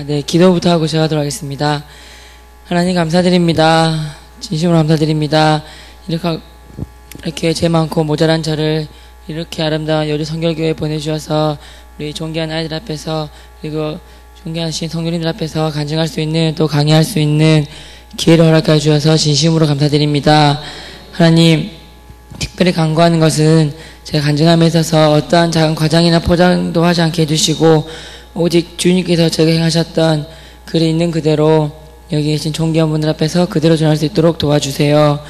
네, 기도부터 하고 시작하도록 하겠습니다. 하나님 감사드립니다. 진심으로 감사드립니다. 이렇게 죄 많고 모자란 저를 이렇게 아름다운 여주 성결교회에 보내주셔서 우리 존귀한 아이들 앞에서 그리고 존귀하신 성도님들 앞에서 간증할 수 있는 또 강의할 수 있는 기회를 허락해 주셔서 진심으로 감사드립니다. 하나님 특별히 간구하는 것은 제가 간증함에 있어서 어떠한 작은 과장이나 포장도 하지 않게 해주시고 오직 주님께서 제게 행하셨던 글에 있는 그대로 여기 계신 존귀한 분들 앞에서 그대로 전할 수 있도록 도와주세요.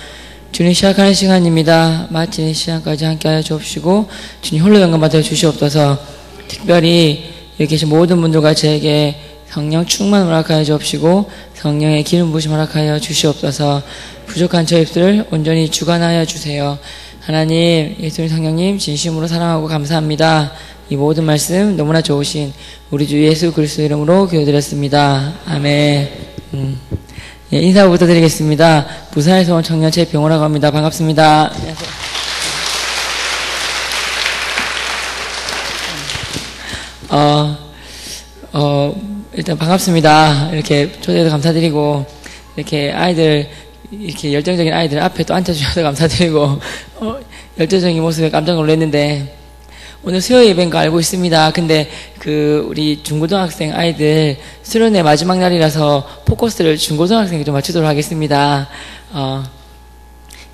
주님 시작하는 시간입니다. 마치는 시간까지 함께하여 주옵시고 주님 홀로 영광 받아 주시옵소서. 특별히 여기 계신 모든 분들과 저에게 성령 충만 허락하여 주옵시고 성령의 기름 부으심 허락하여 주시옵소서. 부족한 저 입술을 온전히 주관하여 주세요. 하나님 예수님 성령님 진심으로 사랑하고 감사합니다. 이 모든 말씀 너무나 좋으신 우리 주 예수 그리스도 이름으로 기도드렸습니다. 아멘. 예, 인사부터 드리겠습니다. 부산에서 온 청년 최병호라고 합니다. 반갑습니다. 안녕하세요. 일단 반갑습니다. 이렇게 초대해서 감사드리고 이렇게 아이들 이렇게 열정적인 아이들 앞에 또 앉혀주셔서 감사드리고 열정적인 모습에 깜짝 놀랐는데 오늘 수요 예배인 거 알고 있습니다. 근데 우리 중고등학생 아이들 수련회 마지막 날이라서 포커스를 중고등학생에 좀 맞추도록 하겠습니다.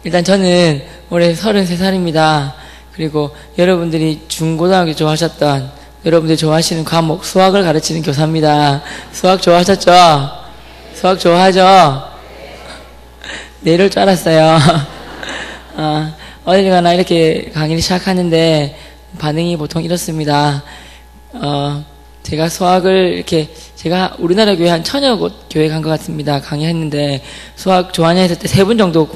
일단 저는 올해 33살입니다. 그리고 여러분들이 중고등학교 좋아하셨던 여러분들이 좋아하시는 과목 수학을 가르치는 교사입니다. 수학 좋아하셨죠? 수학 좋아하죠? 네, 이럴 줄 알았어요. 어딜 가나 이렇게 강의를 시작하는데 반응이 보통 이렇습니다. 제가 수학을 이렇게 제가 우리나라 교회 한 1000여 곳 교회 간 것 같습니다. 강의했는데 수학 좋아하냐 했을 때 3분 정도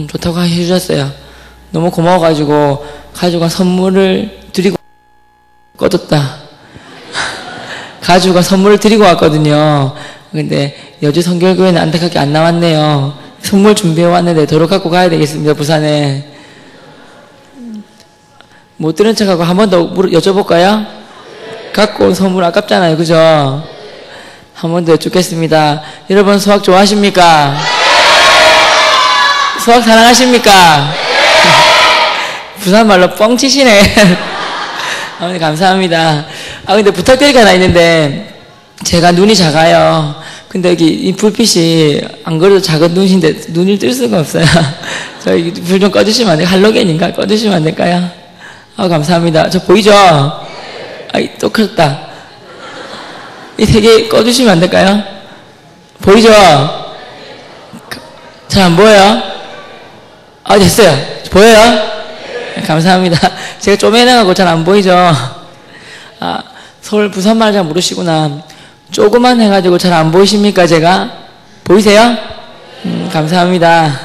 좋다고 해주셨어요. 너무 고마워가지고 가져간 선물을 드리고 꺼졌다. 가져간 선물을 드리고 왔거든요. 근데 여주 성결교회는 안타깝게 안 나왔네요. 선물 준비해 왔는데 도로 갖고 가야 되겠습니다. 부산에. 못 들은 척하고 한 번 더 여쭤볼까요? 갖고 온 선물 아깝잖아요. 그죠? 한 번 더 여쭙겠습니다. 여러분 수학 좋아하십니까? 수학 사랑하십니까? 부산 말로 뻥치시네. 아버님 감사합니다. 근데 부탁드릴 게 하나 있는데 제가 눈이 작아요. 근데 여기 이 불빛이 안 그래도 작은 눈인데 눈을 뜰 수가 없어요. 저희 불 좀 꺼주시면 안 돼요? 할로겐인가? 꺼주시면 안 될까요? 감사합니다. 저 보이죠? 또 컸다. 이 3개 꺼주시면 안 될까요? 보이죠? 잘 안 보여요? 됐어요. 보여요? 감사합니다. 제가 쪼매나가고 잘 안 보이죠? 서울 부산말 잘 모르시구나. 조그만 해가지고 잘 안 보이십니까, 제가? 보이세요? 감사합니다.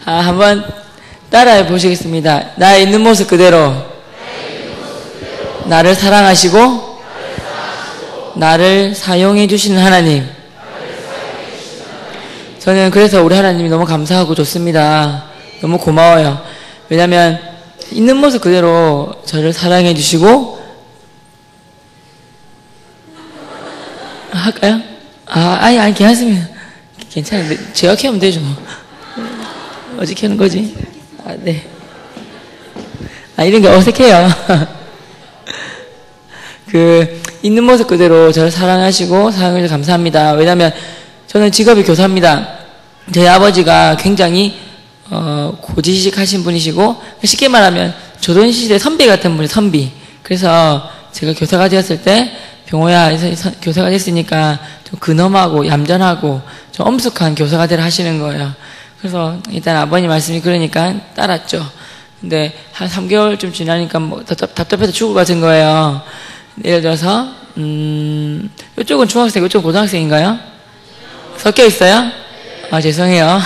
한번 따라해 보시겠습니다. 나의 있는 모습 그대로 나를 사랑하시고 나를 사용해 주시는 하나님. 저는 그래서 우리 하나님이 너무 감사하고 좋습니다. 너무 고마워요. 왜냐면 있는 모습 그대로 저를 사랑해 주시고 할까요? 아니 괜찮습니다. 괜찮아요. 제가 키우면 되죠. 어떻게 하는 거지? 네. 이런 게 어색해요. 있는 모습 그대로 저를 사랑하시고 사랑해주셔서 감사합니다. 왜냐면 저는 직업이 교사입니다. 저희 아버지가 굉장히 고지식 하신 분이시고 쉽게 말하면 조선시대 선비 같은 분이 선비. 그래서 제가 교사가 되었을 때 병호야 교사가 됐으니까 좀 근엄하고 얌전하고 좀 엄숙한 교사가 되라 하시는 거예요. 그래서 일단 아버님 말씀이 그러니까 따랐죠. 근데 한 3개월쯤 지나니까 뭐 답답해서 죽을 것 같은 거예요. 예를 들어서 이쪽은 중학생, 이쪽은 고등학생인가요? 섞여 있어요? 죄송해요.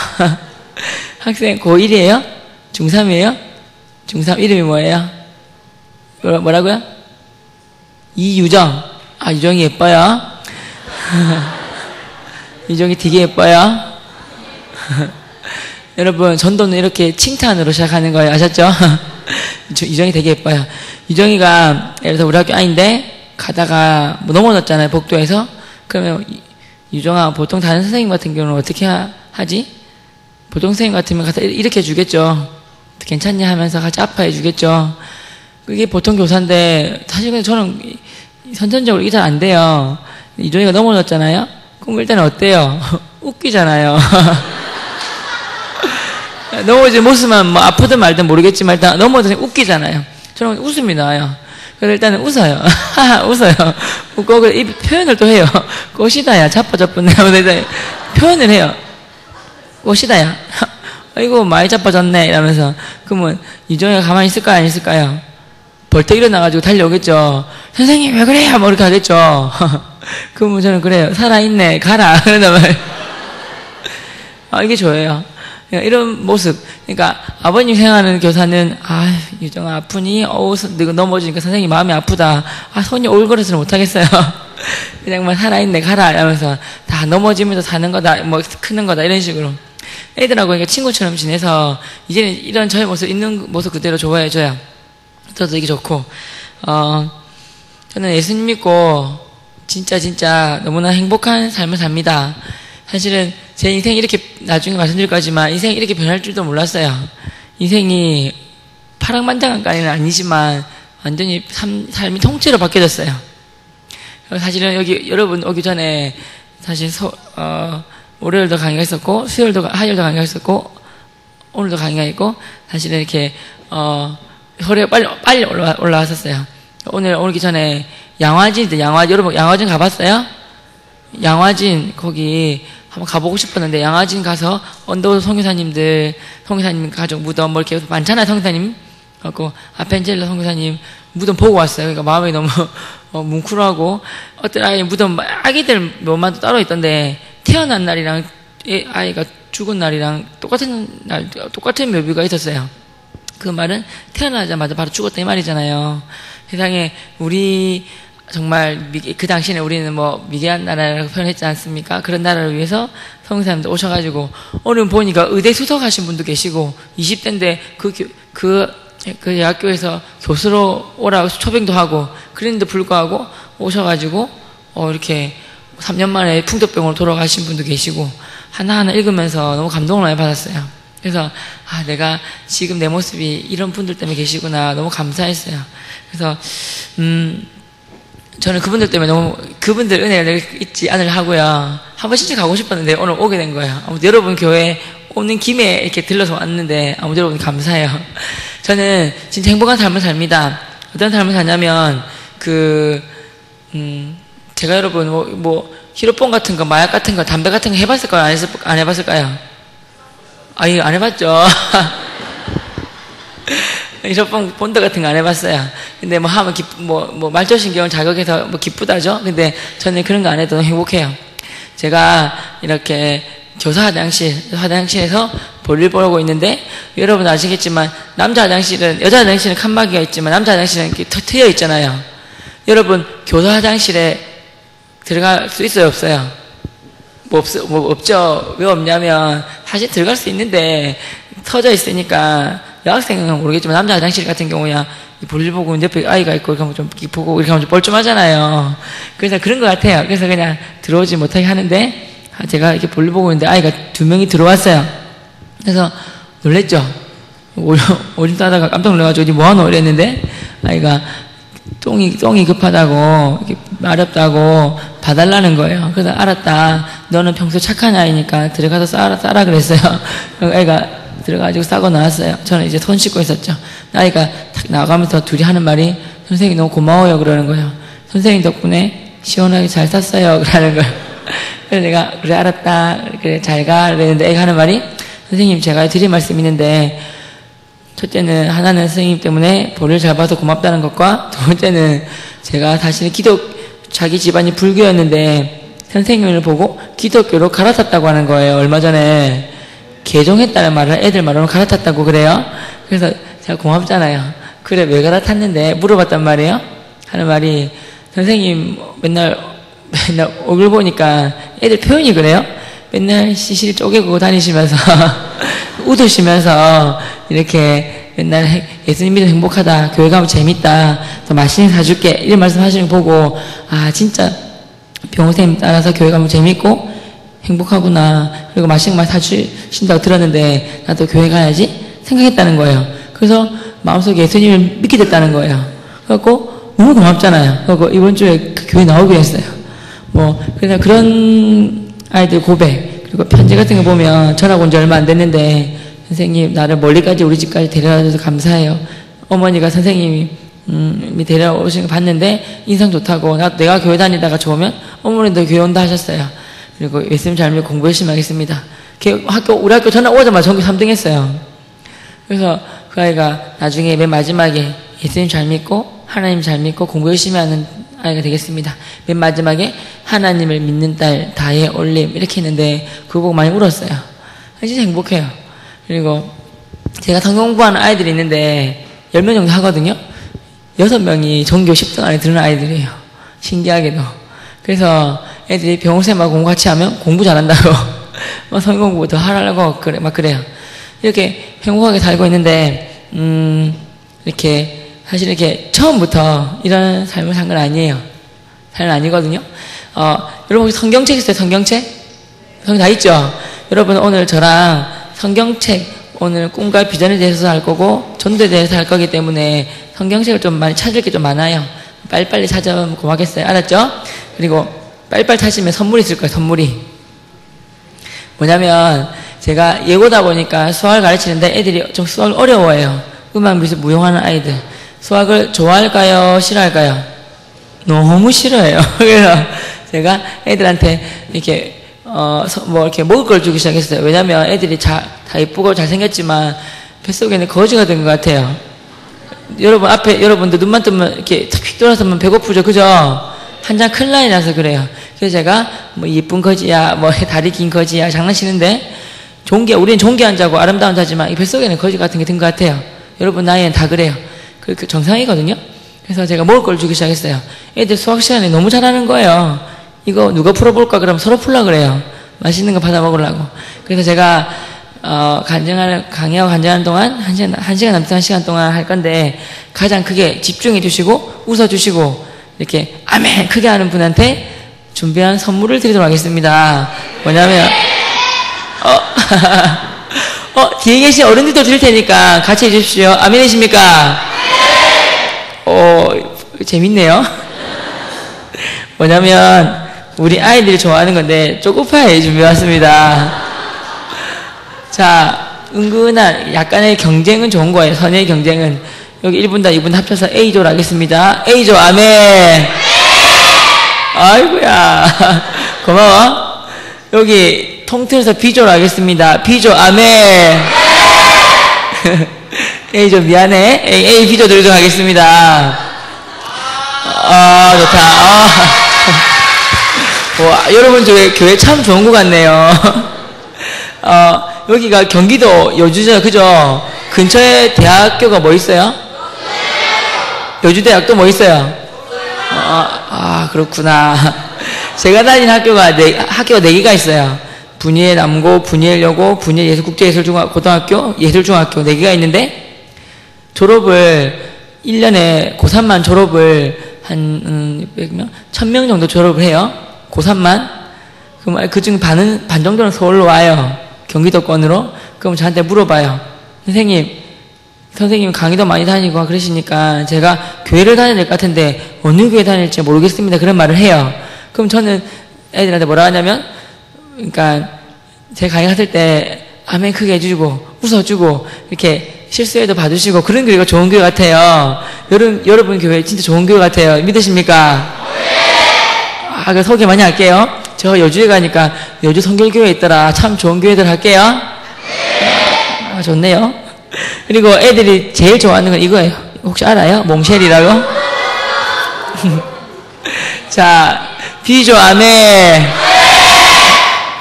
학생 고1이에요? 중3이에요? 중3 이름이 뭐예요? 뭐라고요? 이유정. 유정이 예뻐요. 유정이 되게 예뻐요. 여러분 전도는 이렇게 칭찬으로 시작하는 거예요. 아셨죠? 유정이 되게 예뻐요. 유정이가 예를 들어서 우리 학교 아인데 가다가 뭐 넘어졌잖아요, 복도에서. 그러면 유정아, 보통 다른 선생님 같은 경우는 어떻게 하지? 보통 선생님 같으면 가서 이렇게 해주겠죠. 괜찮냐 하면서 같이 아파해 주겠죠. 그게 보통 교사인데 사실 근데 저는 선천적으로 이게 잘 안 돼요. 이종이가 넘어졌잖아요. 그럼 일단 어때요? 웃기잖아요. 넘어진 모습만 뭐 아프든 말든 모르겠지만 일단 넘어져서 웃기잖아요. 저는 웃음이 나와요. 그래서 일단은 웃어요. 웃어요. 웃고 이 표현을 또 해요. 꽃이다야 자빠졌네 하면서 표현을 해요. 꽃이다야. 아이고 많이 자빠졌네 이러면서. 그러면 이종이가 가만히 있을까요, 안 있을까요? 벌떡 일어나가지고 달려오겠죠. 선생님 왜 그래요? 뭐 이렇게 하겠죠. 그러면 저는 그래요. 살아있네 가라. 그러단 말이에요. 이게 저예요. 이런 모습. 그러니까 아버님 생각하는 교사는 유정아 아프니? 너가 넘어지니까 선생님 마음이 아프다. 손이 올거려서는 못하겠어요. 그냥 막 살아있네 가라 이러면서 다 넘어지면서 사는 거다, 뭐 크는 거다 이런 식으로 애들하고 그러니까 친구처럼 지내서 이제는 이런 저의 모습 있는 모습 그대로 좋아해줘요. 저도 이게 좋고 저는 예수님 믿고 진짜 너무나 행복한 삶을 삽니다. 사실은 제 인생이 이렇게 나중에 말씀드릴 거지만 인생이 이렇게 변할 줄도 몰랐어요. 인생이 파랑만장한까지는 아니지만 완전히 삶이 통째로 바뀌어졌어요. 사실은 여기 여러분 오기 전에 사실 월요일도 강의가 있었고 화요일도 강의가 있었고 오늘도 강의가 있고 사실은 이렇게 서울에 빨리 올라왔었어요. 오늘 오기 전에 여러분 양화진 가봤어요? 양화진 거기 한번 가보고 싶었는데 양화진 가서 언더 성교사님 가족 무덤 뭐 이렇게 많잖아요. 성교사님 그리고 아펜젤라 성교사님 무덤 보고 왔어요. 그러니까 마음이 너무 뭉클하고 어떤 아이 무덤 아기들 몇만 따로 있던데 태어난 날이랑 아이가 죽은 날이랑 똑같은 묘비가 있었어요. 그 말은 태어나자마자 바로 죽었다 이 말이잖아요. 세상에 우리 정말 그 당시에는 우리는 뭐 미개한 나라라고 표현했지 않습니까? 그런 나라를 위해서 성교사님들 오셔가지고 오늘 보니까 의대 수석하신 분도 계시고 20대인데 그 대학교에서 교수로 오라고 초빙도 하고 그랬는데 불구하고 오셔가지고 이렇게 3년 만에 풍토병으로 돌아가신 분도 계시고 하나하나 읽으면서 너무 감동을 많이 받았어요. 그래서 내가 지금 내 모습이 이런 분들 때문에 계시구나 너무 감사했어요. 그래서 저는 그분들 때문에 너무 그분들 은혜를 잊지 않으려 하고요. 한 번씩 가고 싶었는데 오늘 오게 된 거예요. 아무튼 여러분 교회 오는 김에 이렇게 들러서 왔는데 아무튼 여러분 감사해요. 저는 진짜 행복한 삶을 삽니다. 어떤 삶을 사냐면 제가 여러분 뭐 히로폰 같은 거, 마약 같은 거, 담배 같은 거 해봤을까요? 안 해봤을까요? 이거 안 해봤죠. 히로폰 본드 같은 거 안 해봤어요. 근데 뭐 하면 뭐 말초신경을 자극해서 뭐 기쁘다죠. 근데 저는 그런 거 안 해도 행복해요. 제가 이렇게 교사 화장실에서 볼일 보고 있는데 여러분 아시겠지만 여자 화장실은 칸막이가 있지만 남자 화장실은 이렇게 트여 있잖아요. 여러분 교사 화장실에 들어갈 수 있어요, 없어요? 없죠. 왜 없냐면 사실 들어갈 수 있는데 터져 있으니까 여학생은 모르겠지만 남자 화장실 같은 경우야 볼일 보고 옆에 아이가 있고 이렇게 하면 좀 보고 이렇게 하면 좀 뻘쭘하잖아요. 그래서 그런 것 같아요. 그래서 그냥 들어오지 못하게 하는데 제가 이렇게 볼일 보고 있는데 아이가 2명이 들어왔어요. 그래서 놀랬죠. 오줌 싸다가 깜짝 놀라가지고 어디 뭐하노 이랬는데 아이가 똥이 급하다고 마렵다고 봐달라는 거예요. 그래서 알았다. 너는 평소 착한 아이니까 들어가서 싸라 그랬어요. 애가 들어가지고 싸고 나왔어요. 저는 이제 손 씻고 있었죠. 아이가 탁 나가면서 둘이 하는 말이 선생님 너무 고마워요 그러는 거예요. 선생님 덕분에 시원하게 잘 쌌어요 그러는 거예요. 그래서 내가 그래 알았다. 그래 잘 가. 그랬는데 애가 하는 말이 선생님 제가 드릴 말씀 있는데 첫째는 하나는 선생님 때문에 볼을 잘 봐서 고맙다는 것과 두 번째는 제가 사실은 자기 집안이 불교였는데 선생님을 보고 기독교로 갈아탔다고 하는 거예요. 얼마 전에 개종했다는 말을 애들 말로는 갈아탔다고 그래요. 그래서 제가 고맙잖아요. 그래 왜 갈아탔는데 물어봤단 말이에요. 하는 말이 선생님 맨날 얼굴 보니까 애들 표현이 그래요. 맨날 시실 쪼개고 다니시면서 웃으시면서 이렇게 맨날 예수님 믿으면 행복하다. 교회 가면 재밌다. 또 맛있는 거 사줄게. 이런 말씀 하시는 거 보고, 아, 진짜 병호쌤 따라서 교회 가면 재밌고 행복하구나. 그리고 맛있는 거 많이 사주신다고 들었는데, 나도 교회 가야지? 생각했다는 거예요. 그래서 마음속에 예수님을 믿게 됐다는 거예요. 그래갖고, 너무 고맙잖아요. 그래갖고 이번 주에 그 교회 나오기로 했어요. 그래서 그런 아이들 고백, 그리고 편지 같은 거 보면 전학 온 지 얼마 안 됐는데, 선생님, 나를 멀리까지 우리 집까지 데려다줘서 감사해요. 어머니가 선생님이 데려오신 거 봤는데 인상 좋다고, 내가 교회 다니다가 좋으면 어머니도 교회 온다 하셨어요. 그리고 예수님 잘 믿고 공부 열심히 하겠습니다. 우리 학교 전화 오자마자 전교 3등 했어요. 그래서 그 아이가 나중에 맨 마지막에 예수님 잘 믿고 하나님 잘 믿고 공부 열심히 하는 아이가 되겠습니다. 맨 마지막에 하나님을 믿는 딸 다의 올림 이렇게 했는데 그거 보고 많이 울었어요. 진짜 행복해요. 그리고 제가 성경 공부하는 아이들이 있는데 10명 정도 하거든요. 6명이 전교 10등 안에 드는 아이들이에요. 신기하게도. 그래서 애들이 병호쌤하고 공부 같이 하면 공부 잘한다고 막 성경 공부 더 하라고 막 그래요. 이렇게 행복하게 살고 있는데 이렇게 사실 이렇게 처음부터 이런 삶을 산 건 아니에요. 삶은 아니거든요. 여러분 혹시 성경책 있어요? 성경책? 성경 다 있죠? 여러분 오늘 저랑 성경책 오늘 꿈과 비전에 대해서 할 거고 전도에 대해서 할 거기 때문에 성경책을 좀 많이 찾을 게 좀 많아요. 빨리빨리 찾아오면 고맙겠어요. 알았죠? 그리고 빨리빨리 찾으면 선물이 있을 거예요. 선물이 뭐냐면 제가 예고다 보니까 수학을 가르치는데 애들이 좀 수학을 어려워해요. 음악 미술 무용하는 아이들 수학을 좋아할까요? 싫어할까요? 너무 싫어해요. 그래서 제가 애들한테 이렇게 이렇게 먹을 걸 주기 시작했어요. 왜냐면 애들이 다 이쁘고 잘생겼지만 뱃속에는 거지가 된 것 같아요. 여러분 앞에 여러분들 눈만 뜨면 이렇게 휙 돌아서면 배고프죠, 그죠? 한 장 큰 라인 나서 그래요. 그래서 제가 이쁜 거지야, 다리 긴 거지야 장난치는데 우리는 존귀한 자고 아름다운 자지만 이 뱃속에는 거지 같은 게 든 것 같아요. 여러분 나이엔 다 그래요. 그렇게 정상이거든요. 그래서 제가 먹을 걸 주기 시작했어요. 애들 수학 시간에 너무 잘하는 거예요. 이거 누가 풀어볼까 그러면 서로 풀라 그래요. 맛있는 거 받아 먹으려고. 그래서 제가 강의하고 간증하는 동안 한 시간 남짓 한 시간 동안 할 건데 가장 크게 집중해 주시고 웃어 주시고 이렇게 아멘 크게 하는 분한테 준비한 선물을 드리도록 하겠습니다. 뭐냐면 뒤에 계신 어른들도 드릴 테니까 같이 해주십시오. 아멘이십니까? 재밌네요. 뭐냐면 우리 아이들이 좋아하는 건데 초코파이 준비해왔습니다. 자, 은근한 약간의 경쟁은 좋은 거예요. 선의의 경쟁은. 여기 1분당 2분 합쳐서 A조를 하겠습니다. A조 아멘. 아이고야 고마워. 여기 통틀어서 B조를 하겠습니다. B조 아멘. A조 미안해. A B조 드리도록 하겠습니다. 좋다. 와, 여러분 교회 참 좋은 것 같네요. 여기가 경기도 여주죠, 그죠? 근처에 대학교가 뭐 있어요? 여주대학도 뭐 있어요? 그렇구나. 제가 다닌 학교가 4개가 있어요. 분이엘 남고, 분이엘 여고, 분이엘 예술국제예술고등학교, 예술중학교 4개가 있는데, 졸업을, 1년에 고3만 졸업을 한, 1000명 정도 졸업을 해요. 고3만. 그럼 그중 반 정도는 서울로 와요. 경기도권으로. 그럼 저한테 물어봐요. 선생님 강의도 많이 다니고 그러시니까 제가 교회를 다녀야 될 것 같은데 어느 교회 다닐지 모르겠습니다. 그런 말을 해요. 그럼 저는 애들한테 뭐라 하냐면, 그러니까 제 강의 하실 때 아멘 크게 해주고 웃어주고 이렇게 실수해도 봐주시고 그런 교회가 좋은 교회 같아요. 여러분 교회 진짜 좋은 교회 같아요. 믿으십니까? 그 소개 많이 할게요. 저 여주에 가니까 여주 성결교회에 있더라. 참 좋은 교회들 할게요. 좋네요. 그리고 애들이 제일 좋아하는 건 이거예요. 혹시 알아요? 몽쉘이라고? 자, 비조 아멘.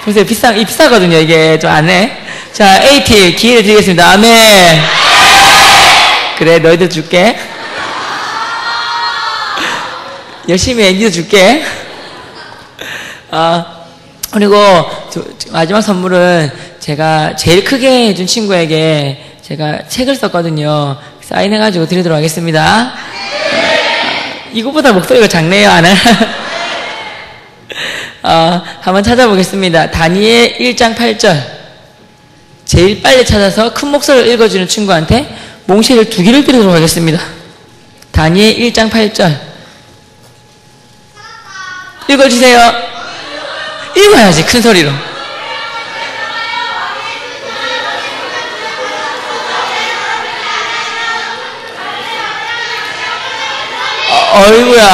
보세요. 비싸거든요. 이게 좀 안 해. 자, AT 기회를 드리겠습니다. 아멘. 그래, 너희들 줄게. 열심히 해. 니도 줄게. 그리고 마지막 선물은 제가 제일 크게 해준 친구에게 제가 책을 썼거든요. 사인해가지고 드리도록 하겠습니다. 이거보다 목소리가 작네요, 안 해? 한번 찾아보겠습니다. 다니엘 1장 8절. 제일 빨리 찾아서 큰 목소리를 읽어주는 친구한테 몽실을 2개를 드리도록 하겠습니다. 다니엘 1장 8절. 읽어주세요. 읽어야지, 큰 소리로. 어이구야.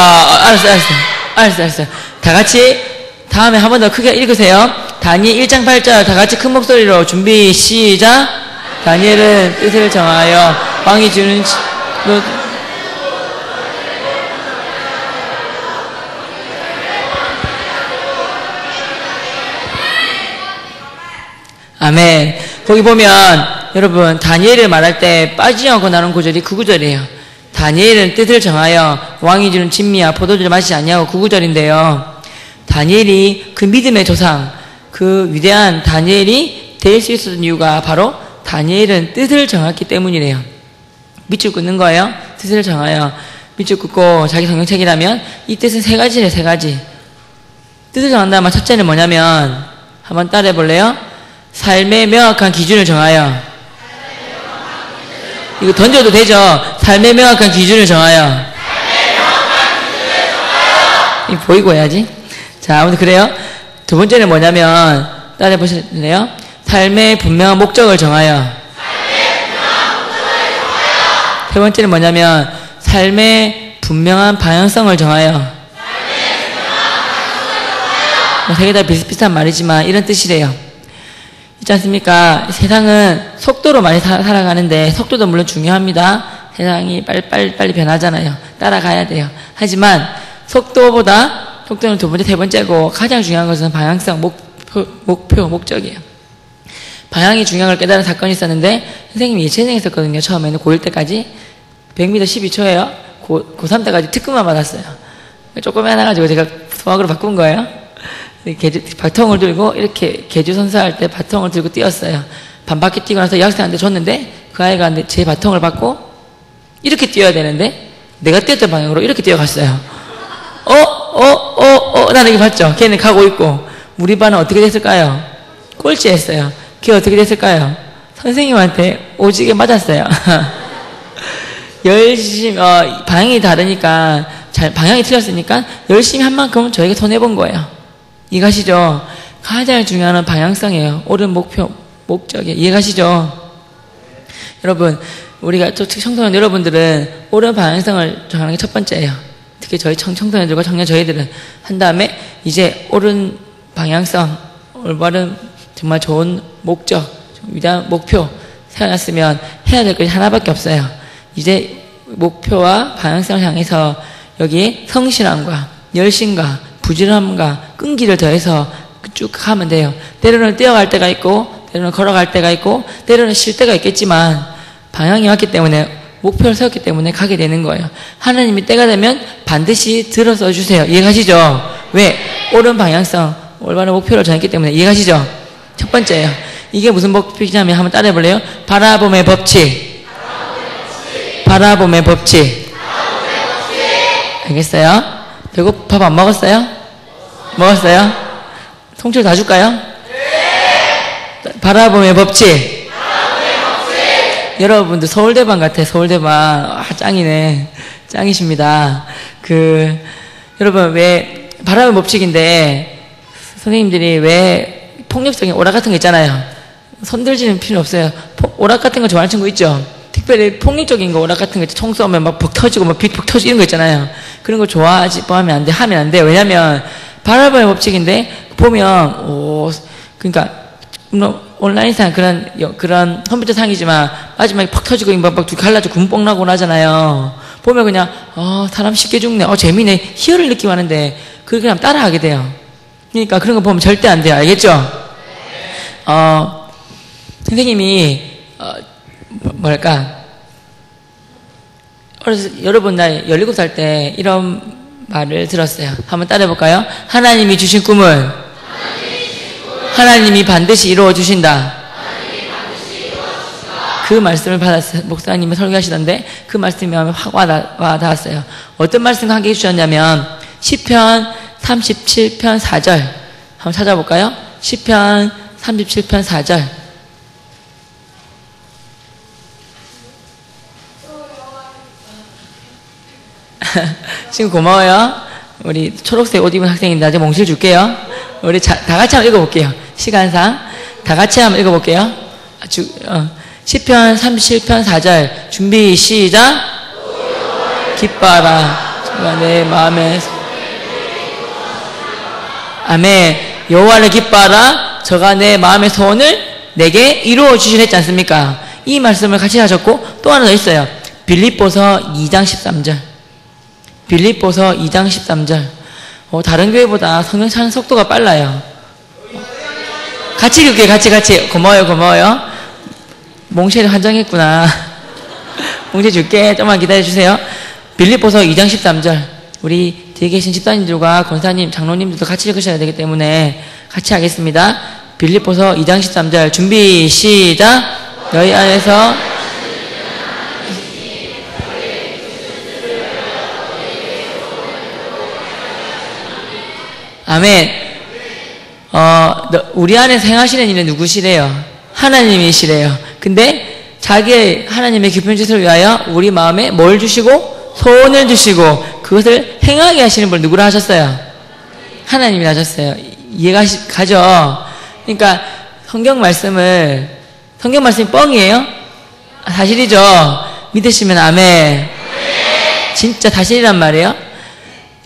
알았어. 다 같이 다음에 한 번 더 크게 읽으세요. 다니엘 1장 8절 다 같이 큰 목소리로 준비 시작. 다니엘은 뜻을 정하여 왕이 주는 아멘. 거기 보면 여러분 다니엘을 말할 때 빠지지 않고 나눈 구절이 그 구절이에요. 다니엘은 뜻을 정하여 왕이 주는 진미와 포도주를 마시지 아니하고 그 구절인데요. 다니엘이 그 믿음의 조상, 그 위대한 다니엘이 될 수 있었던 이유가 바로 다니엘은 뜻을 정했기 때문이래요. 밑줄 긋는 거예요. 뜻을 정하여. 밑줄 긋고 자기 성경책이라면 이 뜻은 3가지래요. 3가지. 뜻을 정한다면 첫째는 뭐냐면 한번 따라해 볼래요? 삶의 명확한 기준을 정하여. 이거 던져도 되죠? 삶의 명확한 기준을 정하여. 이거 보이고 해야지. 자, 아무튼 그래요. 두 번째는 뭐냐면 따라해 보실래요? 삶의 분명한 목적을 정하여. 세 번째는 뭐냐면 삶의 분명한 방향성을 정하여. 세 개 다 비슷비슷한 말이지만 이런 뜻이래요. 있지 않습니까? 세상은 속도로 많이 살아가는데 속도도 물론 중요합니다. 세상이 빨리 변하잖아요. 따라가야 돼요. 하지만 속도는 두 번째, 세 번째고 가장 중요한 것은 방향성, 목표, 목적이에요. 방향이 중요한 걸 깨달은 사건이 있었는데 선생님이 예체능 했었거든요. 처음에는 고1 때까지 100m 12초예요. 고3 때까지 특급만 받았어요. 조그만해가지고 제가 수학으로 바꾼 거예요. 바통을 들고 이렇게 계주 선수할 때 바통을 들고 뛰었어요. 반바퀴 뛰고 나서 여학생한테 줬는데 그 아이가 제 바통을 받고 이렇게 뛰어야 되는데 내가 뛰었던 방향으로 이렇게 뛰어갔어요. 나는 이거 봤죠? 걔는 가고 있고 우리 반은 어떻게 됐을까요? 꼴찌했어요. 걔 어떻게 됐을까요? 선생님한테 오지게 맞았어요. 열심히 방향이 다르니까 방향이 틀렸으니까 열심히 한 만큼 저에게 손해본 거예요. 이해가시죠? 가장 중요한 방향성이에요. 옳은 목적이에요. 이해가시죠? 여러분, 우리가 청소년 여러분들은 옳은 방향성을 정하는 게 첫 번째예요. 특히 저희 청소년들과 청년 저희들은 한 다음에 이제 옳은 방향성, 올바른 정말 좋은 목적, 위대한 목표 세워놨으면 해야 될 것이 하나밖에 없어요. 이제 목표와 방향성을 향해서 여기에 성실함과 열심과 부지런함과 끈기를 더해서 쭉 가면 돼요. 때로는 뛰어갈 때가 있고 때로는 걸어갈 때가 있고 때로는 쉴 때가 있겠지만 방향이 왔기 때문에 목표를 세웠기 때문에 가게 되는 거예요. 하나님이 때가 되면 반드시 들어서 주세요. 이해가시죠? 왜? 옳은 방향성, 올바른 목표를 정했기 때문에. 이해가시죠? 첫 번째예요. 이게 무슨 법칙이냐면 한번 따라해 볼래요? 바라봄의 법칙. 바라봄의 법칙. 알겠어요? 배고파 밥 안 먹었어요? 먹었어요? 통째로 다 줄까요? 네. 바라봄의 법칙. 여러분들 서울대반 같아. 서울대반. 짱이네. 짱이십니다. 여러분 왜 바라봄의 법칙인데 선생님들이 왜 폭력적인 오락 같은 거 있잖아요. 손들지는 필요 없어요. 오락 같은 거 좋아하는 친구 있죠? 특별히 폭력적인 거 오락 같은 거 총 쏘면 막 벅 터지고 막 빛 벅 터지고 이런 거 있잖아요. 그런 거 좋아하지 하면 안 돼. 하면 안 돼요. 왜냐면 바라봄의 법칙인데 보면 그러니까 온라인상 그런 컴퓨터 상이지만 마지막에 팍 터지고 막 갈라지고 군뽕 나고 나잖아요. 보면 그냥 사람 쉽게 죽네. 재미네. 희열을 느끼고 하는데 그렇게 하면 따라하게 돼요. 그러니까 그런 거 보면 절대 안 돼요. 알겠죠? 선생님이 여러분 나 17살 때 이런 말을 들었어요. 한번 따라해 볼까요? 하나님이 주신 꿈은 하나님이 반드시 이루어 주신다. 그 그 말씀을 받았어요. 목사님이 설교하시던데 그 말씀이 마음에 확 와닿았어요. 어떤 말씀과 함께 해주셨냐면 시편 37편 4절 한번 찾아볼까요? 시편 37편 4절. 지금 고마워요. 우리 초록색 옷 입은 학생인데 아직 몽실 줄게요. 우리 다 같이 한번 읽어볼게요. 시간상 다 같이 한번 읽어볼게요. 시편 37편 4절 준비 시작. 기뻐하라 저가 내 마음에 아멘. 여호와를 기뻐하라 저가 내 마음의 소원을 내게 이루어 주시려 했지 않습니까? 이 말씀을 같이 하셨고 또 하나 더 있어요. 빌립보서 2장 13절. 빌립보서 2장 13절. 다른 교회보다 성경 찾는 속도가 빨라요. 같이 읽을게요. 같이. 고마워요. 몽쉘이 환장했구나. 몽쉘 줄게. 좀만 기다려주세요. 빌립보서 2장 13절. 우리 뒤에 계신 집사님들과 권사님, 장로님들도 같이 읽으셔야 되기 때문에 같이 하겠습니다. 빌립보서 2장 13절. 준비 시작. 너희 안에서 아멘. 우리 안에서 행하시는 일은 누구시래요? 하나님이시래요. 근데 자기의 하나님의 깊은 뜻을 위하여 우리 마음에 뭘 주시고 소원을 주시고 그것을 행하게 하시는 분 누구라 하셨어요? 하나님이 하셨어요. 이해가 가죠? 그러니까 성경 말씀이 뻥이에요? 사실이죠? 믿으시면 아멘. 진짜 사실이란 말이에요.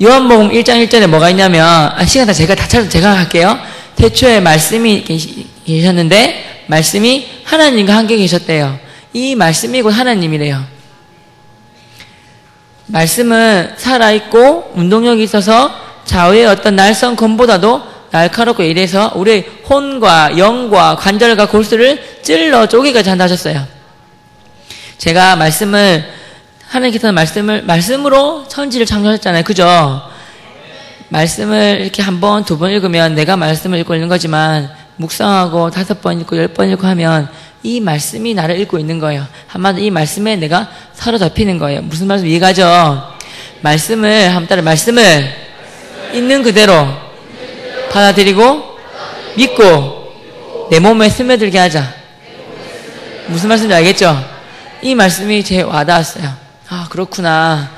요한복음 1장 1절에 뭐가 있냐면 시간 다 제가 찾아서 제가 할게요. 태초에 말씀이 계셨는데 말씀이 하나님과 함께 계셨대요. 이 말씀이 곧 하나님이래요. 말씀은 살아있고 운동력이 있어서 좌우의 어떤 날선 검보다도 날카롭고 이래서 우리 혼과 영과 관절과 골수를 찔러 쪼개까지 한다 하셨어요. 제가 하나님께서는 말씀으로 천지를 창조하셨잖아요. 그죠? 말씀을 이렇게 한 번, 두 번 읽으면 내가 말씀을 읽고 있는 거지만 묵상하고 5번 읽고 10번 읽고 하면 이 말씀이 나를 읽고 있는 거예요. 한마디로 이 말씀에 내가 사로잡히는 거예요. 무슨 말씀 이해가죠? 말씀을 있는 그대로 받아들이고 믿고 내 몸에 스며들게 하자. 무슨 말씀인지 알겠죠? 이 말씀이 제 와닿았어요. 아, 그렇구나.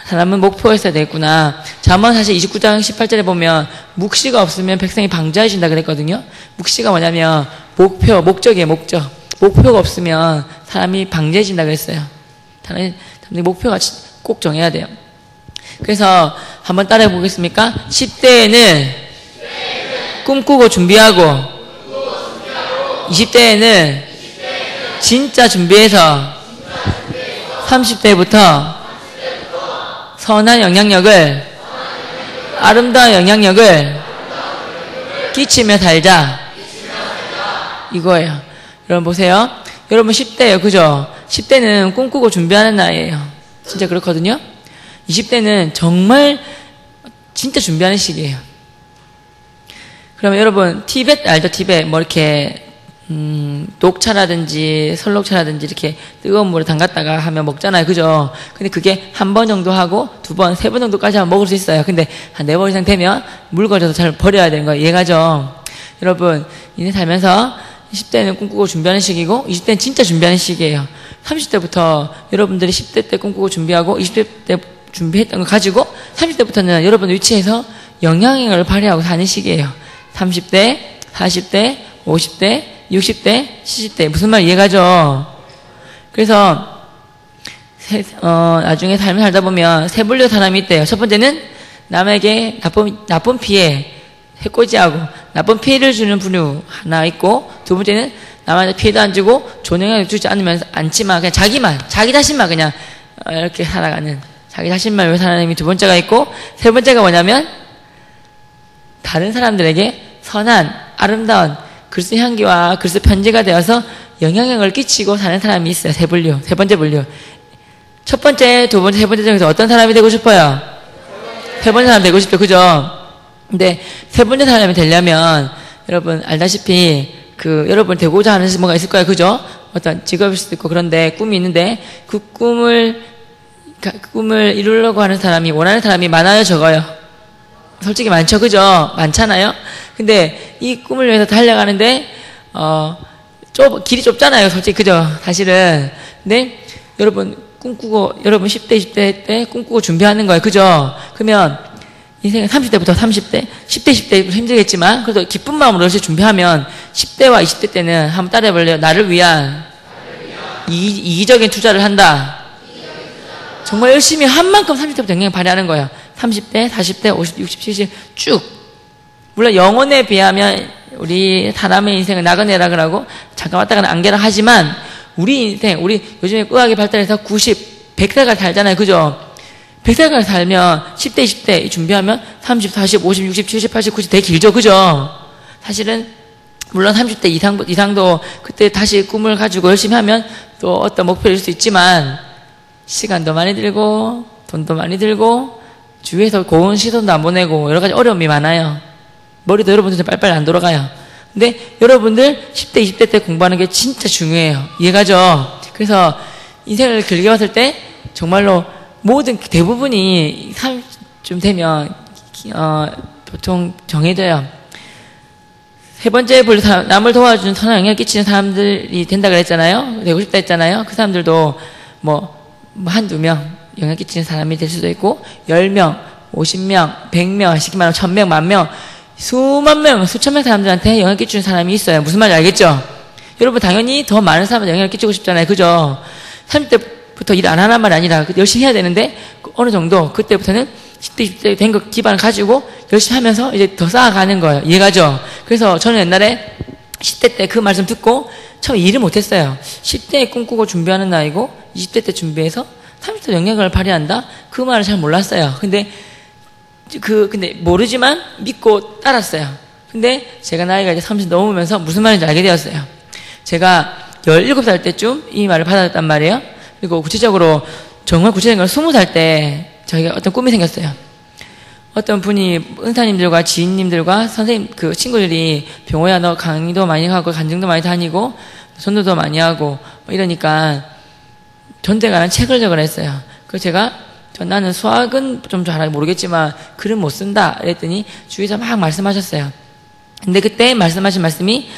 사람은 목표가 있어야 되겠구나. 잠언 사실 29장 18절에 보면 묵시가 없으면 백성이 방자해진다 그랬거든요. 묵시가 뭐냐면 목적이에요. 목표가 없으면 사람이 방자해진다 그랬어요. 사람이 목표가 꼭 정해야 돼요. 그래서 한번 따라해 보겠습니까? 10대에는 꿈꾸고 준비하고 20대에는 진짜 준비해서 30대부터 선한 영향력을 아름다운 영향력을 끼치며 살자. 이거예요. 여러분 보세요. 여러분 10대예요. 그죠? 10대는 꿈꾸고 준비하는 나이예요. 진짜 그렇거든요. 20대는 정말 진짜 준비하는 시기예요. 그러면 여러분 티벳 알죠? 티벳 뭐 이렇게 녹차라든지 설녹차라든지 이렇게 뜨거운 물에 담갔다가 하면 먹잖아요. 그죠? 근데 그게 한 번 정도 하고 두 번, 세 번 정도까지 하면 먹을 수 있어요. 근데 한 4번 이상 되면 묽어져서 잘 버려야 되는 거예요. 이해가죠? 여러분, 인생 살면서 10대는 꿈꾸고 준비하는 시기고 20대는 진짜 준비하는 시기예요. 30대부터 여러분들이 10대 때 꿈꾸고 준비하고 20대 때 준비했던 거 가지고 30대부터는 여러분 위치에서 영향력을 발휘하고 사는 시기예요. 30대, 40대, 50대, 60대, 70대. 무슨 말 이해가죠? 그래서 나중에 삶을 살다 보면 세 분류의 사람이 있대요. 첫 번째는 남에게 나쁜 피해, 해코지하고 나쁜 피해를 주는 분류 하나 있고, 두 번째는 남한테 피해도 안 주고 존영을 주지 않지만 그냥 자기 자신만 그냥 이렇게 살아가는, 자기 자신만 위해 사는 사람이 두 번째가 있고, 세 번째가 뭐냐면 다른 사람들에게 선한 아름다운 글쓰 향기와 글쓰 편지가 되어서 영향력을 끼치고 사는 사람이 있어요. 세 번째 분류. 첫 번째, 두 번째, 세 번째 중에서 어떤 사람이 되고 싶어요? 세 번째 사람 되고 싶죠. 그죠? 근데 세 번째 사람이 되려면 여러분 알다시피 여러분 되고자 하는 뭐가 있을 거예요. 그죠? 어떤 직업일 수도 있고 그런데 꿈이 있는데 그 꿈을 이루려고 하는 사람이 원하는 사람이 많아요, 적어요? 솔직히 많죠, 그죠? 많잖아요. 근데 이 꿈을 위해서 달려가는데 길이 좁잖아요, 솔직히, 그죠? 사실은. 근데 여러분 여러분 10대 20대 때 꿈꾸고 준비하는 거예요, 그죠? 그러면 인생은 30대부터 30대, 10대 10대부터 힘들겠지만 그래도 기쁜 마음으로 열심히 준비하면 10대와 20대 때는 한번 따라해볼래요? 나를 위한 이기적인 투자를 한다. 정말 열심히 한 만큼 30대부터 영향을 발휘하는 거예요. 30대, 40대, 50대, 60대, 70대 쭉. 물론 영혼에 비하면 우리 사람의 인생은 나그네락을 하고 잠깐 왔다 가는 안개락 하지만 우리 인생, 우리 요즘에 의학이 발달해서 90, 100살까지 살잖아요, 그죠? 100살까지 살면 10대, 20대 준비하면 30, 40, 50, 60, 70, 80, 90 되게 길죠, 그죠? 사실은 물론 30대 이상도 그때 다시 꿈을 가지고 열심히 하면 또 어떤 목표를 이룰 수 있지만 시간도 많이 들고 돈도 많이 들고 주위에서 고운 시선도 안 보내고 여러 가지 어려움이 많아요. 머리도 여러분들 빨리빨리 안 돌아가요. 근데 여러분들 10대, 20대 때 공부하는 게 진짜 중요해요. 이해가죠? 그래서 인생을 길게 봤을 때 정말로 대부분이 30쯤 되면 보통 정해져요. 세 번째 남을 도와주는 선한 영향을 끼치는 사람들이 된다 그랬잖아요. 되고 싶다 했잖아요. 그 사람들도 한두 명 영향 끼치는 사람이 될 수도 있고 10명, 50명, 100명, 10만 명, 1000명, 10,000명 수만 명, 수천 명 사람들한테 영향을 끼치는 사람이 있어요. 무슨 말인지 알겠죠? 여러분 당연히 더 많은 사람한테 영향을 끼치고 싶잖아요. 그죠? 30대부터 일 안 하는 말이 아니라 열심히 해야 되는데 어느 정도 그때부터는 10대, 20대 된 거 기반을 가지고 열심히 하면서 이제 더 쌓아가는 거예요. 이해가죠? 그래서 저는 옛날에 10대 때 그 말씀 듣고 처음에 일을 못했어요. 10대에 꿈꾸고 준비하는 나이고 20대 때 준비해서 30대 영향을 발휘한다? 그 말을 잘 몰랐어요. 근데 모르지만 믿고 따랐어요. 근데 제가 나이가 이제 30 넘으면서 무슨 말인지 알게 되었어요. 제가 17살 때쯤 이 말을 받았단 말이에요. 그리고 정말 구체적인 건 20살 때 저희가 어떤 꿈이 생겼어요. 어떤 분이 은사님들과 지인님들과 선생님 친구들이 병호야 너 강의도 많이 하고 간증도 많이 다니고 전도도 많이 하고 이러니까 존재가는 책을 적으라 했어요. 그래서 제가 나는 수학은 좀 잘 모르겠지만 글은 못 쓴다 그랬더니 주위에서 막 말씀하셨어요. 근데 그때 말씀하신 말씀이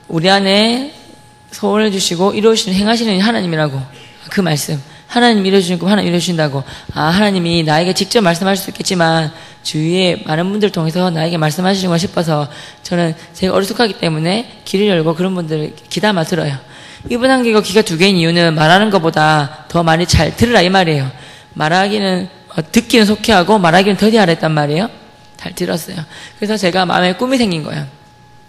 우리 안에 소원을 주시고 이루시는 행하시는 하나님이라고. 그 말씀 하나님 이루어주시고 하나님 이루어주신다고. 하나님이 나에게 직접 말씀하실 수 있겠지만 주위에 많은 분들 통해서 나에게 말씀하시는가 싶어서 저는 제가 어리숙하기 때문에 귀를 열고 그런 분들을 귀담아 들어요. 이분 한 개가 귀가 두 개인 이유는 말하는 것보다 더 많이 잘 들으라 이 말이에요. 말하기는 듣기는 속히 하고 말하기는 더디하라 했단 말이에요. 잘 들었어요. 그래서 제가 마음에 꿈이 생긴 거예요.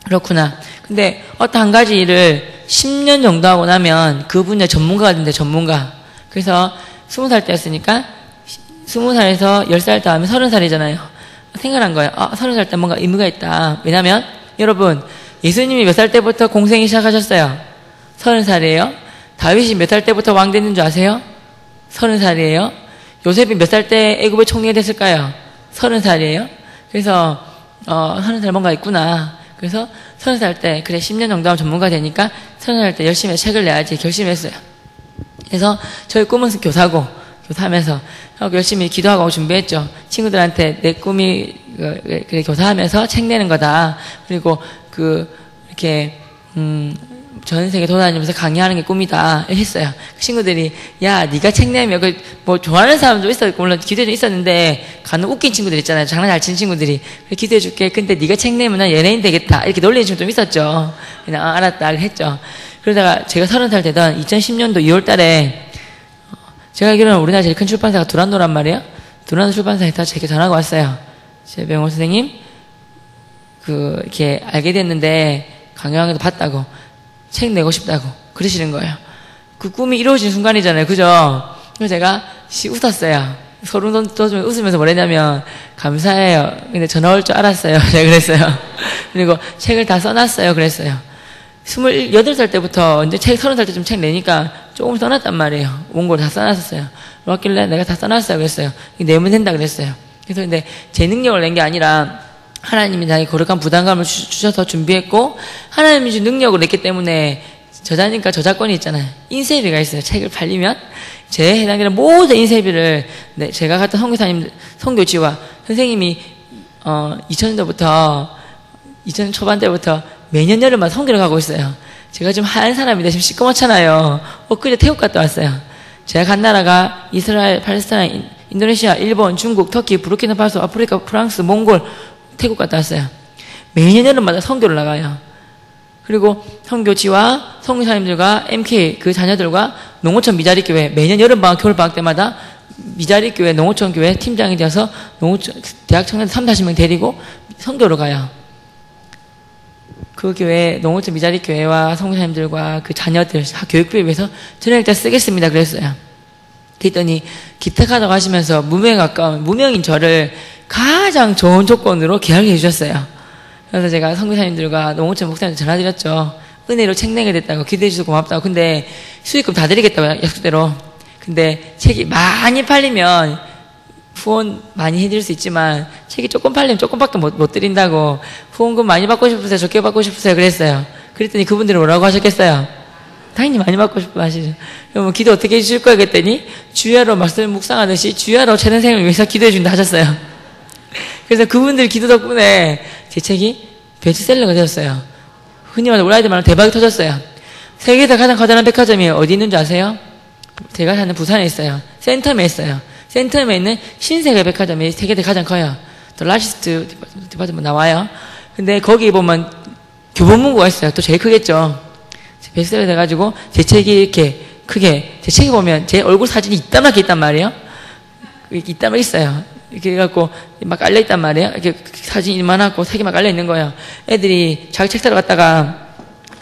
그렇구나. 근데 어떤 한 가지 일을 10년 정도 하고 나면 그 분야 전문가가 된대, 전문가. 그래서 20살 때였으니까 20살에서 10살 다음에 30살이잖아요. 생각한 거예요. 30살 때 뭔가 의미가 있다. 왜냐면 여러분 예수님이 몇 살 때부터 공생이 시작하셨어요? 30살이에요. 다윗이 몇 살 때부터 왕 됐는 줄 아세요? 30살이에요. 요셉이 몇 살 때 애굽의 총리가 됐을까요? 30살이에요. 그래서 30살 뭔가 있구나. 그래서 30살 때 그래 10년 정도 하면 전문가 되니까 30살 때 열심히 책을 내야지 결심했어요. 그래서 저희 꿈은 교사하면서 열심히 기도하고 준비했죠. 친구들한테 내 꿈이 그래 교사하면서 책 내는 거다. 그리고 이렇게 전 세계 돌아다니면서 강의하는 게 꿈이다 했어요. 친구들이 야 네가 책 내면 좋아하는 사람도 있었고 물론 기대도 있었는데 간혹 웃긴 친구들 있잖아요. 장난 잘 치는 친구들이 그래 기대해줄게. 근데 네가 책 내면 난 연예인 되겠다 이렇게 놀리는 친구도 좀 있었죠. 그냥 알았다 했죠. 그러다가 제가 30살 되던 2010년도 2월 달에 제가 알기로는 우리나라 제일 큰 출판사가 두란노란 말이에요. 두란노 출판사에서 제게 전화가 왔어요. 제 병호 선생님 이렇게 알게 됐는데 강연하는 거 봤다고 책 내고 싶다고 그러시는 거예요. 그 꿈이 이루어진 순간이잖아요. 그죠? 그래서 제가 웃었어요. 소름 돋으면서 웃으면서 뭐랬냐면 감사해요. 근데 전화 올 줄 알았어요. 제가 그랬어요. 그리고 책을 다 써놨어요. 그랬어요. 28살 때부터 이제 30살 때쯤 책 내니까 조금 써놨단 말이에요. 원고를 다 써놨었어요. 왔길래 내가 다 써놨어요. 그랬어요. 내면 된다 그랬어요. 그래서 근데 제 능력을 낸 게 아니라 하나님이 나에게 거룩한 부담감을 주셔서 준비했고 하나님이 주신 능력을 냈기 때문에 저자니까 저작권이 있잖아요. 인쇄비가 있어요. 책을 팔리면 제 해당되는 모든 인쇄비를 제가 갔던 선교사님, 선교지와 선생님이 2000년도부터 2000년 초반 때부터 매년 여름마다 선교를 가고 있어요. 제가 지금 한 사람인데 지금 시꺼멓잖아요. 엊그제 태국 갔다 왔어요. 제가 간 나라가 이스라엘, 팔레스타인, 인도네시아, 일본, 중국, 터키, 부르키나파소, 아프리카, 프랑스, 몽골, 태국 갔다 왔어요. 매년 여름마다 선교를 나가요. 그리고 선교지와 선교사님들과 MK 그 자녀들과 농어촌 미자리교회 매년 여름방학 겨울방학 때마다 미자리교회 농어촌교회 팀장이 되어서 농어촌 대학 청년들 30-40명 데리고 선교를 가요. 그 교회 농어촌 미자리교회와 선교사님들과 그 자녀들 교육비를 위해서 저녁 때 쓰겠습니다 그랬어요. 그랬더니 기특하다고 하시면서 무명에 가까운 무명인 저를 가장 좋은 조건으로 계약해 주셨어요. 그래서 제가 선교사님들과 농어촌 목사님한테 전화드렸죠. 은혜로 책 내게 됐다고 기대해 주셔서 고맙다고. 근데 수익금 다 드리겠다고 약속대로. 근데 책이 많이 팔리면 후원 많이 해드릴 수 있지만 책이 조금 팔리면 조금밖에 못 드린다고. 후원금 많이 받고 싶으세요? 적게 받고 싶으세요? 그랬어요. 그랬더니 그분들이 뭐라고 하셨겠어요? 당연히 많이 받고 싶어 하시죠. 그럼 기도 어떻게 해주실 거예요? 그랬더니 주야로 말씀을 묵상하듯이 주야로 최선생을 위해서 기도해 준다 하셨어요. 그래서 그분들 기도 덕분에 제 책이 베스트셀러가 되었어요. 흔히 말하는 우리 아이들 말하면 대박이 터졌어요. 세계에서 가장 커다란 백화점이 어디 있는 줄 아세요? 제가 사는 부산에 있어요. 센텀에 있어요. 센텀에 있는 신세계 백화점이 세계에서 가장 커요. 또 라시스트 디파트먼트 나와요. 근데 거기 보면 교보문고가 있어요. 또 제일 크겠죠. 베스트셀러 돼가지고 제 책이 이렇게 크게 제 책에 보면 제 얼굴 사진이 이따만하게 있단 말이에요. 이따만 있어요. 이렇게 해갖고 막 깔려있단 말이에요. 이렇게 사진이 이만하고 색이 막 깔려있는 거예요. 애들이 자기 책 사러 갔다가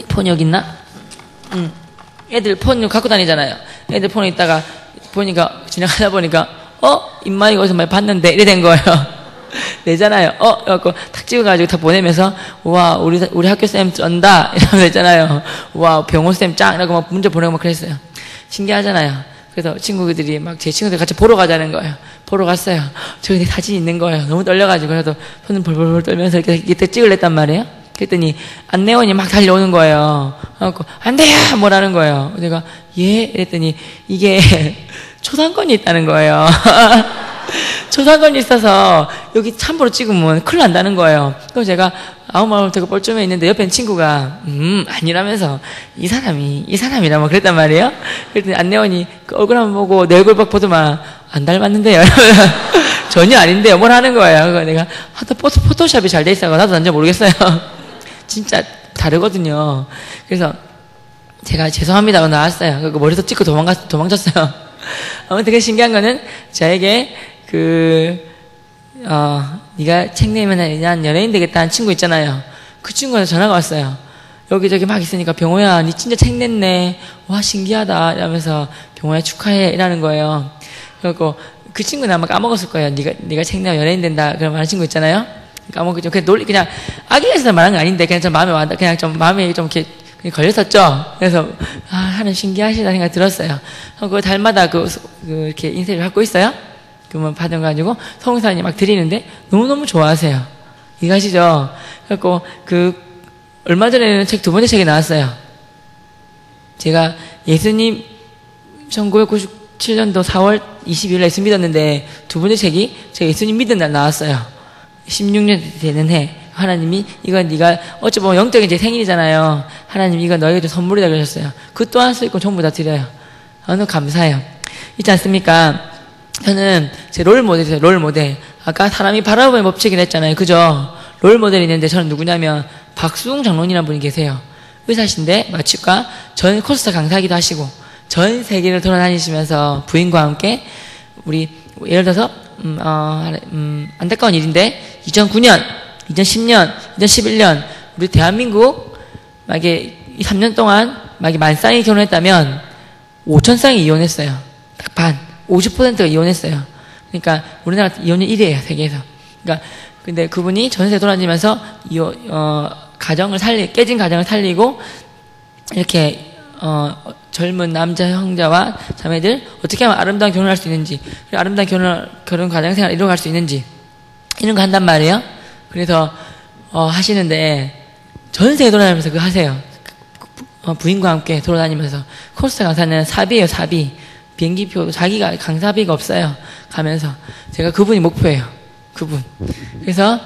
폰이 여기 있나? 애들 폰 갖고 다니잖아요. 애들 폰에 있다가 보니까 지나가다 보니까 인마이가 어디서 많이 봤는데 이래 된 거예요. 내잖아요. 그래갖고 탁 찍어가지고 다 보내면서 와 우리 학교쌤 쩐다 이러면 되잖아요. 와 병호쌤 짱 이라고 막 문자 보내고 막 그랬어요. 신기하잖아요. 그래서 친구들이 막 제 친구들 같이 보러 가자는 거예요. 보러 갔어요. 저기 내 사진이 있는 거예요. 너무 떨려가지고. 그래도 손을 벌벌벌 떨면서 이렇게 찍으랬단 말이에요. 그랬더니 안내원이 막 달려오는 거예요. 그래갖고 안 돼요! 뭐라는 거예요. 내가 예? 이랬더니 이게 초상권이 있다는 거예요. 초상권이 있어서 여기 참고로 찍으면 큰일 난다는 거예요. 그럼 제가 아무 말 못하고 뻘쭘해 있는데 옆에 친구가 아니라면서 이 사람이라 뭐 그랬단 말이에요. 그랬더니 안내원이 그 얼굴 한번 보고 내 얼굴 막 보더만 안 닮았는데요. 전혀 아닌데요. 뭘 하는 거예요. 그래서 내가 하도 포토샵이 잘 돼 있어서 나도 난지 모르겠어요. 진짜 다르거든요. 그래서 제가 죄송합니다 하고 나왔어요. 그리고 머리도 찍고 도망쳤어요. 아무튼 되게 신기한 거는 저에게 네가 책 내면 난 연예인 되겠다 하는 친구 있잖아요. 그 친구한테 전화가 왔어요. 여기저기 막 있으니까 병호야, 니 진짜 책 냈네. 와, 신기하다. 이러면서 병호야 축하해. 이라는 거예요. 그리고 그 친구는 아마 까먹었을 거예요. 네가 책 내면 연예인 된다. 그런 말하는 친구 있잖아요. 까먹었죠. 그냥 악의에서 말한 거 아닌데, 그냥 좀 마음에 와닿, 그냥 좀 마음에 좀 이렇게 걸렸었죠. 그래서, 하나님 신기하시다 생각 들었어요. 그 달마다 이렇게 인쇄를 갖고 있어요. 그러면 받아가지고 성사님 막 드리는데 너무너무 좋아하세요. 이거 아시죠? 그래갖고 얼마 전에는 책 두 번째 책이 나왔어요. 제가 예수님 1997년도 4월 20일에 예수 믿었는데 두 번째 책이 제가 예수님 믿은 날 나왔어요. 16년 되는 해. 하나님이 이건 네가 어찌 보면 영적인 제 생일이잖아요. 하나님 이거 너에게 좀 선물이다 그러셨어요. 그 또한 수익금 전부 다 드려요. 너무 감사해요. 있지 않습니까? 저는 제 롤모델이세요. 롤모델. 아까 사람이 바라보는 법칙이라 했잖아요. 그죠? 롤모델이 있는데 저는 누구냐면 박수웅 장로님이라는 분이 계세요. 의사신데 마취과 전 코스타 강사기도 하시고 전 세계를 돌아다니시면서 부인과 함께 우리 예를 들어서 안타까운 일인데 2009년, 2010년, 2011년 우리 대한민국 만약에 이 3년 동안 만약에 10,000쌍이 결혼했다면 5,000쌍이 이혼했어요. 딱 반. 50%가 이혼했어요. 그러니까 우리나라 이혼율 1위예요, 세계에서. 그러니까 근데 그분이 전세 돌아다니면서 깨진 가정을 살리고 이렇게 젊은 남자 형제와 자매들 어떻게 하면 아름다운 결혼을 할 수 있는지, 아름다운 결혼 과정 생활을 이뤄갈 수 있는지 이런 거 한단 말이에요. 그래서 하시는데 전세 돌아다니면서 그거 하세요. 부인과 함께 돌아다니면서. 코스타 강사는 사비예요, 사비. 비행기표 자기가 강사비가 없어요. 가면서 제가 그분이 목표예요. 그분. 그래서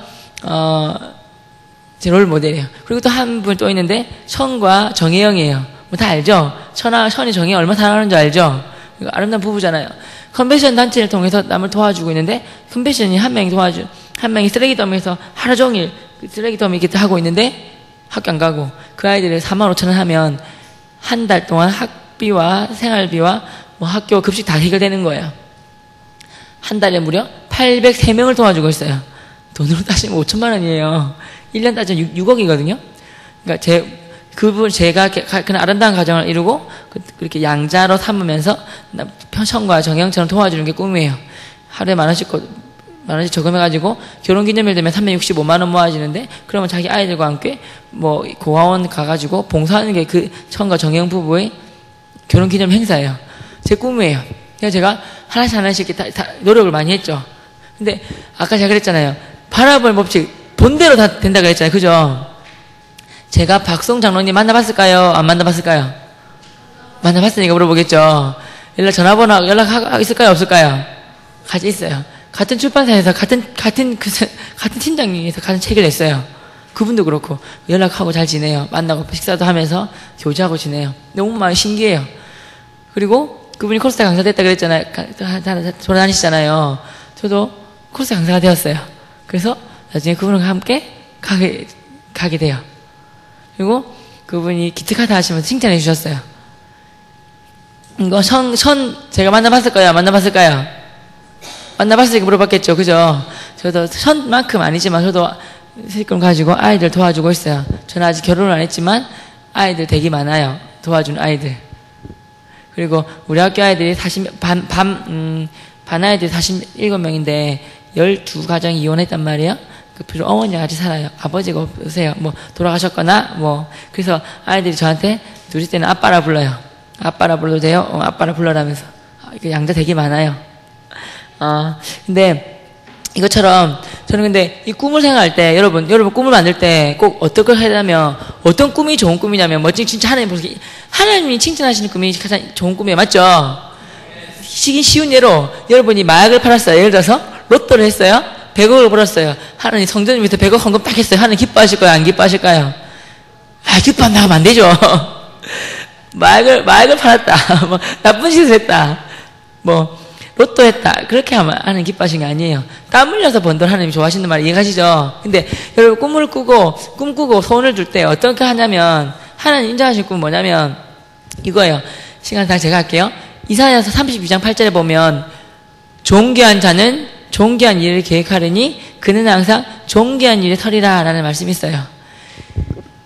제 롤 모델이에요. 그리고 또 한 분 또 있는데 천과 정혜영이에요. 뭐 다 알죠? 천이 정혜영 얼마나 사랑하는 줄 알죠? 아름다운 부부잖아요. 컨벤션 단체를 통해서 남을 도와주고 있는데 컨벤션이 한 명이 쓰레기 더미에서 하루 종일 쓰레기 더미 이렇게 하고 있는데 학교 안 가고 그 아이들을 45,000원 하면 한 달 동안 학비와 생활비와 뭐 학교 급식 다 해결되는 거예요. 한 달에 무려 803명을 도와주고 있어요. 돈으로 따지면 5천만 원이에요. 1년 따지면 6억이거든요. 그러니까 제가 그냥 아름다운 가정을 이루고 그렇게 양자로 삼으면서 천과 정영처럼 도와주는 게 꿈이에요. 하루에 만 원씩 저금해가지고 결혼기념일 되면 365만 원 모아지는데 그러면 자기 아이들과 함께 뭐 고아원 가가지고 봉사하는 게 그 천과 정영 부부의 결혼기념 행사예요. 제 꿈이에요. 그래서 제가 하나씩 이렇게 다 노력을 많이 했죠. 근데 아까 제가 그랬잖아요. 파라볼 법칙 본대로 다 된다고 했잖아요. 그죠? 제가 박송 장로님 만나봤을까요? 안 만나봤을까요? 만나봤으니까 물어보겠죠. 전화번호 연락 있을까요? 없을까요? 같이 있어요. 같은 출판사에서 같은 팀장님에서 같은 책을 냈어요. 그분도 그렇고 연락하고 잘 지내요. 만나고 식사도 하면서 교제하고 지내요. 너무 많이 신기해요. 그리고 그분이 코스타 강사 됐다 그랬잖아요. 돌아다니시잖아요. 저도 코스타 강사가 되었어요. 그래서 나중에 그분과 함께 가게 돼요. 그리고 그분이 기특하다 하시면서 칭찬해 주셨어요. 이거 제가 만나봤을까요? 안 만나봤을까요? 만나봤으니까 물어봤겠죠. 그죠? 저도 천만큼 아니지만 저도 세금 가지고 아이들 도와주고 있어요. 저는 아직 결혼을 안 했지만 아이들 되게 많아요. 도와주는 아이들. 그리고 우리 학교 아이들이 반 아이들이 47명인데 12가정이 이혼했단 말이에요. 그 어머니가 같이 살아요. 아버지가 없으세요. 뭐 돌아가셨거나 뭐 그래서 아이들이 저한테 둘째 때는 아빠라 불러요. 아빠라 불러도 돼요? 아빠라 불러라면서. 양자 되게 많아요. 근데 이것처럼 저는 근데 이 꿈을 생각할 때 여러분 꿈을 만들 때 꼭 어떤 걸 하려면 어떤 꿈이 좋은 꿈이냐면 진짜 하나님이 칭찬하시는 꿈이 가장 좋은 꿈이에요. 맞죠? 쉬운 예로 여러분이 마약을 팔았어요. 예를 들어서 로또를 했어요. 100억을 벌었어요. 하나님 성전님한테 100억 헌금 딱 했어요. 하나님 기뻐하실 거예요? 안 기뻐하실까요? 기뻐한다 하면 안 되죠. 마약을 팔았다. 뭐 나쁜 짓을 했다. 뭐 로또 했다. 그렇게 하면 하나님 기뻐하시는 게 아니에요. 땀 흘려서 번 돈 하나님 좋아하시는 말 이해가시죠? 근데 여러분 꿈꾸고 소원을 줄 때 어떻게 하냐면 하나님 인정하실 꿈은 뭐냐면 이거예요. 시간상 제가 할게요. 이사야서 32장 8절에 보면 존귀한 자는 존귀한 일을 계획하려니 그는 항상 존귀한 일에 서리라 라는 말씀이 있어요.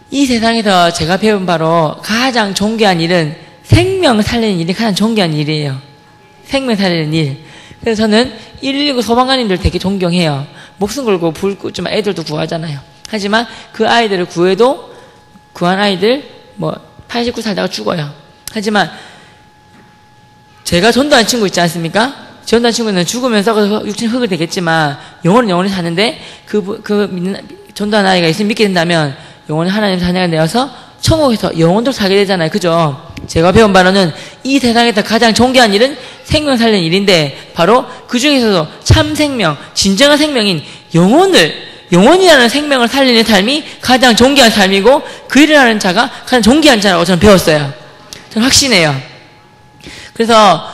이 세상에서 제가 배운 바로 가장 존귀한 일은 생명 살리는 일이 가장 존귀한 일이에요. 생명 살리는 일. 그래서 저는 119 소방관님들 되게 존경해요. 목숨 걸고 불 끄지만 애들도 구하잖아요. 하지만 그 아이들을 구한 아이들 89 살다가 죽어요. 하지만 제가 전도한 친구 있지 않습니까? 전도한 친구는 죽으면 썩어서 육신 흙을 되겠지만 영원히 사는데 전도한 아이가 예수님 믿게 된다면 영원히 하나님 자녀가 되어서 천국에서 영원토록 살게 되잖아요. 그죠? 제가 배운 바로는 이 세상에서 가장 존귀한 일은 생명 살리는 일인데 바로 그 중에서도 참 생명, 진정한 생명인 영원이라는 생명을 살리는 삶이 가장 존귀한 삶이고 그 일을 하는 자가 가장 존귀한 자라고 저는 배웠어요. 저는 확신해요. 그래서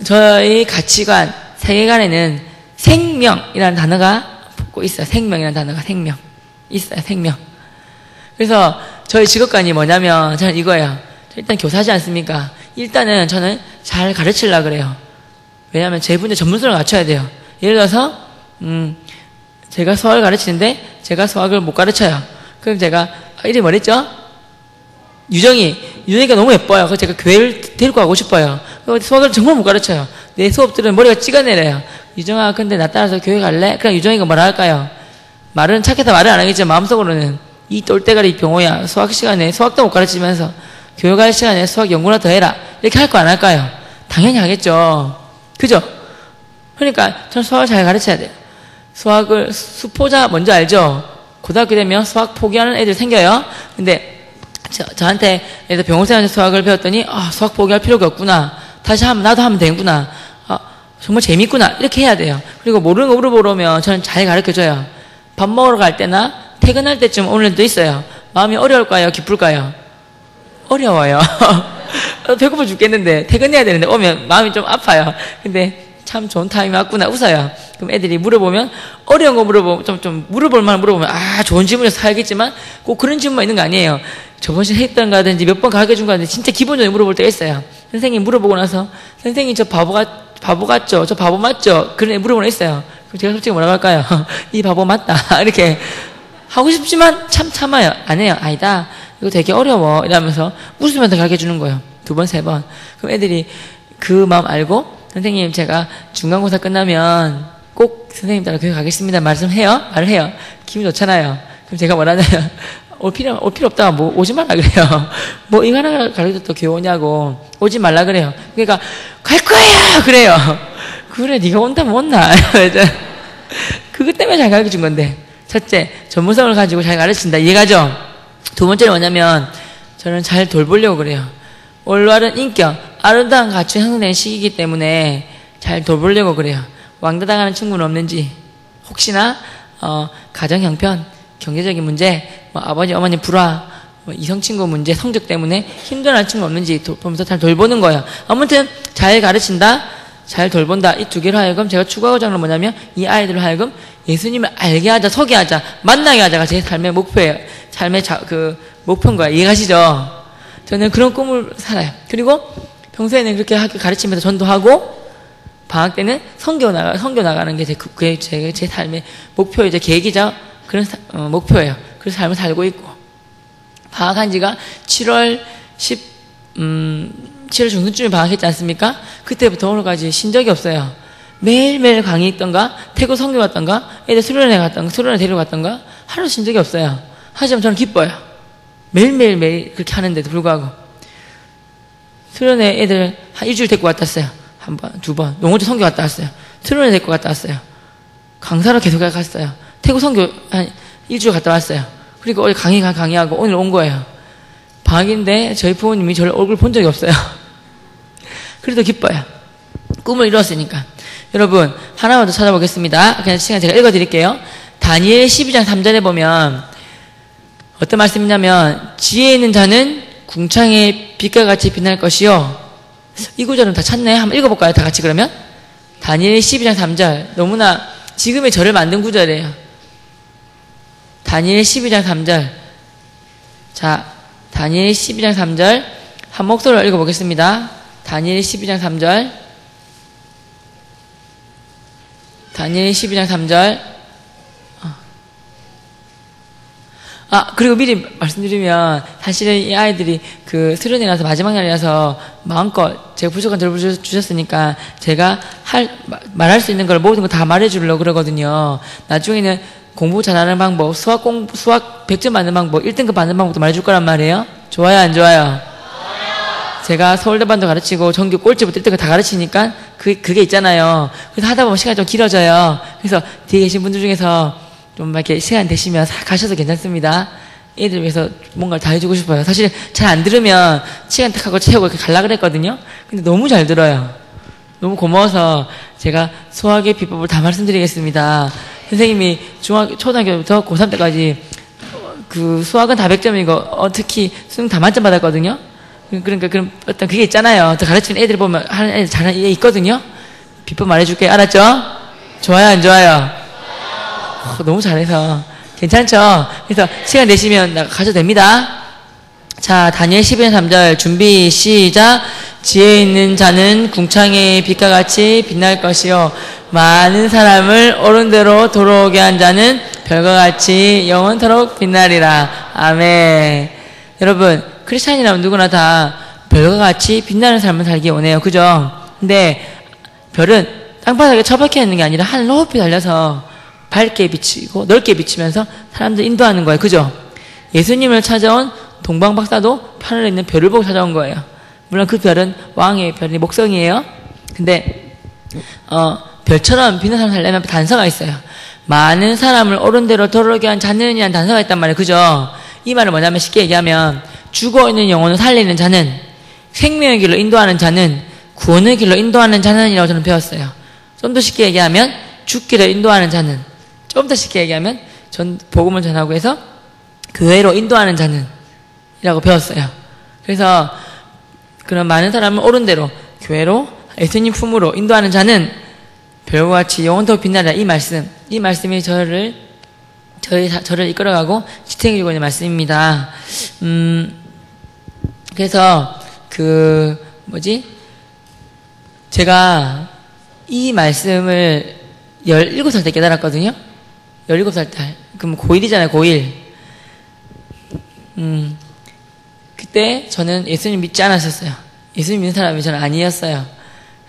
저희 가치관, 세계관에는 생명이라는 단어가 꼭 있어요. 생명이라는 단어가 있어요. 생명. 그래서 저희 직업관이 뭐냐면 저는 이거예요. 일단 교사지 않습니까? 일단은 저는 잘 가르치려고 그래요. 왜냐하면 제 분야 전문성을 갖춰야 돼요. 예를 들어서 제가 수학을 가르치는데 제가 수학을 못 가르쳐요. 그럼 제가 이름이 뭐랬죠? 유정이가 너무 예뻐요. 그래서 제가 교회를 데리고 가고 싶어요. 수학을 정말 못 가르쳐요. 내 수업들은 머리가 찍어내려요. 유정아 근데 나 따라서 교회 갈래? 그럼 유정이가 뭐라 할까요? 말은 착해서 말을 안 하겠지만 마음속으로는 이 똘대가리 병호야. 수학 시간에 수학도 못 가르치면서 교회 갈 시간에 수학 연구나 더 해라. 이렇게 할 거 안 할까요? 당연히 하겠죠. 그죠? 그러니까 저는 수학을 잘 가르쳐야 돼요. 수포자 뭔지 알죠? 고등학교 되면 수학 포기하는 애들 생겨요. 근데 저한테 병원생한테 수학을 배웠더니 수학 포기할 필요가 없구나. 다시 나도 하면 되는구나. 정말 재밌구나. 이렇게 해야 돼요. 그리고 모르는 거 물어보러 오면 저는 잘 가르쳐줘요. 밥 먹으러 갈 때나 퇴근할 때쯤 오는 애도 있어요. 마음이 어려울까요? 기쁠까요? 어려워요. 배고파 죽겠는데 퇴근해야 되는데 오면 마음이 좀 아파요. 근데 참 좋은 타임이 왔구나. 웃어요. 그럼 애들이 물어보면 어려운 거 물어보면 좀 물어볼 만한 물어보면 좋은 질문이어서 살겠지만 꼭 그런 질문만 있는 거 아니에요. 저번 시간에 했던 거라든지 몇 번 가르쳐준 거라든지 진짜 기본적으로 물어볼 때가 있어요. 선생님 물어보고 나서 선생님 저 바보 같죠? 저 바보 맞죠? 그런 애 물어보는 애 있어요. 그럼 제가 솔직히 뭐라고 할까요? 이 바보 맞다. 이렇게 하고 싶지만 참아요. 안 해요. 아니다. 이거 되게 어려워. 이러면서 웃으면서 가르쳐 주는 거예요. 2번, 3번. 그럼 애들이 그 마음 알고 선생님 제가 중간고사 끝나면 꼭 선생님 따라 교회 가겠습니다. 말을 해요. 기분 좋잖아요. 그럼 제가 뭐라냐면 올 필요 없다가 오지 말라 그래요. 이거 하나 가르쳐도 교회 오냐고 오지 말라 그래요. 그러니까 갈 거예요 그래요. 그래 네가 온다면 온나. 그것 때문에 잘 가르쳐 준 건데. 첫째, 전문성을 가지고 잘 가르친다. 이해가죠? 2번째는 뭐냐면 저는 잘 돌보려고 그래요. 올바른 인격, 아름다운 가치 형성되는 시기이기 때문에 잘 돌보려고 그래요. 왕따당하는 친구는 없는지, 혹시나 가정 형편, 경제적인 문제, 아버지 어머니 불화, 이성 친구 문제, 성적 때문에 힘들어하는 친구 없는지 보면서 잘 돌보는 거예요. 아무튼 잘 가르친다, 잘 돌본다. 이 2개로 하여금 제가 추구하고자 하는 건 뭐냐면 이 아이들을 하여금 예수님을 알게 하자, 소개하자, 만나게 하자가 제 삶의 목표예요. 삶의 목표인 거예요. 이해가시죠? 저는 그런 꿈을 살아요. 그리고 평소에는 그렇게 학교 가르치면서 전도하고 방학 때는 선교 나가는 게 제 삶의 목표이자 계획이자 그런 목표예요. 그래서 삶을 살고 있고 방학한 지가 7월 중순쯤에 방학했지 않습니까? 그때부터 오늘까지 쉰 적이 없어요. 매일매일 강의 있던가 태국 선교 갔던가 애들 수련회 데리러 갔던가 하루 쉰 적이 없어요. 하지만 저는 기뻐요. 매일 그렇게 하는데도 불구하고 수련회 애들 한 일주일 데리고 갔다 왔어요. 한 번, 2번 농어촌 선교 갔다 왔어요. 수련회 데리고 갔다 왔어요. 강사로 계속 갔어요. 태국 선교 한 일주일 갔다 왔어요. 그리고 어제 강의하고 오늘 온 거예요. 방학인데 저희 부모님이 저를 얼굴 본 적이 없어요. 그래도 기뻐요. 꿈을 이루었으니까. 여러분 하나만 더 찾아보겠습니다. 그냥 시간 제가 읽어드릴게요. 다니엘 12장 3절에 보면 어떤 말씀이냐면 지혜 있는 자는 궁창의 빛과 같이 빛날 것이요. 이 구절은 다 찾네. 한번 읽어볼까요? 다 같이 그러면? 다니엘 12장 3절 너무나 지금의 저를 만든 구절이에요. 다니엘 12장 3절 자 다니엘 12장 3절 한 목소리로 읽어보겠습니다. 다니엘 12장 3절 다니엘 12장 3절 그리고 미리 말씀드리면 사실은 이 아이들이 그 수련회라서 마지막 날이라서 마음껏 제가 부족한 절 주셨으니까 제가 말할 수 있는 걸 모든 거 다 말해주려고 그러거든요. 나중에는 공부 잘하는 방법, 수학 100점 받는 방법, 1등급 받는 방법도 말해줄 거란 말이에요. 좋아요, 안 좋아요? 제가 서울대반도 가르치고 전교 꼴찌부터 1등급 다 가르치니까 그게 있잖아요. 그래서 하다 보면 시간이 좀 길어져요. 그래서 뒤에 계신 분들 중에서 좀 이렇게 시간 되시면 가셔도 괜찮습니다. 애들 위해서 뭔가를 다 해주고 싶어요. 사실 잘 안 들으면 시간 딱 하고 채우고 이렇게 가려고 그랬거든요. 근데 너무 잘 들어요. 너무 고마워서 제가 수학의 비법을 다 말씀드리겠습니다. 선생님이 초등학교부터 고3 때까지 그 수학은 다 100점이고 특히 수능 다 만점 받았거든요. 그러니까 그런 어떤 그게 있잖아요. 또 가르치는 애들 보면 하는 애들 잘하는 애 있거든요. 비법 말해줄게요. 알았죠? 좋아요, 안 좋아요? 너무 잘해서 괜찮죠? 그래서 시간 되시면 가셔도 됩니다. 자, 다니엘 12장 3절 준비 시작. 지혜 있는 자는 궁창의 빛과 같이 빛날 것이요 많은 사람을 옳은 대로 돌아오게 한 자는 별과 같이 영원토록 빛나리라. 아멘. 여러분 크리스찬이라면 누구나 다 별과 같이 빛나는 삶을 살기 원해요. 그죠? 근데 별은 땅바닥에 처박혀 있는 게 아니라 하늘 높이 달려서 밝게 비치고 넓게 비치면서 사람들 인도하는 거예요. 그죠? 예수님을 찾아온 동방박사도 하늘에 있는 별을 보고 찾아온 거예요. 물론 그 별은 왕의 별이 목성이에요. 근데 별처럼 빛나는 삶을 살려면 단서가 있어요. 많은 사람을 옳은 대로 돌아오게 한 자는이라는 단서가 있단 말이에요. 그죠? 이 말은 뭐냐면 쉽게 얘기하면 죽어있는 영혼을 살리는 자는, 생명의 길로 인도하는 자는, 구원의 길로 인도하는 자는이라고 저는 배웠어요. 좀 더 쉽게 얘기하면 죽기로 인도하는 자는, 좀 더 쉽게 얘기하면 복음을 전하고 해서 교회로 인도하는 자는 이라고 배웠어요. 그래서 그런 많은 사람을 옳은 대로 교회로 예수님 품으로 인도하는 자는 별과 같이 영원토록 빛나리라. 이 말씀이 저를 이끌어가고 지탱해주고 있는 말씀입니다. 그래서 제가 이 말씀을 17살 때 깨달았거든요. 17살 때. 그럼 고1이잖아요, 고1. 그때 저는 예수님 믿지 않았었어요. 예수님 믿는 사람이 저는 아니었어요.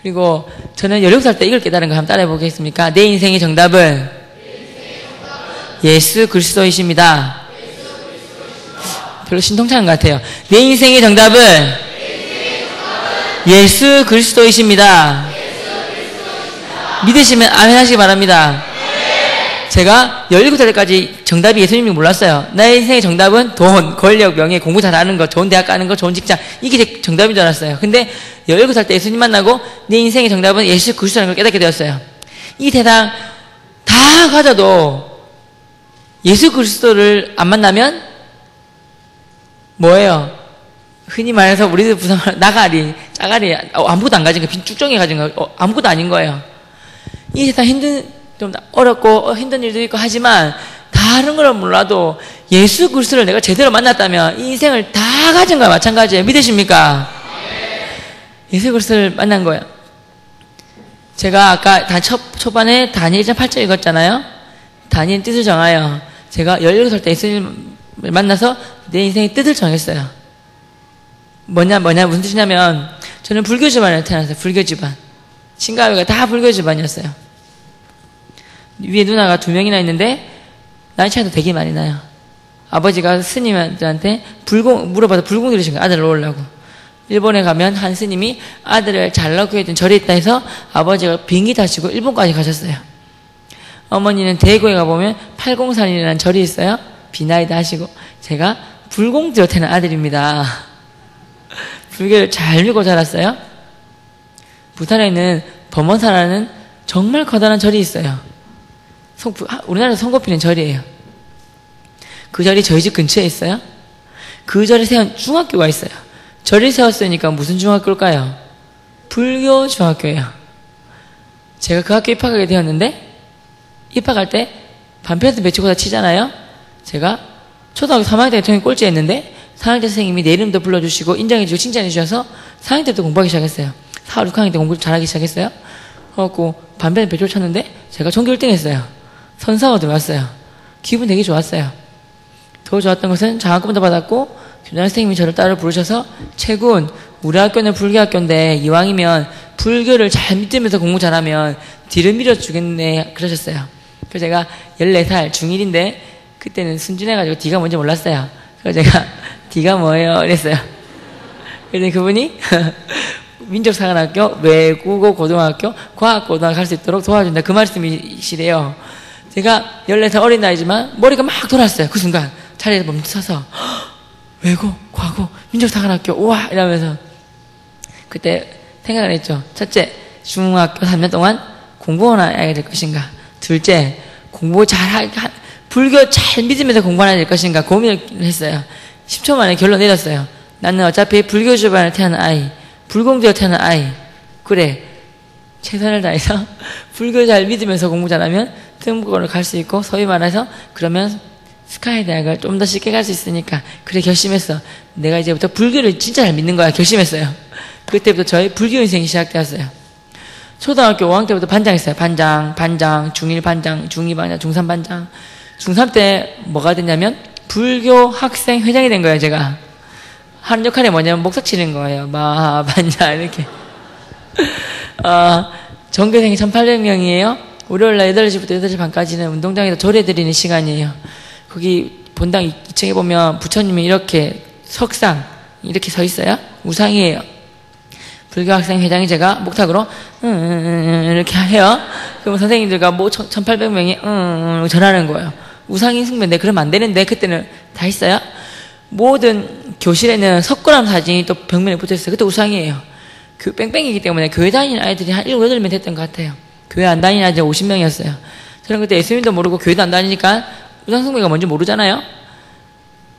그리고 저는 17살 때 이걸 깨달은 거 한번 따라해 보겠습니까? 내 인생의 정답은 예수 그리스도이십니다. 별로 신통찮은 것 같아요. 내 인생의 정답은 예수 그리스도이십니다. 믿으시면 아멘 하시기 바랍니다. 제가 17살 때까지 정답이 예수님이 몰랐어요. 나의 인생의 정답은 돈, 권력, 명예, 공부 잘하는 거, 좋은 대학 가는 거, 좋은 직장, 이게 제 정답인 줄 알았어요. 근데 17살 때 예수님 만나고 내 인생의 정답은 예수 그리스도라는 걸 깨닫게 되었어요. 이 세상 다 가져도 예수 그리스도를 안 만나면 뭐예요? 흔히 말해서 우리들 부산말 나가리, 짜가리, 아무것도 안 가진 거, 쭉정이 가진 거, 아무것도 아닌 거예요. 이 세상 좀 어렵고 힘든 일도 있고 하지만 다른 걸 몰라도 예수 그리스도를 내가 제대로 만났다면 이 인생을 다 가진 거야. 마찬가지예요. 믿으십니까? 예수 그리스도를 만난 거예요. 제가 아까 초반에 다니엘 1장 8절 읽었잖아요. 다니엘 뜻을 정하여. 제가 17살 때 예수님을 만나서 내 인생의 뜻을 정했어요. 무슨 뜻이냐면 저는 불교 집안에 태어났어요. 불교 집안. 친가위가 다 불교 집안이었어요. 위에 누나가 2명이나 있는데 나이 차이도 되게 많이 나요. 아버지가 스님들한테 물어봐서 불공 들으신 거예요. 아들을 놓으려고. 일본에 가면 한 스님이 아들을 잘 낳고 있던 절이 있다 해서 아버지가 비행기 타시고 일본까지 가셨어요. 어머니는 대구에 가보면 팔공산이라는 절이 있어요. 비나이다 하시고. 제가 불공들어 태어난 아들입니다. 불교를 잘 믿고 자랐어요. 부산에 있는 범원사라는 정말 커다란 절이 있어요. 우리나라 손꼽히는 절이에요. 그 절이 저희 집 근처에 있어요. 그 절에 세운 중학교가 있어요. 절을 세웠으니까 무슨 중학교일까요? 불교 중학교예요. 제가 그 학교 입학하게 되었는데 입학할 때 반편에서 매치고사 치잖아요. 제가 초등학교 3학년 때 대통령 꼴찌했는데 4학년 때 선생님이 내 이름도 불러주시고 인정해주고 칭찬해주셔서 4학년 때부터 공부하기 시작했어요. 4, 6학년 때 공부 잘하기 시작했어요. 그래갖고 반편에 배출 쳤는데 제가 전교 1등 했어요. 선사가 들어왔어요. 기분 되게 좋았어요. 더 좋았던 것은 장학금도 받았고 교장 선생님이 저를 따로 부르셔서 최군, 우리 학교는 불교학교인데 이왕이면 불교를 잘 믿으면서 공부 잘하면 뒤를 밀어주겠네 그러셨어요. 그래서 제가 14살 중1인데 그때는 순진해가지고 D가 뭔지 몰랐어요. 그래서 제가 D가 뭐예요? 이랬어요. 그랬더니 그분이 민족사관학교, 외국어 고등학교, 과학고등학교 갈 수 있도록 도와준다. 그 말씀이시래요. 제가 14살 어린 나이지만 머리가 막 돌았어요. 그 순간 자리에서 멈춰서 외국, 과거, 민족사관학교 우와 이러면서 그때 생각을 했죠. 첫째, 중학교 3년 동안 공부하나 해야 될 것인가. 둘째, 불교 잘 믿으면서 공부하나 될 것인가 고민을 했어요. 10초 만에 결론 내렸어요. 나는 어차피 불교 집안에 태어난 아이, 불공되어 태어난 아이. 그래, 최선을 다해서 불교 잘 믿으면서 공부 잘하면 등록을 갈 수 있고 소위 말해서 그러면 스카이 대학을 좀 더 쉽게 갈 수 있으니까 그래 결심했어. 내가 이제부터 불교를 진짜 잘 믿는 거야 결심했어요. 그때부터 저의 불교 인생이 시작되었어요. 초등학교 5학년 때부터 반장했어요. 반장, 중1 반장, 중2 반장, 중3 반장. 중3 때 뭐가 됐냐면 불교 학생 회장이 된 거예요. 제가 하는 역할이 뭐냐면 목사 치는 거예요. 반장 이렇게. 전교생이 1800명이에요. 월요일날 8시부터 8시 반까지는 운동장에서 절해드리는 시간이에요. 거기 본당 2층에 보면 부처님이 이렇게 석상 이렇게 서 있어요. 우상이에요. 불교 학생 회장이 제가 목탁으로 이렇게 해요. 그러면 선생님들과 뭐 1800명이 전하는 거예요. 우상인 숭배인데 그러면 안 되는데 그때는 다 있어요. 모든 교실에는 석굴암 사진이 또 벽면에 붙어있어요. 그때 우상이에요. 그 뺑뺑이기 때문에 교회 다니는 아이들이 한 7, 8명 됐던 것 같아요. 교회 안 다니는 아이들 50명이었어요. 저는 그때 예수님도 모르고 교회도 안 다니니까 우상 숭배가 뭔지 모르잖아요.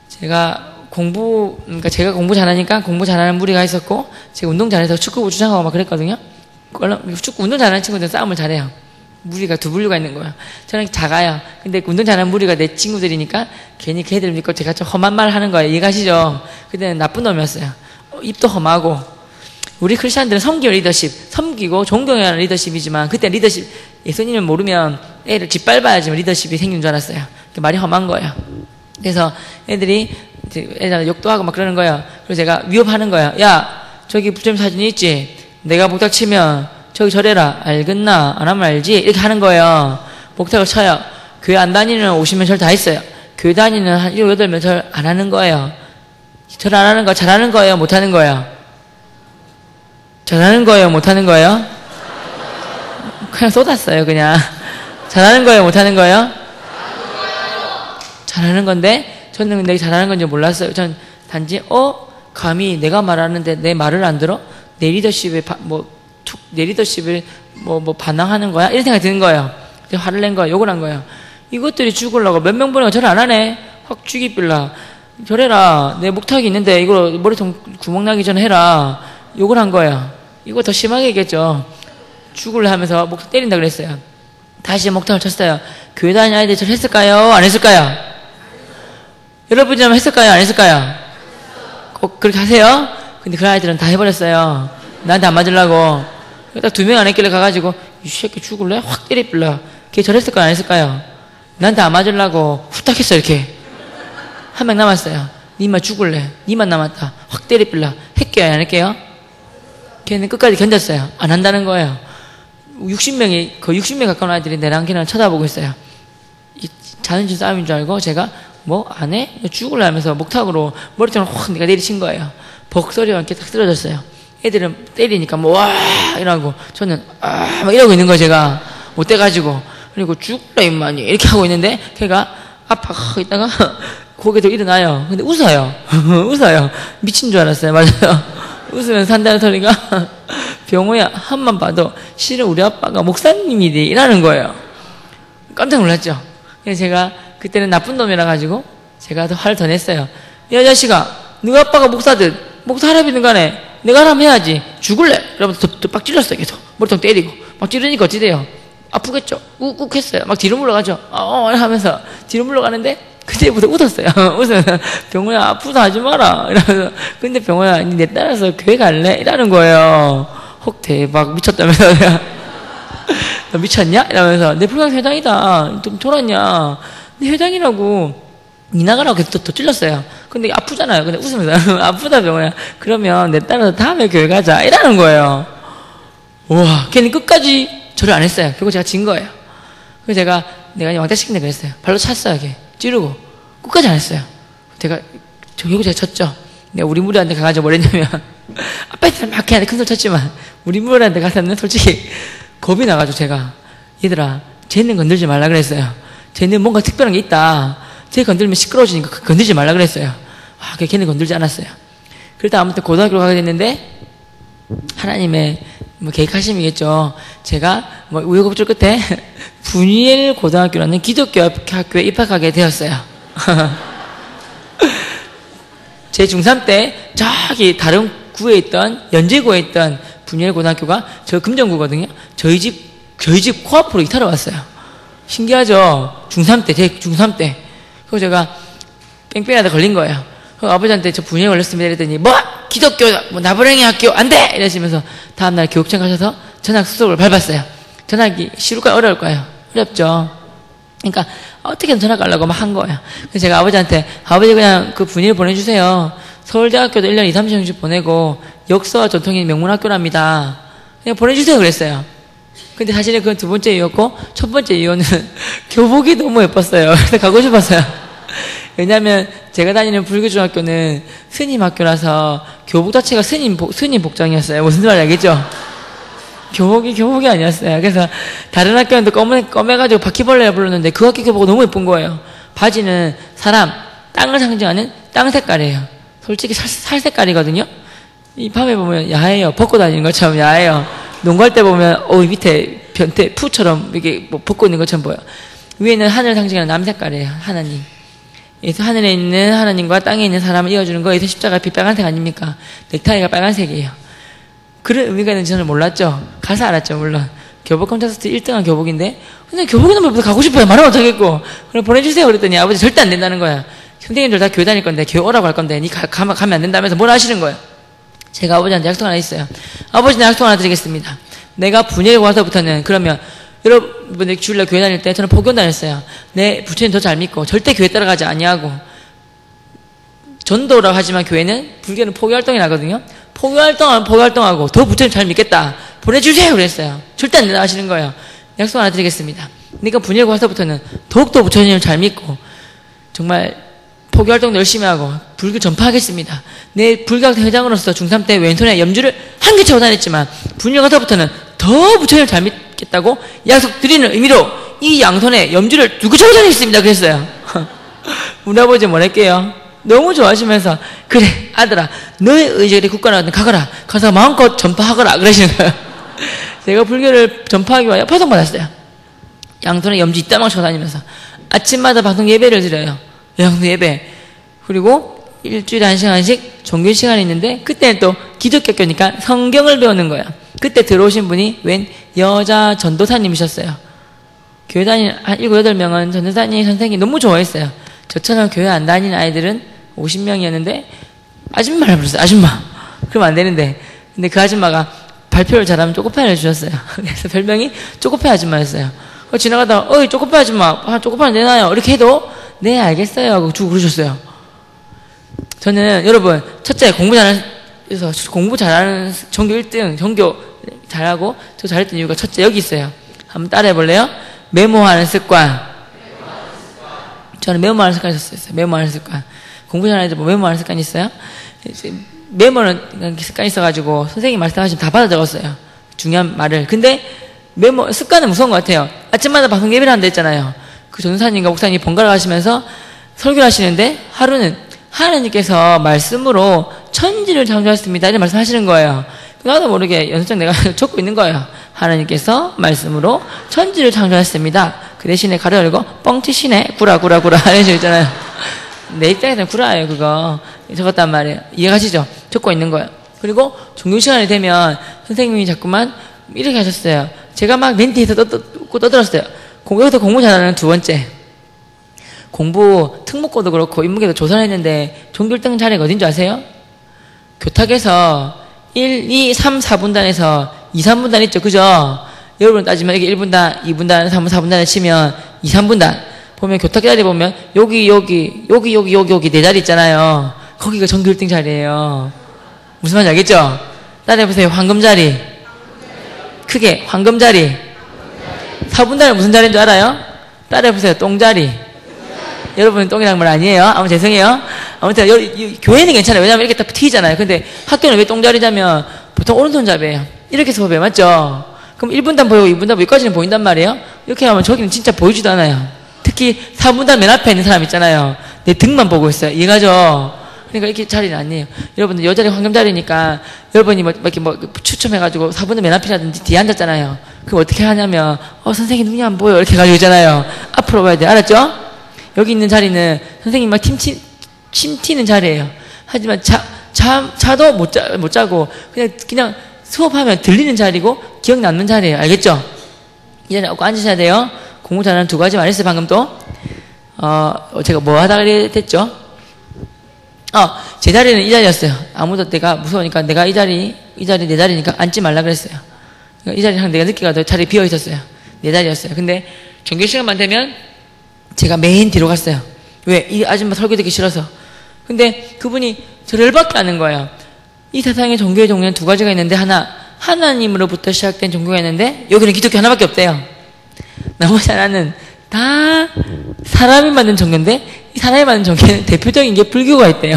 제가 공부 잘하니까 공부 잘하는 무리가 있었고, 제가 운동 잘해서 축구부 주장하고 막 그랬거든요. 축구 운동 잘하는 친구들은 싸움을 잘해요. 무리가 두 분류가 있는 거예요. 저는 작아요. 근데 운동 잘하는 무리가 내 친구들이니까 괜히 걔들 믿고 제가 좀 험한 말 하는 거예요. 이해가시죠? 그때는 나쁜 놈이었어요. 입도 험하고. 우리 크리스천들은 섬기는 리더십, 섬기고 존경해야 하는 리더십이지만, 그때 리더십, 예수님을 모르면 애를 짓밟아야지만 리더십이 생긴 줄 알았어요. 말이 험한 거예요. 그래서 애들 욕도 하고 막 그러는 거예요. 그래서 제가 위협하는 거예요. 야, 저기 부처님 사진이 있지? 내가 목탁 치면 저기 절해라. 알겠나? 안 하면 알지? 이렇게 하는 거예요. 목탁을 쳐요. 교회 안 다니는 50명 절 다 있어요. 교회 다니는 한 7, 8명 절 안 하는 거예요. 절 안 하는 거, 잘하는 거예요? 못하는 거예요? 잘하는 거예요? 못하는 거예요? 그냥 쏟았어요, 그냥. 잘하는 거예요? 못하는 거예요? 잘하는 건데, 저는 근데 잘하는 건지 몰랐어요. 전 단지, 감히 내가 말하는데 내 말을 안 들어? 내 리더십을 반항하는 거야? 이런 생각이 드는 거예요. 화를 낸 거예요. 욕을 한 거예요. 이것들이 죽으려고 몇 명 보내고 절 안 하네? 확 죽이빌라. 저래라. 내 목탁이 있는데 이거 머리통 구멍 나기 전에 해라. 욕을 한 거예요. 이거 더 심하게 얘기했죠. 죽을래 하면서 목탁 때린다 그랬어요. 다시 목탁을 쳤어요. 교회 다니는 아이들 절 했을까요? 안 했을까요? 여러분이라면 했을까요? 안 했을까요? 꼭 그렇게 하세요? 근데 그 아이들은 다 해버렸어요. 나한테 안 맞으려고. 딱 2명 안 했길래 가가지고, 이 새끼 죽을래? 확 때리빌라. 걔 저랬을까요? 안 했을까요? 나한테 안 맞으려고 후딱 했어, 이렇게. 한 명 남았어요. 니만 죽을래? 니만 남았다. 확 때리빌라. 할게요? 안 할게요? 걔는 끝까지 견뎠어요. 안 한다는 거예요. 60명이, 거의 60명 가까운 아이들이 내랑 걔랑 쳐다보고 있어요. 이 자존심 싸움인 줄 알고 제가 뭐 안 해? 죽을래 하면서 목탁으로 머리통을 확 내가 내리친 거예요. 벅소리와 함께 딱 쓰러졌어요. 애들은 때리니까 뭐 와 이러고 저는 막 이러고 있는 거예요. 제가 못 돼가지고. 그리고 죽을래 임마니 이렇게 하고 있는데 걔가 아파 있다가 고개도 일어나요. 근데 웃어요. 웃어요. 미친 줄 알았어요. 맞아요. 웃으면서 한다는 소리가 병호야 한만 봐도 실은 우리 아빠가 목사님이래 이라는 거예요. 깜짝 놀랐죠. 그래서 제가 그때는 나쁜 놈이라 가지고 제가 더 화를 더 냈어요. 야 자식아, 너가 아빠가 목사든 목사 하라비든 간에 내가 하라면 해야지. 죽을래? 이러면서 더 빡 찔렀어요. 계속 머리통 때리고 막 찌르니까 어찌 돼요? 아프겠죠? 욱욱 했어요. 막 뒤로 물러가죠. 하면서 뒤로 물러가는데 그때부터 웃었어요. 웃으면서 병호야 아프다 하지 마라 이러면서. 근데 병호야 내 따라서 교회 갈래? 이러는 거예요. 혹 대박 미쳤다면서. 너 미쳤냐? 이러면서 내 불광 회장이다. 좀 졸았냐? 내 회장이라고. 니 나가라고 계속 더 찔렀어요. 근데 아프잖아요. 근데 웃으면서 아프다 병호야. 그러면 내 따라서 다음에 교회 가자. 이러는 거예요. 우와, 걔는 끝까지 절을 안 했어요. 결국 제가 진 거예요. 그래서 내가 왕따시킨다 그랬어요. 발로 찼어요. 걔 찌르고 끝까지 안 했어요. 결국 제가 쳤죠. 내가 우리 무리한테 가가지고 뭐랬냐면 아빠한테 막 걔한테 큰 소리 쳤지만 우리 무리한테 가서는 솔직히 겁이 나가지고 제가 얘들아 쟤는 건들지 말라 그랬어요. 쟤는 뭔가 특별한 게 있다. 쟤 건들면 시끄러워지니까 건들지 말라 그랬어요. 걔는 건들지 않았어요. 그러다 아무튼 고등학교로 가게 됐는데 하나님의 계획하심이겠죠. 제가 우여곡절 끝에 분이엘 고등학교라는 기독교 학교에 입학하게 되었어요. 제 중3 때 저기 다른 구에 있던 연제구에 있던 분이엘 고등학교가 저 금정구거든요. 저희 집 코앞으로 이탈을 왔어요. 신기하죠. 중3 때, 제 중3 때. 그래서 제가 뺑뺑이한테 걸린 거예요. 그래서 아버지한테 저 분이엘 걸렸습니다 이랬더니 기독교 나부랭이 학교 안 돼! 이러시면서 다음날 교육청 가셔서 전학 수속을 밟았어요. 전학이 쉬울까요? 어려울까요? 어렵죠. 그러니까 어떻게든 전학 가려고 막 한 거예요. 그래서 제가 아버지한테 아버지 그냥 그 분위를 보내주세요. 서울대학교도 1년 2, 3년씩 보내고 역사와 전통이 명문학교랍니다. 그냥 보내주세요 그랬어요. 근데 사실은 그건 두 번째 이유였고 첫 번째 이유는 교복이 너무 예뻤어요. 그래서 가고 싶었어요. 왜냐면 제가 다니는 불교중학교는 스님 학교라서 교복 자체가 스님 복장이었어요. 무슨 말 알겠죠? 교복이 아니었어요. 그래서 다른 학교는 또 검해가지고 바퀴벌레를 불렀는데 그 학교 교복이 너무 예쁜 거예요. 바지는 사람, 땅을 상징하는 땅 색깔이에요. 솔직히 살 색깔이거든요. 이 밤에 보면 야해요. 벗고 다니는 것처럼 야해요. 농구할 때 보면 밑에 변태 푸처럼 이렇게 뭐 벗고 있는 것처럼 보여. 위에는 하늘 상징하는 남 색깔이에요. 하나님. 그래서 하늘에 있는 하나님과 땅에 있는 사람을 이어주는 거에서 십자가 빛 빨간색 아닙니까? 넥타이가 빨간색이에요. 그런 의미가 있는지 저는 몰랐죠. 가서 알았죠, 물론. 교복 콘테스트 1등한 교복인데, 근데 교복이 너무 예뻐서 가고 싶어요. 말을 못하겠고. 그럼 보내주세요. 그랬더니 아버지 절대 안 된다는 거야. 선생님들 다 교회 다닐 건데, 교회 오라고 할 건데, 가면 안 된다면서 뭘 하시는 거예요? 제가 아버지한테 약속 하나 있어요. 아버지, 나 약속 하나 드리겠습니다. 내가 분열이 와서부터는, 그러면, 여러분들 주일날 교회 다닐 때 저는 포교원 다녔어요. 내 부처님 더 잘 믿고, 절대 교회 따라가지 아니하고, 전도라고 하지만 교회는, 불교는 포교활동이 나거든요. 포교활동하고, 더 부처님 잘 믿겠다. 보내주세요! 그랬어요. 절대 안 된다 하시는 거예요. 약속 하나 드리겠습니다. 내가 분열이 와서부터는 더욱더 부처님을 잘 믿고, 정말, 포교활동도 열심히 하고, 불교 전파하겠습니다. 내 불교학당 회장으로서 중3 때 왼손에 염주를 한 개 채워 다녔지만, 분열이 와서부터는 더 부처님을 잘 믿겠다고 약속드리는 의미로 이 양손에 염주를 두고 채워 다니겠습니다. 그랬어요. 우리 아버지 뭐랄게요. 너무 좋아하시면서, 그래, 아들아, 너의 의지를 굳건하거든 가거라. 가서 마음껏 전파하거라. 그러시는 거예요. 제가 불교를 전파하기 위하여 파송받았어요. 양손에 염주 이따망 채워 다니면서. 아침마다 방송 예배를 드려요. 양손 예배. 그리고 일주일에 1시간씩 종교 시간이 있는데, 그때는 또 기독교니까 성경을 배우는 거예요. 그때 들어오신 분이 웬 여자 전도사님이셨어요. 교회 다니는 한 7, 8명은 전도사님 선생님이 너무 좋아했어요. 저처럼 교회 안 다니는 아이들은 50명이었는데 아줌마를 불렀어요. 아줌마. 그러면 안 되는데. 근데 그 아줌마가 발표를 잘하면 쪼꼬파이를 주셨어요. 그래서 별명이 쪼꼬파이 아줌마였어요. 지나가다가 어이 쪼꼬파이 아줌마, 쪼꼬파이 내놔요. 이렇게 해도 네 알겠어요 하고 주고 그러셨어요. 저는 여러분 첫째 공부 잘하는 전교 1등, 전교 잘하고 저 잘했던 이유가 첫째 여기 있어요. 한번 따라해 볼래요? 메모하는 습관. 저는 메모하는 습관이 있었어요. 메모하는 습관. 공부 잘하는 애들 뭐 메모하는 습관이 있어요? 메모는 습관이 있어가지고 선생님 말씀하시면 다 받아 적었어요. 중요한 말을. 근데 메모 습관은 무서운 것 같아요. 아침마다 방송 예배를 한다 했잖아요. 그 전사님과 목사님이 번갈아 가시면서 설교를 하시는데 하루는 하나님께서 말씀으로 천지를 창조하셨습니다. 이런 말씀 하시는 거예요. 나도 모르게 연습장 내가 적고 있는 거예요. 하나님께서 말씀으로 천지를 창조하셨습니다. 그 대신에 가로 열고 뻥치시네 구라 이런 식으로 있잖아요. 내 입장에서는 구라예요. 그거 적었단 말이에요. 이해가시죠? 적고 있는 거예요. 그리고 종교 시간이 되면 선생님이 자꾸만 이렇게 하셨어요. 제가 막 멘트에서 떠들었어요. 여기서 공부 잘하는 두 번째, 공부 특목고도 그렇고 인문계도 조사를 했는데 종교 1등 자리가 어딘지 아세요? 교탁에서 1, 2, 3, 4분단에서 2, 3분단 있죠. 그죠? 여러분 따지면 여기 1분단, 2분단, 3분, 4분단을 치면 2, 3분단 보면 교탁 자리 보면 여기 네 자리 있잖아요. 거기가 전교 1등 자리예요. 무슨 말인지 알겠죠? 따라해보세요. 황금자리. 크게 황금자리. 4분단은 무슨 자리인 줄 알아요? 따라해보세요. 똥자리. 여러분은 똥이란 말 아니에요? 아무 죄송해요. 아무튼 교회는 괜찮아요. 왜냐면 이렇게 딱 튀잖아요. 근데 학교는 왜 똥자리냐면 보통 오른손잡이에요. 이렇게 수업해 맞죠? 그럼 1분단 보이고 2분단 보이고 여기까지는 보인단 말이에요. 이렇게 하면 저기는 진짜 보이지도 않아요. 특히 4분단 맨 앞에 있는 사람 있잖아요. 내 등만 보고 있어요. 이해가죠? 그러니까 이렇게 자리는 아니에요. 여러분들 여 자리 황금자리니까 여러분이 이렇게 추첨해가지고 4분단 맨 앞이라든지 뒤에 앉았잖아요. 그럼 어떻게 하냐면 선생님 눈이 안 보여 이렇게 가지고 있잖아요. 앞으로 봐야 돼. 알았죠? 여기 있는 자리는 선생님 막 침 튀는 자리예요. 하지만 자도 못 자고 그냥 수업하면 들리는 자리고 기억 남는 자리예요. 알겠죠? 이 자리에 꼭 앉으셔야 돼요. 공부 잘하는 두 가지 말했어요. 방금 또 제가 뭐 하다가 됐죠? 제 자리는 이 자리였어요. 아무도 내가 무서우니까 내가 이 자리 내 자리니까 앉지 말라 그랬어요. 이 자리는 내가 늦게 가도 자리 비어 있었어요. 내 자리였어요. 근데 종교 시간만 되면 제가 맨 뒤로 갔어요. 왜? 이 아줌마 설교 듣기 싫어서. 근데 그분이 저를 열받게 하는 거예요. 이 세상에 종교의 종류는 두 가지가 있는데 하나님으로부터 시작된 종교가 있는데 여기는 기독교 하나밖에 없대요. 나머지 하나는 다 사람이 만든 종교인데 이 사람이 받는 종교는 대표적인 게 불교가 있대요.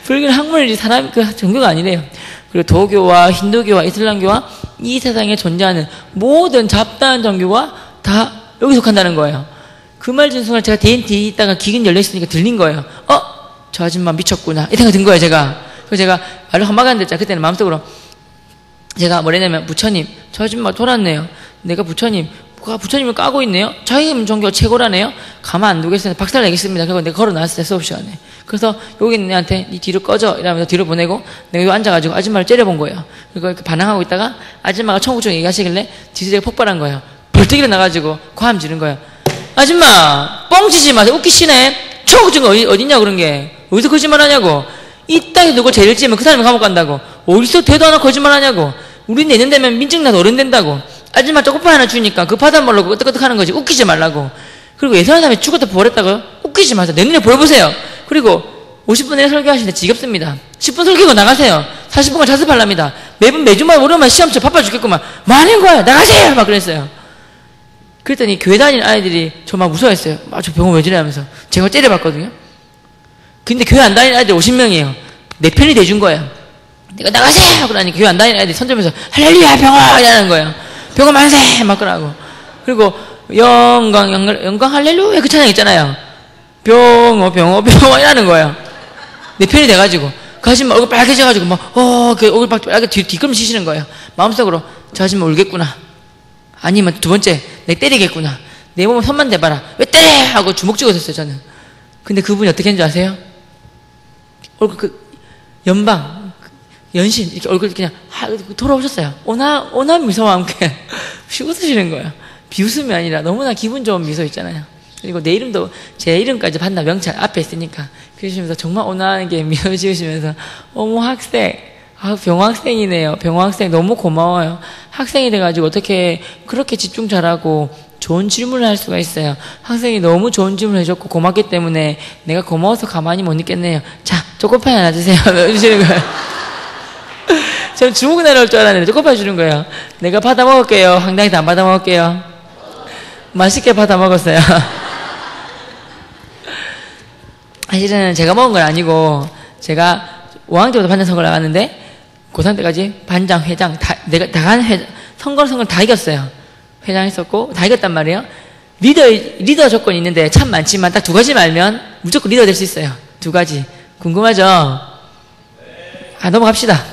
불교는 학문이지 사람 그 종교가 아니래요. 그리고 도교와 힌두교와 이슬람교와 이 세상에 존재하는 모든 잡다한 종교가 다 여기 속한다는 거예요. 그 말 듣는 순간 제가 대인 뒤에 있다가 귀가 열려있으니까 들린 거예요. 저 아줌마 미쳤구나 이 생각이 든 거예요. 그래서 제가 말로 한마디 안 됐잖아요. 그때는 마음속으로 제가 뭐랬냐면 부처님 저 아줌마 돌았네요. 내가 부처님을 까고 있네요. 자기 종교가 최고라네요. 가만 안 두겠어요. 박살 내겠습니다. 그리고 내가 걸어 나왔어요. 수업 시간에. 그래서 여기 있는 애한테 니 뒤로 꺼져 이러면서 뒤로 보내고 내가 여기 앉아가지고 아줌마를 째려본 거예요. 그리고 이렇게 반항하고 있다가 아줌마가 청구청 얘기하시길래 뒤에서 제가 폭발한 거예요. 벌떡 일어나가지고 과함 지른 거예요. 아줌마 뻥치지 마세요. 웃기시네. 청구증 어딨냐 그런 게. 어디서 거짓말 하냐고. 이 땅에 누구 죄를 지으면 그 사람이 감옥 간다고. 어디서 대도 하나 거짓말 하냐고. 우리 내년 되면 민증나서 어른 된다고. 아줌마 초코파이 하나 주니까 그 받아 먹으려고 끄떡끄떡 하는 거지. 웃기지 말라고. 그리고 예선한 사람이 죽었다 부활했다고요? 웃기지 마세요. 내 눈에 보여보세요. 그리고 50분 내내 설교하시는데 지겹습니다. 10분 설교고 나가세요. 40분간 자습하랍니다. 매주마다 오랜만에 시험쳐 바빠 죽겠구만. 뭐 하는 거야? 나가세요! 막 그랬어요. 그랬더니 교회 다니는 아이들이 저 막 무서워했어요. 저 병원 왜 저래 하면서. 제가 째려봤거든요. 근데 교회 안 다니는 아이들 50명이에요. 내 편이 돼준 거예요. 내가 나가세요! 그러니까 교회 안 다니는 아이들이 손들면서 할렐루야 병원! 이러는 거예요. 병원 만세! 막 그러고. 그리고 영광 할렐루야 그 찬양 있잖아요. 병원 이라는 거예요. 내 편이 돼가지고. 그 아줌마 얼굴 빨개져가지고 그 얼굴 빨개 뒤걸음 치시는 거예요. 마음속으로 저 아줌마 울겠구나. 아니면 두 번째 내 때리겠구나. 내 몸에 손만 대봐라. 왜 때려! 하고 주먹 쥐고 있었어요 저는. 근데 그분이 어떻게 했는지 아세요? 얼굴 연신 이렇게 얼굴 그냥 돌아오셨어요. 오남 미소와 함께 웃으시는 거예요. 비웃음이 아니라 너무나 기분 좋은 미소 있잖아요. 그리고 내 이름도 제 이름까지 봤나 명찰 앞에 있으니까 그러시면서 정말 온화하게 미소 지으시면서 어머 학생 병학생이네요. 병학생 너무 고마워요. 학생이 돼가지고 어떻게 그렇게 집중 잘하고 좋은 질문을 할 수가 있어요. 학생이 너무 좋은 질문을 해줬고 고맙기 때문에 내가 고마워서 가만히 못 있겠네요. 자 초코파이 하나 주세요. 주시는 거예요. 저는 주먹 날아올 줄 알았는데 초코파이 주는 거예요. 내가 받아 먹을게요. 황당히 안 받아 먹을게요. 맛있게 받아 먹었어요. 사실은 제가 먹은 건 아니고 제가 5학년 때부터 반장 선거를 나갔는데 고3 때까지 반장, 회장 선거를 다 이겼어요. 회장 했었고 다 이겼단 말이에요. 리더 조건이 있는데 참 많지만 딱 두 가지만 알면 무조건 리더 될 수 있어요. 두 가지. 궁금하죠? 넘어갑시다.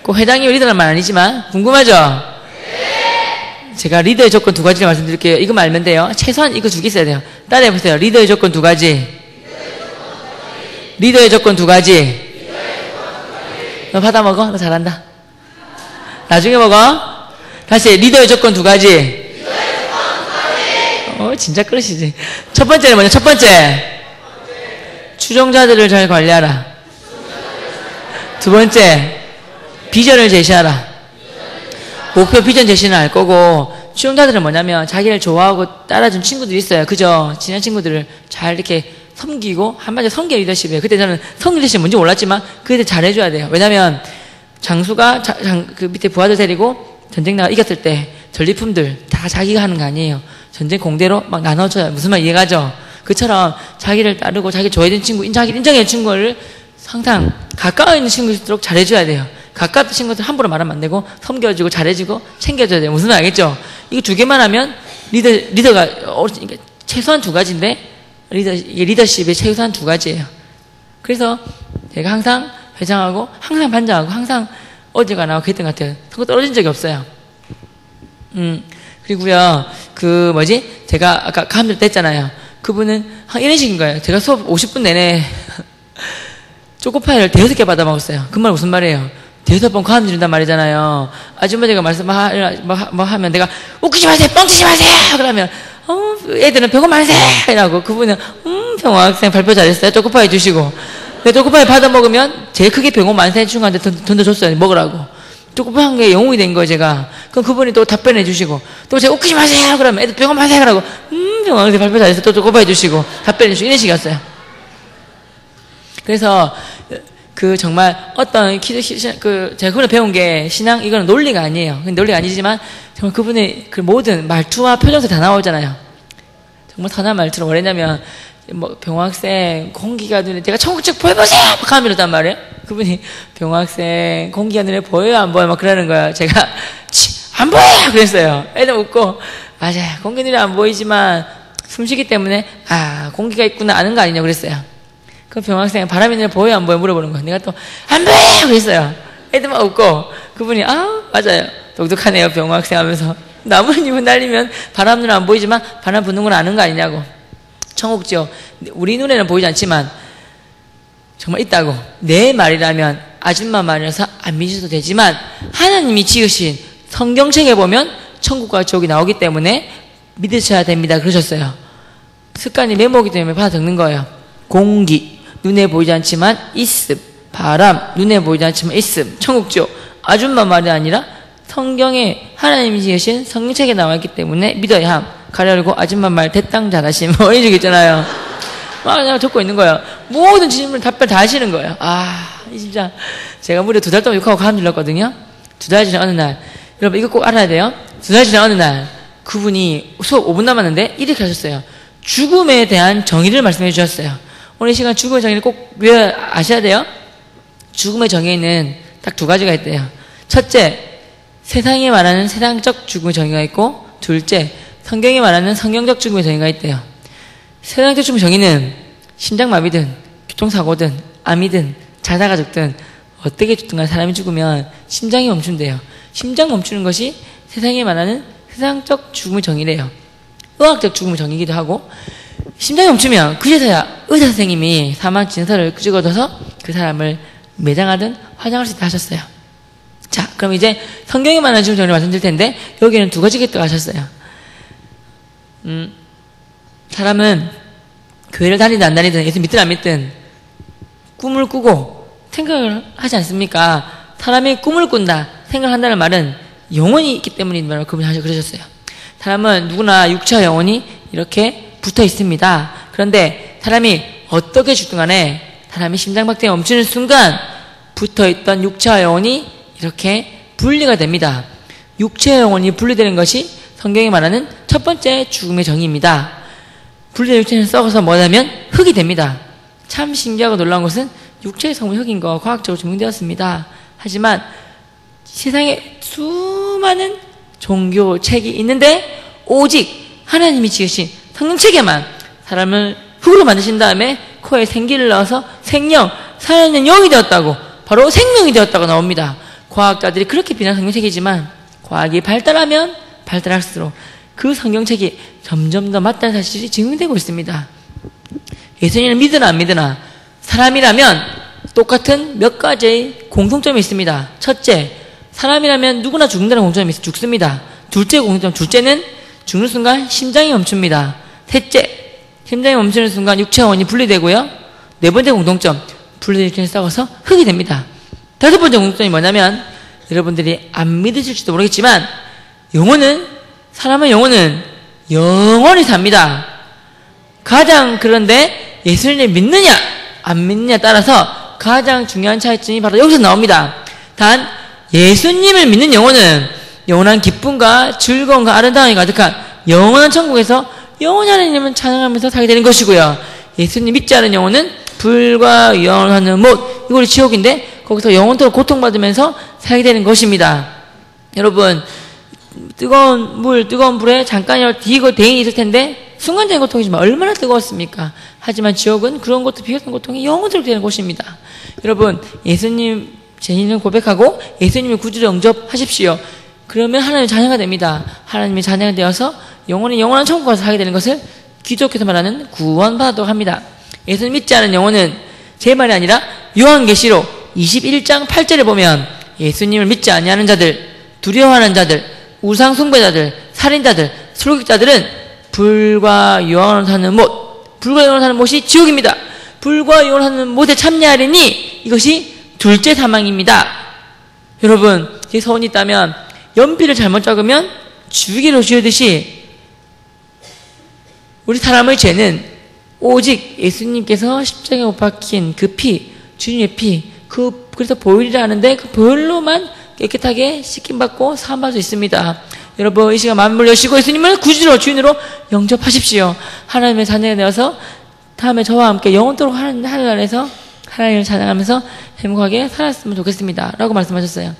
꼭 회장이 리더란 말 아니지만 궁금하죠? 제가 리더의 조건 두 가지를 말씀드릴게요. 이거 알면 돼요. 최소한 이거 두 개 있어야 돼요. 따라해보세요. 리더의 조건 두 가지. 리더의 조건 두 가지. 너 받아 먹어? 너 잘한다. 나중에 먹어. 다시 리더의 조건 두 가지. 진짜 그러시지. 첫 번째는 뭐냐? 첫 번째. 추종자들을 잘 관리하라. 두 번째. 비전을 제시하라. 목표 비전 제시는 알 거고 추종자들은 뭐냐면 자기를 좋아하고 따라준 친구들이 있어요. 그죠? 친한 친구들을 잘 이렇게 섬기고 한마디로 성교 리더십이에요. 그때 저는 성교 리더십 뭔지 몰랐지만 그때 잘해줘야 돼요. 왜냐면 장수가 그 밑에 부하들 데리고 전쟁 나가 이겼을 때 전리품들 다 자기가 하는 거 아니에요. 전쟁 공대로 막 나눠줘요. 무슨 말 이해가죠? 그처럼 자기를 따르고 자기 좋아해 준 친구, 자기를 인정해 준 친구를 항상 가까워 있는 친구일수록 잘해줘야 돼요. 가까운 친구들 함부로 말하면 안 되고 섬겨주고 잘해주고 챙겨줘야 돼요. 무슨 말 알겠죠? 이거 두 개만 하면 리더가 최소한 두 가지인데 리더십의 최소한 두 가지예요. 그래서 제가 항상 회장하고 항상 반장하고 항상 어디가 나와 그랬던 것 같아요. 선거 떨어진 적이 없어요. 그리고요 제가 아까 감독 했잖아요. 그분은 이런 식인 거예요. 제가 수업 50분 내내 초코파이를 5개 받아 먹었어요. 그 말 무슨 말이에요? 5번 과음 지른단 말이잖아요. 아줌마가 하면 내가 웃기지 마세요! 뻥치지 마세요! 그러면 애들은 병원 만세! 이라고 그분은 병원학생 발표 잘했어요. 초코파이 주시고 초코파이 받아 먹으면 제일 크게 병원 만세 친구한테 던져줬어요. 먹으라고. 초코파이 한 게 영웅이 된 거예요. 제가. 그럼 그분이 또 답변해 주시고 또 제가 웃기지 마세요! 그러면 애들 병원 만세! 그러고 병원학생 발표 잘했어요. 또 초코파이 주시고 답변해 주시고 이런 식이었어요. 그래서 정말 어떤 제가 그분을 배운 게 신앙 이거는 논리가 아니에요. 논리가 아니지만 정말 그분의 그 모든 말투와 표정에서 다 나오잖아요. 정말 선한 말처럼 뭐랬냐면 뭐 병학생 공기가 눈에 제가 천국 쪽 보여보세요 막 하면 이러단 말이에요. 그분이 병학생 공기가 눈에 보여요 안 보여요 막 그러는 거예요. 제가 안 보여요 그랬어요. 애들 웃고 맞아요 공기 눈에 안 보이지만 숨쉬기 때문에 공기가 있구나 아는 거 아니냐 그랬어요. 그 병학생이 바람이 눈에 보여요 안 보여요 물어보는 거예요. 내가 또 안 보여요 그랬어요. 애들만 웃고 그분이 맞아요 똑똑하네요 병학생 하면서 나무님은 날리면 바람 눈에 안 보이지만 바람 부는 건 아는 거 아니냐고. 천국지요. 우리 눈에는 보이지 않지만 정말 있다고. 내 말이라면 아줌마 말이라서 안 믿으셔도 되지만 하나님이 지으신 성경책에 보면 천국과 지옥이 나오기 때문에 믿으셔야 됩니다 그러셨어요. 습관이 메모기 때문에 받아 적는 거예요. 공기 눈에 보이지 않지만 있음, 바람 눈에 보이지 않지만 있음. 천국지요. 아줌마 말이 아니라 성경에 하나님이 지으신 성경책에 나와있기 때문에 믿어야 함. 가려고 아줌마 말 대땅 잘하심 뭐 이런 적 있잖아요. 막 그냥 적고 있는 거예요. 모든 질문 답변 다 하시는 거예요. 진짜 제가 무려 2달 동안 욕하고 가람 질렀거든요. 2달 전에 어느 날 여러분 이거 꼭 알아야 돼요. 2달 전에 어느 날 그분이 수업 5분 남았는데 이렇게 하셨어요. 죽음에 대한 정의를 말씀해 주셨어요. 오늘 이 시간 죽음의 정의를 꼭 아셔야 돼요. 죽음의 정의는 딱 2가지가 있대요. 첫째, 세상에 말하는 세상적 죽음의 정의가 있고, 둘째, 성경이 말하는 성경적 죽음의 정의가 있대요. 세상적 죽음의 정의는 심장마비든 교통사고든 암이든 자다가 죽든 어떻게 죽든 간 사람이 죽으면 심장이 멈춘대요. 심장 멈추는 것이 세상에 말하는 세상적 죽음의 정의래요. 의학적 죽음의 정의이기도 하고 심장이 멈추면 그제서야 의사 선생님이 사망 진서를 찍어둬서 그 사람을 매장하든 화장할 수 있다 하셨어요. 자, 그럼 이제 성경에 말하는 죽음의 정의를 말씀드릴 텐데 여기는 2가지겠다고 하셨어요. 사람은 교회를 다니든 안 다니든 예수 믿든 안 믿든 꿈을 꾸고 생각을 하지 않습니까? 사람이 꿈을 꾼다, 생각을 한다는 말은 영혼이 있기 때문이라고 그분이 그러셨어요. 사람은 누구나 육체와 영혼이 이렇게 붙어 있습니다. 그런데 사람이 어떻게 죽든 간에 사람이 심장박동이 멈추는 순간 붙어 있던 육체와 영혼이 이렇게 분리가 됩니다. 육체와 영혼이 분리되는 것이 성경이 말하는 첫 번째 죽음의 정의입니다. 분리된 육체는 썩어서 뭐냐면 흙이 됩니다. 참 신기하고 놀라운 것은 육체의 성분이 흙인 거 과학적으로 증명되었습니다. 하지만 세상에 수많은 종교책이 있는데 오직 하나님이 지으신 성경책에만 사람을 흙으로 만드신 다음에 코에 생기를 넣어서 생명, 살아있는 영이 되었다고, 바로 생명이 되었다고 나옵니다. 과학자들이 그렇게 비난한 성경책이지만 과학이 발달하면 발달할수록 그 성경책이 점점 더 맞다는 사실이 증명되고 있습니다. 예수님을 믿으나 안 믿으나 사람이라면 똑같은 몇 가지의 공통점이 있습니다. 첫째, 사람이라면 누구나 죽는다는 공통점이 있어 죽습니다. 둘째 공통점, 둘째는 죽는 순간 심장이 멈춥니다. 셋째, 심장이 멈추는 순간 육체와 영혼이 분리되고요. 네 번째 공통점, 분리된 육체는 썩어서 흙이 됩니다. 다섯 번째 공통점이 뭐냐면 여러분들이 안 믿으실지도 모르겠지만 사람의 영혼은 영원히 삽니다. 그런데 예수님을 믿느냐 안 믿느냐에 따라서 가장 중요한 차이점이 바로 여기서 나옵니다. 단 예수님을 믿는 영혼은 영원한 기쁨과 즐거움과 아름다움이 가득한 영원한 천국에서 영원히 하나님을 찬양하면서 살게 되는 것이고요. 예수님 믿지 않은 영혼은 불과 영원한 못, 이걸 지옥인데 거기서 영원토록 고통받으면서 살게 되는 것입니다. 여러분, 뜨거운 불에 잠깐이라도 디고 대인이 있을 텐데 순간적인 고통이지만 얼마나 뜨거웠습니까? 하지만 지옥은 그런 것도 비슷한 고통이 영원토록 되는 곳입니다. 여러분, 예수님 죄인을 고백하고 예수님의 구주를 영접하십시오. 그러면 하나님의 자녀가 됩니다. 하나님의 자녀가 되어서 영원한 천국 가서 살게 되는 것을 기독교에서 말하는 구원받아도록 합니다. 예수님 믿지 않은 영혼은 제 말이 아니라 요한계시록 21장 8절에 보면 예수님을 믿지 아니하는 자들, 두려워하는 자들, 우상 숭배자들, 살인자들, 술객자들은 불과 영원하는 못, 불과 영원하는 못이 지옥입니다. 불과 영원하는 못에 참여하리니 이것이 둘째 사망입니다. 여러분, 제 소원이 있다면 연필을 잘못 적으면 주기로 지우듯이 우리 사람의 죄는 오직 예수님께서 십자가에 못 박힌 그 피, 주님의 피, 그래서 보혈이라 하는데 그 보혈로만 깨끗하게 씻김받고 사함받을 수 있습니다. 여러분 이 시간 마음을 여시고 예수님을 구주로 주인으로 영접하십시오. 하나님의 자녀가 되어서 다음에 저와 함께 영원토록 하늘 안에서 하나님을 찬양하면서 행복하게 살았으면 좋겠습니다 라고 말씀하셨어요.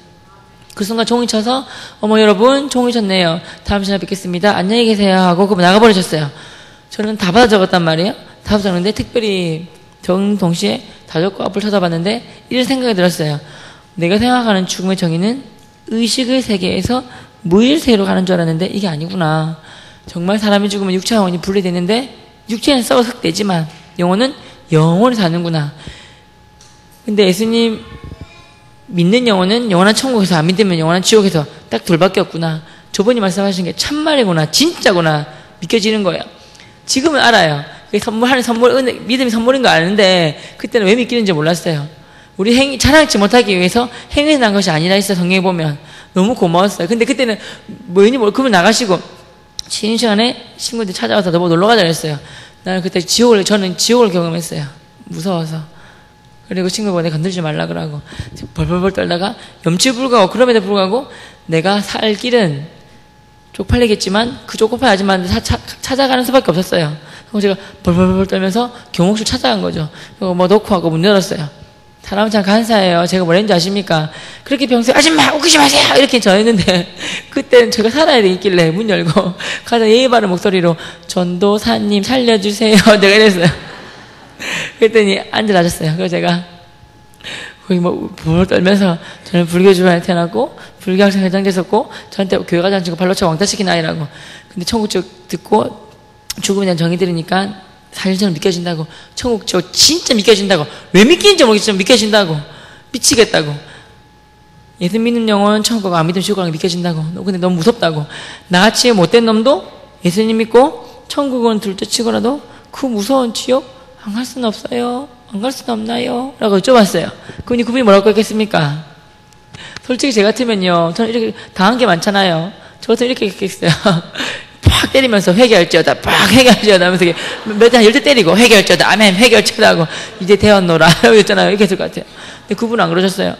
그 순간 종이 쳐서 어머 여러분 종이 쳤네요. 다음 시간에 뵙겠습니다. 안녕히 계세요 하고 그분 나가버리셨어요. 저는 다 받아 적었단 말이에요. 다 받아 적었는데 특별히 동시에 다 적고 앞을 쳐다봤는데 이런 생각이 들었어요. 내가 생각하는 죽음의 정의는 의식의 세계에서 무일세로 가는 줄 알았는데 이게 아니구나. 정말 사람이 죽으면 육체와 영혼이 분리되는데 육체는 썩어서 흑되지만 영혼은 영원히 사는구나. 근데 예수님 믿는 영혼은 영원한 천국에서 안 믿으면 영원한 지옥에서 딱 둘밖에 없구나. 저분이 말씀하신 게 참말이구나 진짜구나 믿겨지는 거예요. 지금은 알아요. 선물하는 선물 믿음이 선물인 거 아는데 그때는 왜 믿기는지 몰랐어요. 우리 자랑치 못하기 위해서 행위에 난 것이 아니라 했어. 성경에 보면 너무 고마웠어요. 근데 그때는 뭐니 그분 나가시고 쉬는 시간에 친구들 찾아와서 너 뭐 놀러 가자 그랬어요. 나는 그때 저는 지옥을 경험했어요. 무서워서. 그리고 친구가 내 건들지 말라 그러고 벌벌벌 떨다가 염치 불구하고 그럼에도 불구하고 내가 살 길은 쪽팔리겠지만 그 쪽팔린 아줌마한테 찾아가는 수밖에 없었어요. 그래서 제가 벌벌벌 떨면서 경옥실 찾아간 거죠. 그리고 뭐 놓고 하고 문 열었어요. 사람은 참 간사해요. 제가 뭐랬는지 아십니까? 그렇게 평소에 아줌마 웃기지 마세요 이렇게 저였는데 그때는 제가 살아야 되겠길래 문 열고 가장 예의 바른 목소리로 전도사님 살려주세요 내가 이랬어요. 그랬더니 앉아나셨어요. 그래서 제가 거기 뭐 불 떨면서 저는 불교 집안에 태어났고 불교 학생 회장 됐었고 저한테 교회 가자는 친구 발로 차 왕따 시킨 아이라고. 근데 천국 쪽 듣고 죽음에 대한 정의 들으니까 사실처럼 믿겨진다고. 천국 저 진짜 믿겨진다고. 왜 믿기는지 모르겠지만 믿겨진다고. 미치겠다고. 예수 믿는 영혼은 천국 안 믿으면 지옥 가는 게 믿겨진다고. 근데 너무 무섭다고. 나같이 못된 놈도 예수님 믿고 천국은 둘째치고라도 그 무서운 지옥 안 갈 수는 없어요. 안 갈 수는 없나요? 라고 여쭤봤어요. 그분이 뭐라고 했겠습니까? 솔직히 제 같으면요. 저는 이렇게 당한 게 많잖아요. 저 같으면 이렇게 했겠어요. 팍 때리면서 회개할지어다. 팍 회개할지어다 하면서 몇대 한 10대 때리고 회개할지어다. 아멘 회개할지어다 하고 이제 되었노라. 이러고 있잖아요. 이렇게 했을 것 같아요. 근데 그분은 안 그러셨어요.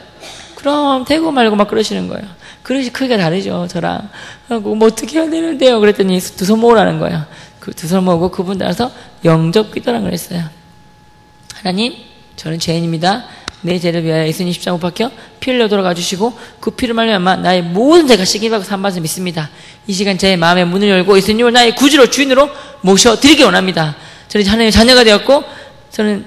그럼 되고 말고 막 그러시는 거예요. 그릇이 크기가 다르죠. 저랑. 하고 뭐 어떻게 해야 되는데요. 그랬더니 두 손 모으라는 거예요. 그 두 손 모으고 그분 따라서 영접 기도라는 걸 했어요. 하나님, 저는 죄인입니다. 내 죄를 위하여 예수님 십자가 못 박혀 피 흘려 돌아가 주시고 그 피를 말미암아 나의 모든 죄가 씻김받고 산받을 믿습니다. 이 시간 제 마음의 문을 열고 예수님을 나의 구주로 주인으로 모셔드리기 원합니다. 저는 하나님의 자녀가 되었고 저는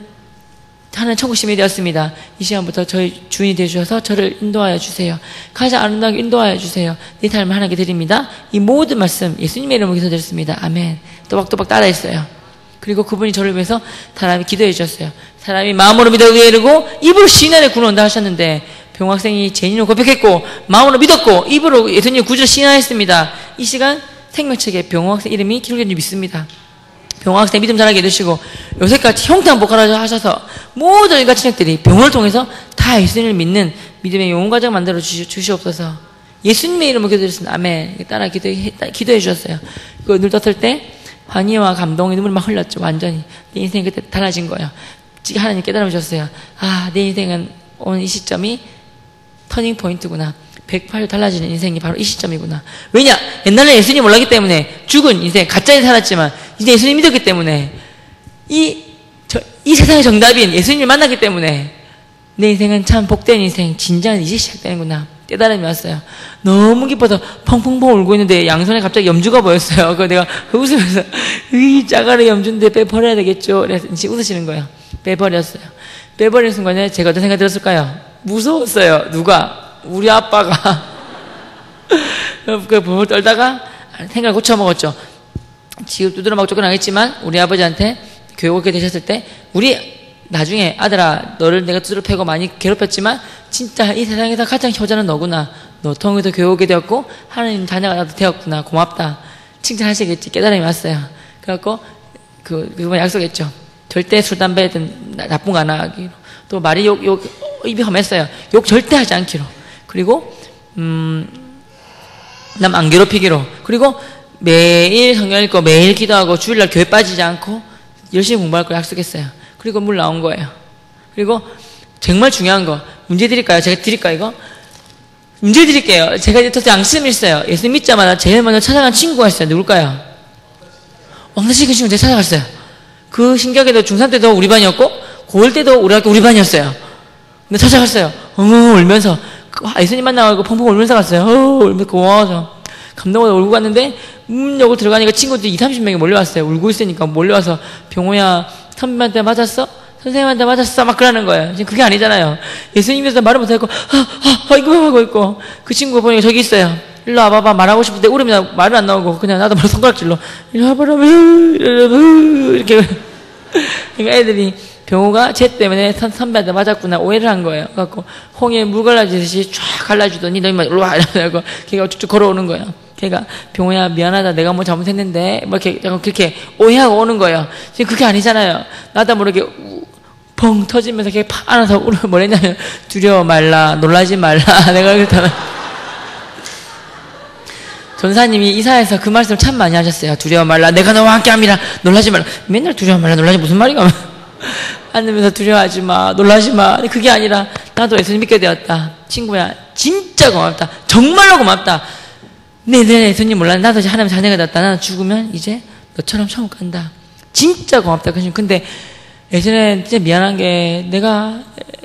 하나님 천국 시민이 되었습니다. 이 시간부터 저희 주인이 되어주셔서 저를 인도하여 주세요. 가장 아름다우게 인도하여 주세요. 내 삶을 하나님께 드립니다. 이 모든 말씀 예수님의 이름으로 기도드렸습니다. 아멘. 또박또박 따라했어요. 그리고 그분이 저를 위해서 사람이 기도해 주셨어요. 사람이 마음으로 믿어 의에 이르고 입으로 시인하여 구원한다 하셨는데 병학생이 죄인으로 고백했고 마음으로 믿었고 입으로 예수님 구주로 시인하였습니다. 이 시간 생명책에 병학생 이름이 기록된지 믿습니다. 병학생 믿음 자라게 해주시고 요새까지 형통복하라 하셔서 모든 일가 친척들이 병을 통해서 다 예수님을 믿는 믿음의 용가정 만들어 주시옵소서. 예수님의 이름으로 기도드렸습니다. 아멘. 따라 기도해 주셨어요. 그거 눈 떴을 때 환희와 감동의 눈물이 막 흘렀죠. 완전히 내 인생이 그때 달라진 거예요. 하나님 깨달아 주셨어요. 아, 내 인생은 오늘 이 시점이 터닝 포인트구나. 180도 달라지는 인생이 바로 이 시점이구나. 왜냐? 옛날에 예수님 몰랐기 때문에 죽은 인생, 가짜에 살았지만 이제 예수님 믿었기 때문에 이 세상의 정답인 예수님을 만났기 때문에 내 인생은 참 복된 인생, 진정한 이제 시작되는구나. 깨달음이 왔어요. 너무 기뻐서 펑펑펑 울고 있는데 양손에 갑자기 염주가 보였어요. 그래서 내가 웃으면서 이 짜가리 염주인데 빼버려야 되겠죠. 그래서 웃으시는 거예요. 빼버렸어요. 빼버리는 순간에 제가 어떤 생각이 들었을까요? 무서웠어요. 누가? 우리 아빠가. 그 부모 떨다가 생각을 고쳐먹었죠. 지금 두드러 막 쫓겨나겠지만 우리 아버지한테 교육 오게 되셨을 때 우리 나중에 아들아 너를 내가 두드러 패고 많이 괴롭혔지만 진짜 이 세상에서 가장 효자는 너구나. 너 통해서 교육 오게 되었고 하나님 자녀가 나도 되었구나. 고맙다. 칭찬하시겠지. 깨달음이 왔어요. 그래갖고 그분 약속했죠. 절대 술 담배든 나쁜 거 안 하기로. 또 말이 입이 험했어요. 욕 절대 하지 않기로. 그리고 남 안 괴롭히기로. 그리고 매일 성경 읽고 매일 기도하고 주일날 교회 빠지지 않고 열심히 공부할 걸 약속했어요. 그리고 물 나온 거예요. 그리고 정말 중요한 거 문제 드릴까요? 제가 드릴까요 이거? 문제 드릴게요. 제가 이제 더 양심이 있어요. 예수 믿자마자 제일 먼저 찾아간 친구가 있어요. 누굴까요? 왕다시킨 친구 제가 찾아갔어요. 그 신기하게도 중3 때도 우리 반이었고 고1 때도 우리 학교 우리 반이었어요. 근데 찾아갔어요. 울면서 예수님 만나고 펑펑 울면서 갔어요. 울면서 고마워서 감동으로 울고 갔는데 문역으로 들어가니까 친구들이 20-30명이 몰려왔어요. 울고 있으니까 몰려와서 병호야 선배한테 맞았어? 선생님한테 맞았어? 막 그러는 거예요. 지금 그게 아니잖아요. 예수님께서 말을 못하고 이거 하고 있고 그 친구가 보니까 저기 있어요. 일로 와봐봐. 말하고 싶은데 울으면 말은 안 나오고 그냥 나도 바로 손가락질로 일로 와봐라 이렇게 그러니까 애들이 병호가 쟤 때문에 선배한테 맞았구나 오해를 한 거예요. 그래갖고 홍에 물 갈라지듯이 쫙 갈라주더니 너 임마 일로 와 이러고 걔가 쭉쭉 걸어오는 거예요. 걔가 병호야 미안하다 내가 뭐 잘못했는데 뭐 이렇게 그렇게 오해하고 오는 거예요. 지금 그게 아니잖아요. 나도 모르게 펑 터지면서 걔 팍 안아서 뭐랬냐면 두려워 말라 놀라지 말라 내가 그랬다면 전사님이 이사해서 그 말씀을 참 많이 하셨어요. 두려워 말라 내가 너와 함께 함이라 놀라지 말라. 맨날 두려워 말라 놀라지 무슨 말이가 앉으면서 두려워하지 마 놀라지 마. 그게 아니라 나도 예수님 믿게 되었다. 친구야 진짜 고맙다. 정말로 고맙다. 내가 예수님 몰랐는데 나도 이제 하나님 자녀가 됐다. 나는 죽으면 이제 너처럼 천국 간다. 진짜 고맙다. 근데 예전에 진짜 미안한 게 내가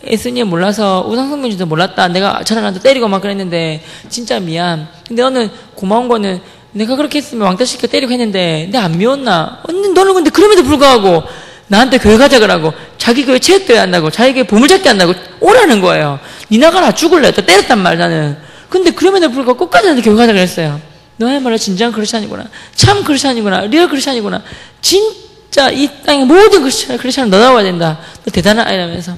예수님 몰라서 우상성명인지도 몰랐다. 내가 저랑한테 때리고 막 그랬는데 진짜 미안. 근데 너는 고마운 거는 내가 그렇게 했으면 왕따 시켜 때리고 했는데 내가 안 미웠나? 너는 근데 그럼에도 불구하고 나한테 교회 가자 그러고 자기 교회 체육대회 한다고 자기 교회 보물찾기 한다고 오라는 거예요. 니 나가라 죽을래. 또 때렸단 말 나는. 근데 그럼에도 불구하고 끝까지 나한테 교회 가자 그랬어요. 너야말로 진정한 크리스찬이구나. 참 크리스찬이구나. 리얼 크리스찬이구나. 진짜 이 땅의 모든 크리스찬은 너나 와야 된다. 너 대단한 아이라면서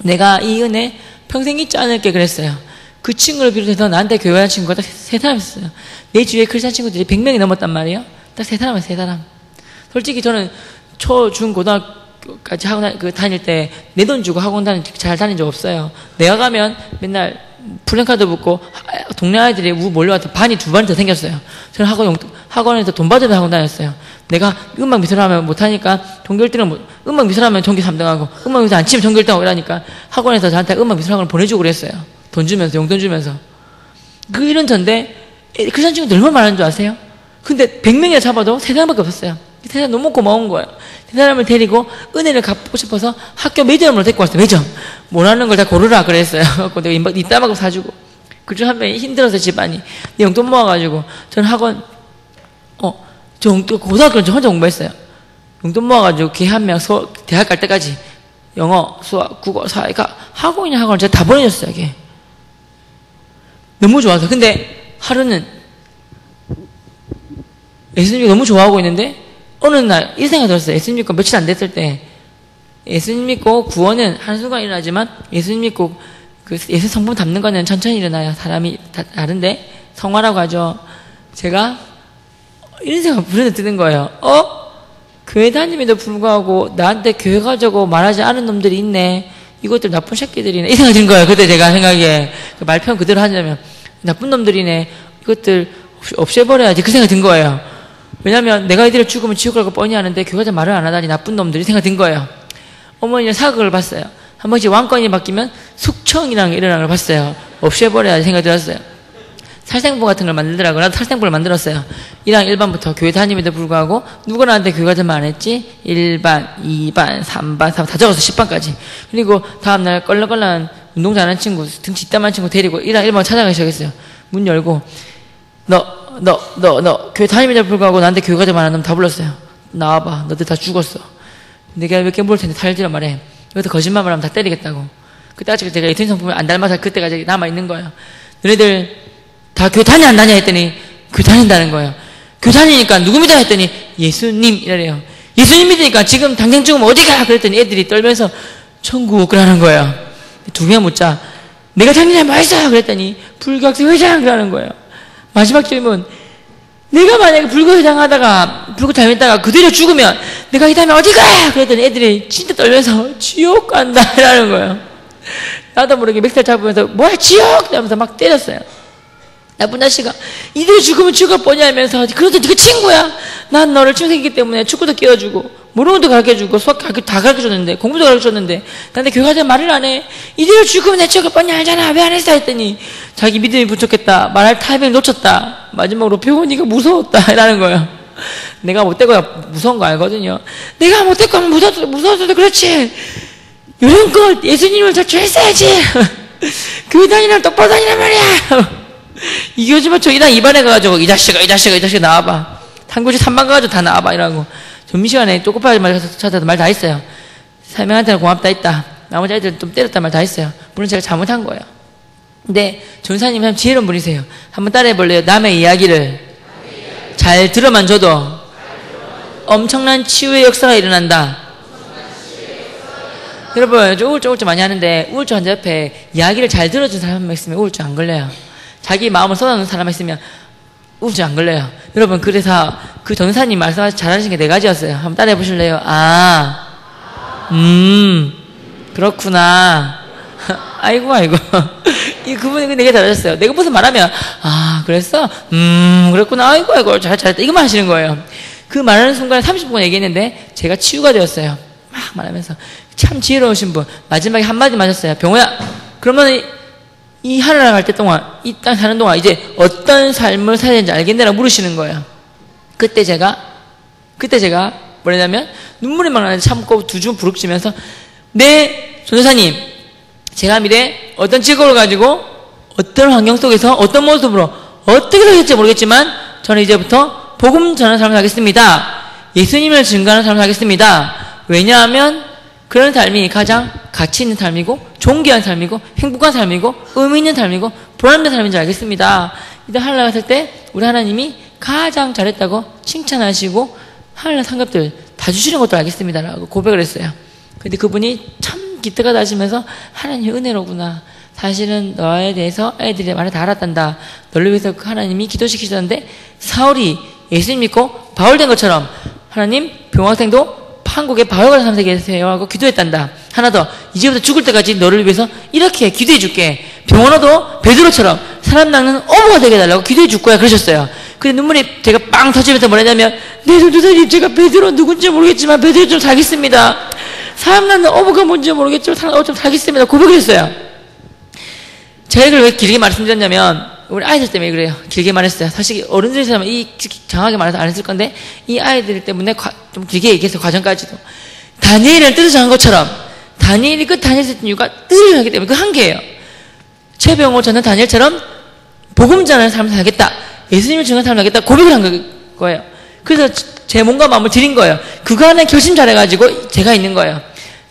내가 이 은혜 평생 잊지 않을게 그랬어요. 그 친구를 비롯해서 나한테 교회하는 친구가 딱 3사람 있어요. 내 주위에 크리스찬 친구들이 100명이 넘었단 말이에요. 딱 3사람이에요. 3사람. 솔직히 저는 초, 중, 고등학교까지 학원 다닐 때 내 돈 주고 학원 잘 다닌 적 없어요. 내가 가면 맨날 플랜카드 붙고 동네 아이들이 몰려와서 반이 2반이 더 생겼어요. 저는 학원에서 돈 받으면서 학원 다녔어요. 내가 음악 미술 하면 못하니까 전교 1등은 음악 미술 하면 전교 3등하고 음악 미술 안 치면 전교 1등하고 이러니까 학원에서 저한테 음악 미술 학원을 보내주고 그랬어요. 돈 주면서 용돈 주면서 이런 전데 크리스찬 친구들 얼마나 많은 줄 아세요? 근데 100명이나 잡아도 3사람밖에 없었어요. 3사람 너무 고마운 거예요. 3사람을 데리고 은혜를 갚고 싶어서 학교 매점으로 데리고 왔어요. 매점 원하는 걸 다 고르라 그랬어요. 내가 니 따먹고 사주고 그중 한 명이 힘들어서 집안이 내 용돈 모아가지고 저는 학원 저 고등학교는 저 혼자 공부했어요. 용돈 모아가지고 걔 한 명 대학 갈 때까지 영어, 수학, 국어, 사회가 학원이냐 학원을 제가 다 보내줬어요. 걔 너무 좋아서. 근데 하루는 예수님이 너무 좋아하고 있는데 어느 날 이 생각이 들었어요. 예수님 믿고 며칠 안 됐을 때 예수님 믿고 구원은 한순간 일어나지만 예수님 믿고 예수 성품 담는 거는 천천히 일어나요. 사람이 다른데 성화라고 하죠. 제가 이런 생각 불현듯 드는 거예요. 교회 다님에도 불구하고 나한테 교회 가자고 말하지 않은 놈들이 있네. 이것들 나쁜 새끼들이네. 이 생각이 든 거예요. 그때 제가 생각에 그 말편 그대로 하자면 나쁜 놈들이네. 이것들 없애버려야지. 그 생각이 든 거예요. 왜냐면 내가 이들을 죽으면 지옥 갈 거 뻔히 아는데 교회 가자 말을 안 하다니 나쁜 놈들이 생각이 든 거예요. 어머니는 사극을 봤어요. 한 번씩 왕권이 바뀌면 숙청이라는 게 일어나는 걸 봤어요. 없애버려야지 생각이 들었어요. 살생부 같은 걸 만들더라고요. 나도 살생부를 만들었어요. 1학 1반부터 교회 다님에도 불구하고 누가 나한테 교회 가자면 안 했지? 1반, 2반, 3반, 4반 다 적었어. 10반까지. 그리고 다음날 껄렁껄렁한 운동 잘하는 친구, 등치 이따만 친구 데리고 1학 1반 찾아가기 시작했어요. 문 열고 너 교회 다님에도 불구하고 나한테 교회 가자면 안 하는 놈 다 불렀어요. 나와봐. 너들 다 죽었어. 내가 몇 개 볼 텐데 탈지란 말해. 여기서 거짓말을 하면 다 때리겠다고. 그때까지 제가 예수님 성품을 안 닮아서 그때까지 남아있는 거예요. 너네들 다 교회 다녀 안 다녀 했더니 교회 다닌다는 거예요. 교회 다니니까 누구 믿어 했더니 예수님 이래요. 예수님 믿으니까 지금 당장 죽으면 어디 가? 그랬더니 애들이 떨면서 천국 그러는 거예요. 2명 묻자. 내가 장년에 뭐 했어요? 그랬더니 불교학생 회장 그러는 거예요. 마지막 질문. 내가 만약에 불교 회장 하다가 불교 잘못했다가 그대로 죽으면 내가 이 다음에 어디 가? 그랬더니 애들이 진짜 떨면서 지옥 간다 이라는 거예요. 나도 모르게 멱살 잡으면서 뭐야 지옥! 이러면서 막 때렸어요. 나쁜 자식아, 이대로 죽으면 죽을 뻔하면서 그래도 네가 친구야. 난 너를 친구이기 때문에 축구도 끼워주고 모르는도 가르쳐주고 수학 다 가르쳐줬는데 공부도 가르쳐줬는데 나한테 교육하자 말을 안 해. 이대로 죽으면 내 죽을 뻔히 알잖아. 왜 안 했어 했더니 자기 믿음이 부족했다. 말할 타이밍을 놓쳤다. 마지막으로 병원이가 무서웠다 이라는 거예요. 내가 못되고 무서운 거 알거든요. 내가 못되고 하면 무서웠어도 그렇지. 요런껏 예수님을 잘 했어야지. 교회 다니면 똑바로 다니란 말이야. 이 요즘은 저 이당 입안에 가가지고 이 자식아 나와봐. 탐구지 3반 가가지고 다 나와봐 이라고. 점심시간에 쪼꼬파지 찾아도 말 다 했어요. 사명한테는 고맙다 했다. 나머지 아이들은 좀 때렸다 말 다 했어요. 물론 제가 잘못한 거예요. 근데 전사님이 참 지혜로운 분이세요. 한번 따라해볼래요? 남의 이야기를 잘 들어만 줘도 엄청난 치유의 역사가 일어난다. 여러분, 저 우울증 많이 하는데 우울증 환자 옆에 이야기를 잘 들어준 사람 한 명 있으면 우울증 안 걸려요. 자기 마음을 쏟아놓는 사람 있으면 우울증 안 걸려요. 여러분, 그래서 그 전사님 말씀하시 잘하신 게 4가지였어요. 한번 따라해 보실래요? 그렇구나. 아이고. 그분이 되게 잘하셨어요. 내가 무슨 말하면, 그랬어? 그랬구나. 아이고, 잘했다. 이것만 하시는 거예요. 그 말하는 순간에 30분 얘기했는데, 제가 치유가 되었어요. 막 말하면서. 참 지혜로우신 분. 마지막에 한마디 마셨어요. 병호야, 그러면 이 하늘나라 갈 때 동안, 이 땅 사는 동안 이제 어떤 삶을 살아야 되는지 알겠네라고 물으시는 거예요. 그때 제가 뭐냐면, 눈물이 막 나는데 참고 두 줌 부릅치면서, 네, 전도사님, 제가 미래 어떤 직업을 가지고 어떤 환경 속에서 어떤 모습으로 어떻게 살겠지 모르겠지만 저는 이제부터 복음 전하는 삶을 하겠습니다. 예수님을 증거하는 삶을 하겠습니다. 왜냐하면 그런 삶이 가장 가치 있는 삶이고 존귀한 삶이고 행복한 삶이고 의미 있는 삶이고 보람된 삶인 줄 알겠습니다. 이때 하늘나라 갔을 때 우리 하나님이 가장 잘했다고 칭찬하시고 하늘나라 상급들 다 주시는 것도 알겠습니다 라고 고백을 했어요. 근데 그분이 참 기특하다 하시면서 하나님의 은혜로구나. 사실은 너에 대해서 애들이 말을 다 알았단다. 너를 위해서 하나님이 기도시키셨는데 사울이 예수님 믿고 바울 된 것처럼 하나님 병학생도 한국에 바울 같은 사람 되세요 하고 기도했단다. 하나 더, 이제부터 죽을 때까지 너를 위해서 이렇게 기도해 줄게. 병원어도 베드로처럼 사람 낚는 어부가 되게 해달라고 기도해 줄 거야 그러셨어요. 근데 눈물이 제가 빵 터지면서 뭐냐면 네 전도사님, 제가 베드로 누군지 모르겠지만 베드로 좀 살겠습니다. 사람 낳는 어부가 뭔지 모르겠지만 좀 살겠습니다. 고백을 했어요. 제가 이걸 왜 길게 말씀드렸냐면 우리 아이들 때문에 그래요. 길게 말했어요. 사실 어른들이라면 장하게 말해서 안 했을 건데 이 아이들 때문에 좀 길게 얘기해서 과정까지도 다니엘은 뜻을 정한 것처럼 다니엘이 그 다니엘을 했던 이유가 뜻을 정하기 때문에 그 한계예요. 최병호 저는 다니엘처럼 복음 전하는 삶을 살겠다. 예수님을 증거하는 삶을 하겠다. 고백을 한 거예요. 그래서 제 몸과 마음을 드린 거예요. 그거 하나 결심 잘해가지고 제가 있는 거예요.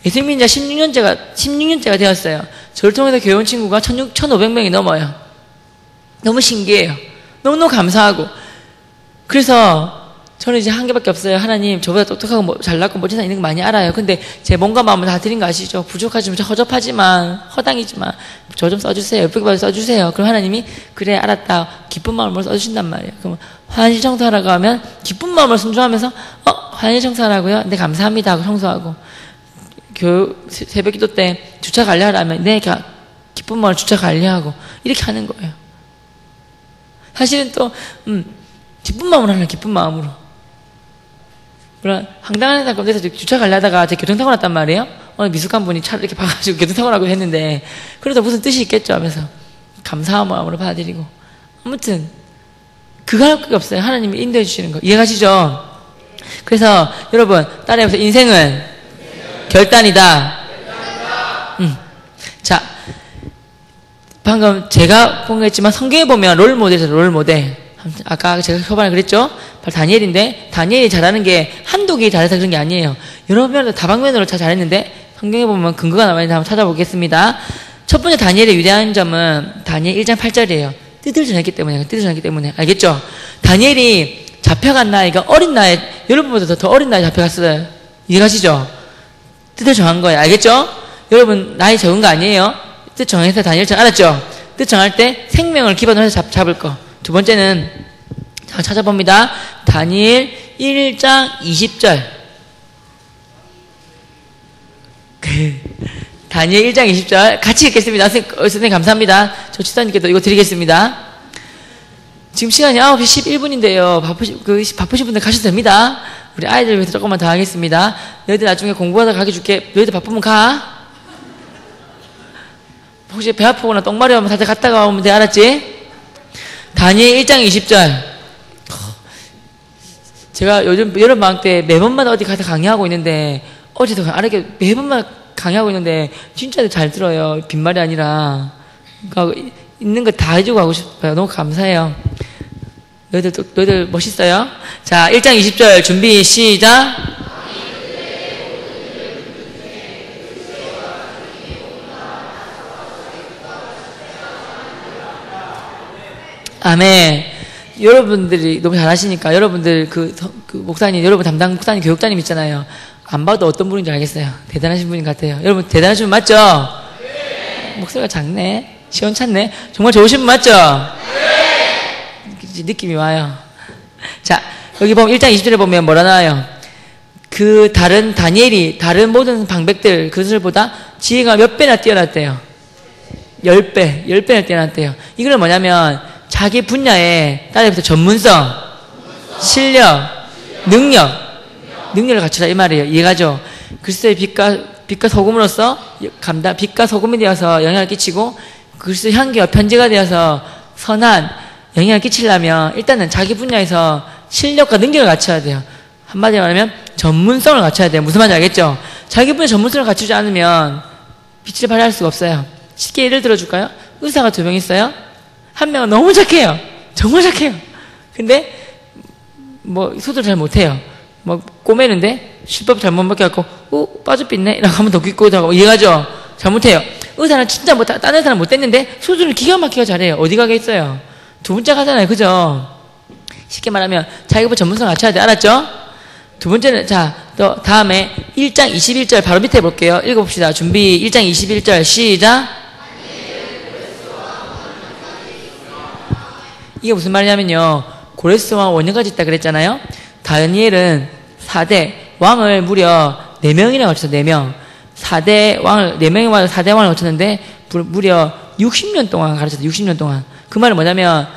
예수님 인자 16년째가 되었어요. 저를 통해서 교회 온 친구가 1,500명이 넘어요. 너무 신기해요. 너무너무 감사하고. 그래서 저는 이제 한 개밖에 없어요. 하나님, 저보다 똑똑하고 잘났고 멋진 사람 있는 거 많이 알아요. 근데 제 몸과 마음을 다 드린 거 아시죠? 부족하지만, 허접하지만, 허당이지만, 저 좀 써주세요. 예쁘게 봐서 써주세요. 그럼 하나님이, 그래, 알았다. 기쁜 마음으로 써주신단 말이에요. 그럼 화장실 청소하라고 하면, 기쁜 마음으로 순종하면서, 화장실 청소하라고요? 네, 감사합니다. 하고 청소하고. 새벽 기도 때 주차 관리하라면, 네, 기쁜 마음으로 주차 관리하고, 이렇게 하는 거예요. 사실은 또, 기쁜 마음으로 하는 기쁜 마음으로. 물론, 황당한 사람 가운데서 주차 관리하다가 제 교통사고 났단 말이에요. 오늘 미숙한 분이 차를 이렇게 봐가지고 교통사고 나고 했는데, 그래도 무슨 뜻이 있겠죠 하면서, 감사한 마음으로 받아들이고. 아무튼, 그거 할 게 없어요. 하나님이 인도해 주시는 거. 이해가시죠? 그래서, 여러분, 따라해보세요. 인생은 결단이다. 자, 방금 제가 본 거 했지만 성경에 보면 롤모델이죠. 롤모델. 아까 제가 초반에 그랬죠? 바로 다니엘인데 다니엘이 잘하는 게 한두 개 잘해서 그런 게 아니에요. 여러 면으로 다방면으로 다 잘했는데 성경에 보면 근거가 나와 있는데 한번 찾아보겠습니다. 첫 번째 다니엘의 위대한 점은 다니엘 1장 8절이에요. 뜻을 전했기 때문에. 알겠죠? 다니엘이 잡혀간 나이가 어린 나이, 여러분보다 더 어린 나이에 잡혀갔어요. 이해가시죠? 뜻을 정한 거예요. 알겠죠? 여러분 나이 적은 거 아니에요? 뜻 정해서 다니엘처럼 알았죠? 뜻 정할 때 생명을 기반으로 해서 잡을 거. 두 번째는 자 찾아봅니다. 다니엘 1장 20절. 다니엘 1장 20절 같이 읽겠습니다. 선생님 감사합니다. 저 집사님께도 이거 드리겠습니다. 지금 시간이 9시 11분인데요. 바쁘신 분들 가셔도 됩니다. 우리 아이들 위해서 조금만 더 하겠습니다. 너희들 나중에 공부하다 가게 줄게. 너희들 바쁘면 가. 혹시 배 아프거나 똥 마려우면 다들 갔다가 오면 돼. 알았지? 다니엘 1장 20절. 제가 요즘 여름방학 때 매번마다 어디 가서 강의하고 있는데, 어제도 이렇게 매번마다 강의하고 있는데, 진짜 잘 들어요. 빈말이 아니라. 그러니까 있는 거 다 해주고 하고 싶어요. 너무 감사해요. 너희들 멋있어요? 자, 1장 20절 준비, 시작. 아멘. 여러분들이 너무 잘하시니까 여러분들 그 목사님, 여러분 담당 목사님, 교육자님 있잖아요. 안 봐도 어떤 분인지 알겠어요. 대단하신 분인 것 같아요. 여러분 대단하신 분 맞죠? 네. 목소리가 작네. 시원찮네. 정말 좋으신 분 맞죠? 네. 느낌이 와요. 자, 여기 보면 1장 20절에 보면 뭐라 나와요? 그 다니엘이 다른 모든 방백들 그들보다 지혜가 몇 배나 뛰어났대요. 10배나 뛰어났대요. 이거는 뭐냐면 자기 분야에 따라서 전문성, 실력, 능력을 갖추라 이 말이에요. 이해가죠? 그리스도의 빛과 소금으로서 빛과 소금이 되어서 영향을 끼치고 그리스도의 향기와 편지가 되어서 선한 영향을 끼치려면 일단은 자기 분야에서 실력과 능력을 갖춰야 돼요. 한마디로 말하면 전문성을 갖춰야 돼요. 무슨 말인지 알겠죠? 자기 분야 전문성을 갖추지 않으면 빛을 발휘할 수가 없어요. 쉽게 예를 들어줄까요? 의사가 2명 있어요. 한 명은 너무 착해요. 정말 착해요. 근데 수술 잘 못해요. 꼬매는데 실밥 잘못 맡겨갖고 빠져빛네 이라고 하면 더 귓고 들어가고 이해가죠? 잘못해요. 의사는 진짜 딴 의사는 못됐는데 수술을 기가 막히게 잘해요. 어디 가겠어요? 두 번째 가잖아요. 그죠? 쉽게 말하면 자기가 전문성을 갖춰야 돼. 알았죠? 두 번째는 또 다음에 1장 21절 바로 밑에 볼게요. 읽어봅시다. 준비 1장 21절 시작. 이게 무슨 말이냐면요. 고레스 왕 원년까지 있다 그랬잖아요. 다니엘은 4대 왕을 무려 4명이나 거쳤어. 4명. 4대 왕을 4명이 와서 4대 왕을 거쳤는데 무려 60년 동안 가르쳤어. 60년 동안. 그 말은 뭐냐면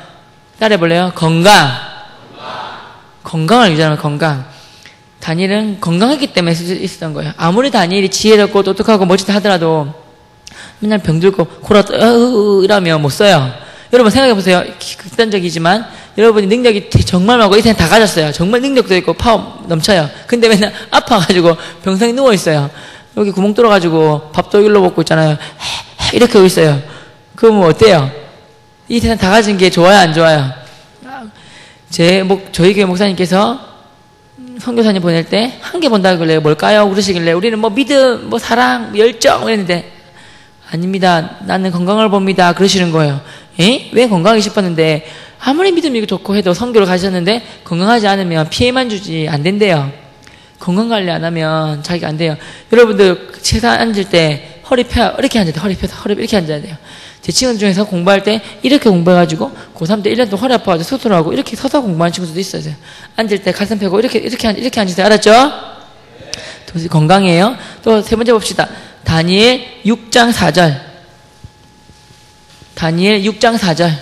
따라해 볼래요? 건강을 유지하는 건강. 다니엘은 건강했기 때문에 있었던 거예요. 아무리 다니엘이 지혜롭고 똑똑하고 멋지다 하더라도 맨날 병들고 이러면 못 써요. 여러분 생각해보세요. 극단적이지만 여러분이 능력이 정말 많고 이 세상 다 가졌어요. 정말 능력도 있고 파워 넘쳐요. 근데 맨날 아파가지고 병상에 누워있어요. 여기 구멍 뚫어가지고 밥도 일로 먹고 있잖아요. 이렇게 하고 있어요. 그러면 어때요? 이 세상 다 가진 게 좋아요 안 좋아요? 저희 교회 목사님께서 선교사님 보낼 때 한 개 본다고 그래요. 뭘까요? 그러시길래 우리는 믿음, 사랑, 열정 이랬는데 아닙니다. 나는 건강을 봅니다. 그러시는 거예요. 왜 건강하기 싶었는데 아무리 믿음이 좋고 해도 선교를 가셨는데 건강하지 않으면 피해만 주지 안 된대요. 건강관리 안 하면 자기가 안 돼요. 여러분들 책상 앉을 때 허리 펴 이렇게 앉아야 돼요. 허리 펴서 허리 이렇게 앉아야 돼요. 제 친구들 중에서 공부할 때 이렇게 공부해가지고 고3 때 1년 동안 허리 아파가지고 수술하고 이렇게 서서 공부하는 친구들도 있어요. 앉을 때 가슴 펴고 이렇게 앉으세요. 알았죠? 건강이에요. 또 세 번째 봅시다. 다니엘 6장 4절. 다니엘 6장 4절.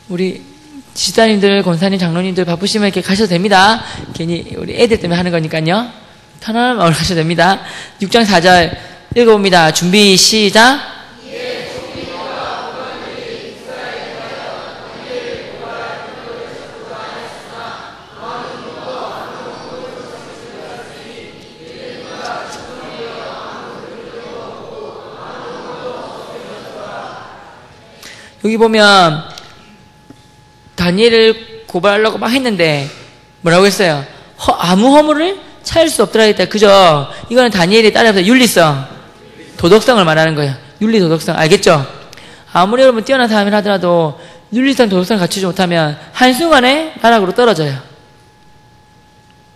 우리 지사님들, 권사님, 장로님들 바쁘시면 이렇게 가셔도 됩니다. 괜히 우리 애들 때문에 하는 거니까요. 편안한 마음으로 가셔도 됩니다. 6장 4절 읽어봅니다. 준비 시작. 여기 보면 다니엘을 고발하려고 막 했는데 뭐라고 했어요? 아무 허물을 찾을 수 없더라 했다. 그죠? 이거는 다니엘이 따라해서 윤리성, 도덕성을 말하는 거예요. 윤리, 도덕성. 알겠죠? 아무리 여러분 뛰어난 사람이라 하더라도 윤리성, 도덕성을 갖추지 못하면 한순간에 나락으로 떨어져요.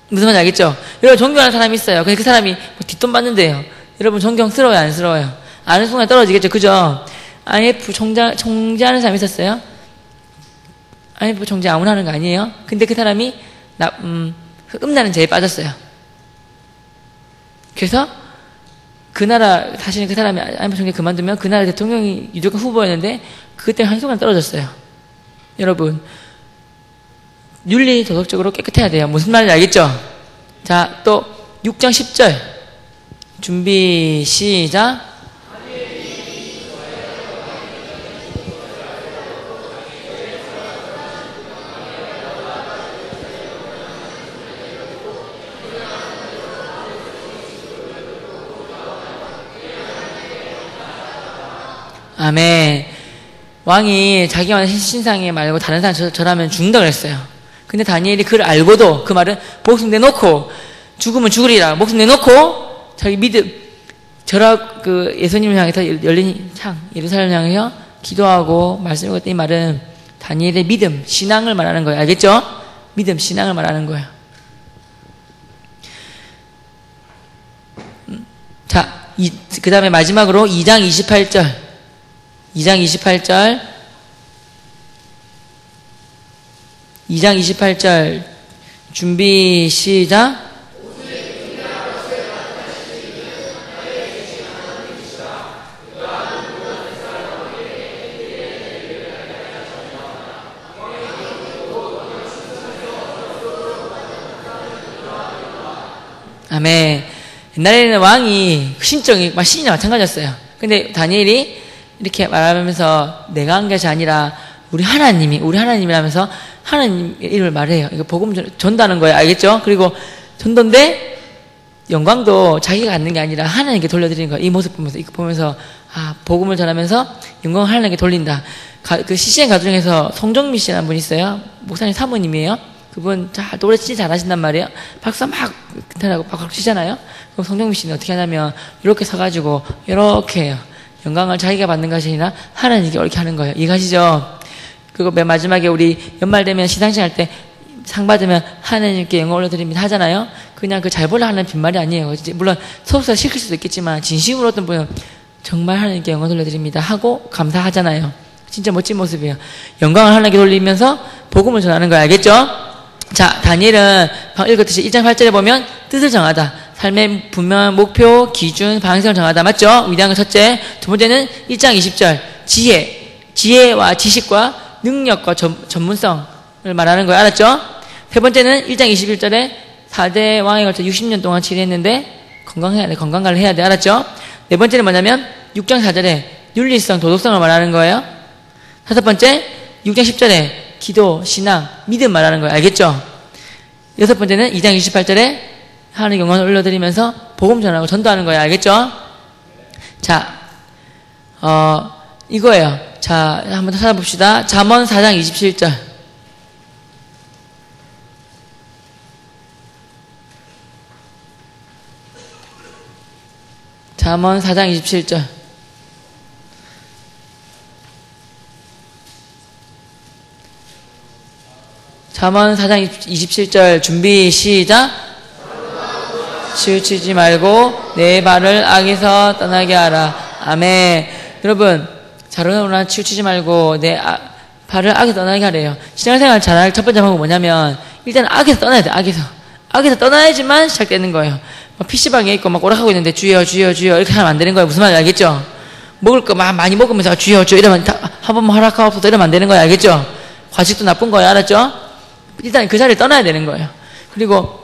무슨 말인지 알겠죠? 여러분 존경하는 사람이 있어요. 근데 그 사람이 뒷돈 받는데요. 여러분 존경스러워요? 안 스러워요? 아는 순간 떨어지겠죠? 그죠? IMF 총재하는 사람이 있었어요. IMF 총재 아무나 하는 거 아니에요. 근데 그 사람이 음란은 제일 빠졌어요. 그래서 그 나라 사실은 그 사람이 IMF 총재 그만두면 그 나라 대통령이 유력한 후보였는데 그때 한순간 떨어졌어요. 여러분, 윤리 도덕적으로 깨끗해야 돼요. 무슨 말인지 알겠죠? 자, 또 6장 10절 준비 시작. 아멘. 왕이 자기만 신상에 말고 다른 사람 절하면 죽는다 그랬어요. 근데 다니엘이 그걸 알고도 그 말은 목숨 내놓고 죽으면 죽으리라 목숨 내놓고 자기 믿음 그 예수님을 향해서 열린 창 예루살렘을 향해서 기도하고 말씀을 했더니 이 말은 다니엘의 믿음 신앙을 말하는 거예요. 알겠죠? 믿음 신앙을 말하는 거예요. 자, 그 다음에 마지막으로 2장 28절 2장 28절 준비 시작. 아멘. 옛날에는 왕이 신적이 신이나 마찬가지였어요. 근데 다니엘이 이렇게 말하면서 내가 한 것이 아니라 우리 하나님이라면서 하나님 이름을 말해요. 이거 복음 전다는 거예요. 알겠죠? 그리고 전도인데 영광도 자기가 갖는 게 아니라 하나님께 돌려드리는 거예요. 이 모습 보면서 이거 보면서 복음을 전하면서 영광을 하나님께 돌린다. 그 CCM 가정에서 송정미 씨라는 분이 있어요. 목사님 사모님이에요. 그분 노래 진짜 잘하신단 말이에요. 박수 막 하고 박수 치잖아요. 그럼 송정미 씨는 어떻게 하냐면 이렇게 서가지고 이렇게 해요. 영광을 자기가 받는 것이 아니라 하나님께 이렇게 하는 거예요. 이해가시죠? 그리고 맨 마지막에 우리 연말 되면 시상식 할 때 상 받으면 하나님께 영광 올려드립니다 하잖아요. 그냥 그 잘 보려 하는 빈말이 아니에요. 물론 소속사 시킬 수도 있겠지만 진심으로 어떤 분은 정말 하나님께 영광 돌려드립니다 하고 감사하잖아요. 진짜 멋진 모습이에요. 영광을 하나님께 돌리면서 복음을 전하는 거 알겠죠? 자, 다니엘은 방금 읽었듯이 1장 8절에 보면 뜻을 정하다. 삶의 분명한 목표, 기준, 방향성을 정하다. 맞죠? 위대한 건 첫째. 두 번째는 1장 20절 지혜와 지식과 능력과 전문성을 말하는 거예요. 알았죠? 세 번째는 1장 21절에 4대 왕에 걸쳐 60년 동안 치료했는데 건강해야 돼. 건강관리를 해야 돼. 알았죠? 네 번째는 뭐냐면 6장 4절에 윤리성, 도덕성을 말하는 거예요. 다섯 번째 6장 10절에 기도, 신앙, 믿음 말하는 거예요. 알겠죠? 여섯 번째는 2장 28절에 하나님 영광을 올려드리면서 복음 전하고 전도하는 거예요. 알겠죠? 자, 이거예요. 자, 한번 더 찾아봅시다. 잠언 4장 27절. 잠언 4장 27절. 잠언 4장 27절 준비 시작. 치우치지 말고 내 발을 악에서 떠나게 하라. 아멘. 여러분, 자로나 치우치지 말고 내 발을 악에서 떠나게 하래요. 신앙생활 잘할 첫 번째 방법은 뭐냐면 일단 악에서 떠나야 돼. 악에서 떠나야지만 시작되는 거예요. PC방에 있고 막 오락하고 있는데 주여 주여 주여 이렇게 하면 안 되는 거예요. 무슨 말인지 알겠죠? 먹을 거 많이 먹으면서 주여 주여 이러면 한 번만 허락하옵소서 이러면 안 되는 거예요. 알겠죠? 과식도 나쁜 거예요. 알았죠? 일단 그 자리를 떠나야 되는 거예요. 그리고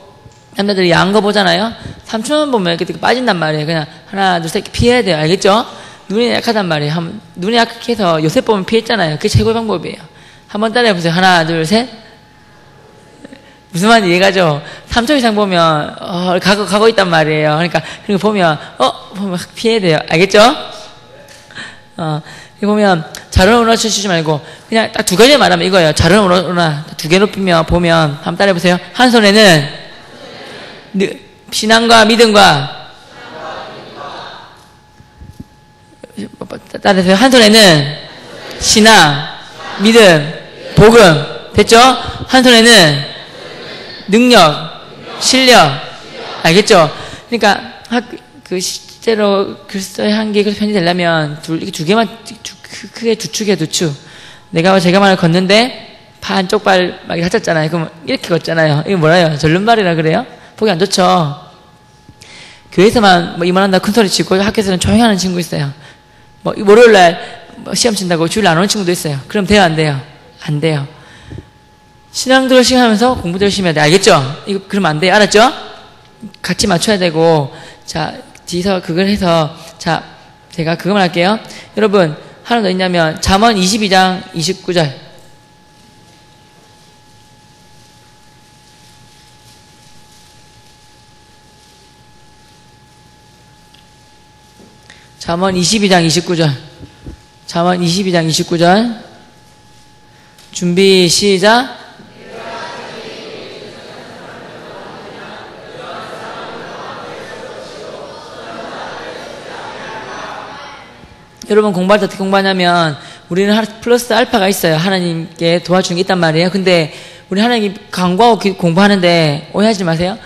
남자들이 야한 거 보잖아요. 삼촌 보면 이렇게 빠진단 말이에요. 그냥 하나 둘 셋 피해야 돼요. 알겠죠? 눈이 약하단 말이에요. 눈이 약해서 요새 보면 피했잖아요. 그게 최고의 방법이에요. 한번 따라해보세요. 하나 둘 셋. 무슨 말인지 이해가죠? 3초 이상 보면 가고 있단 말이에요. 그러니까 그리고 보면 피해야 돼요. 알겠죠? 이거 보면 자르는 오나 치지 말고 그냥 딱 두 가지 말하면 이거예요. 자르는 오나 두 개 높이면 보면 한번 따라해보세요. 한 손에는 신앙과 믿음과 따라해보세요. 한 손에는 신앙, 믿음, 복음. 됐죠? 한 손에는 능력, 실력. 알겠죠? 그러니까 그 실제로 글쎄 한 개 편이 되려면 두 개만 크게 두 축이야, 두 축. 제가 말을 걷는데 반쪽 발 막 다쳤잖아요. 그럼 이렇게 걷잖아요. 이게 뭐라요? 절름발이라 그래요? 보기 안 좋죠. 교회에서만 이만한다 큰 소리 치고 학교에서는 조용히 하는 친구 있어요. 월요일날 시험 친다고 주일 안 오는 친구도 있어요. 그럼 돼요, 안 돼요? 안 돼요. 신앙도 열심히 하면서 공부도 열심히 해야 돼. 알겠죠? 이거 그러면 안 돼요. 알았죠? 같이 맞춰야 되고, 자, 뒤에서 그걸 해서, 자, 제가 그것만 할게요. 여러분, 하나 더 있냐면, 잠언 22장 29절. 잠언 22장 29절. 잠언 22장 29절. 준비, 시작. 여러분 공부할 때 어떻게 공부하냐면 우리는 플러스 알파가 있어요. 하나님께 도와주는 게 있단 말이에요. 근데 우리 하나님 간구하고 공부하는데 오해하지 마세요.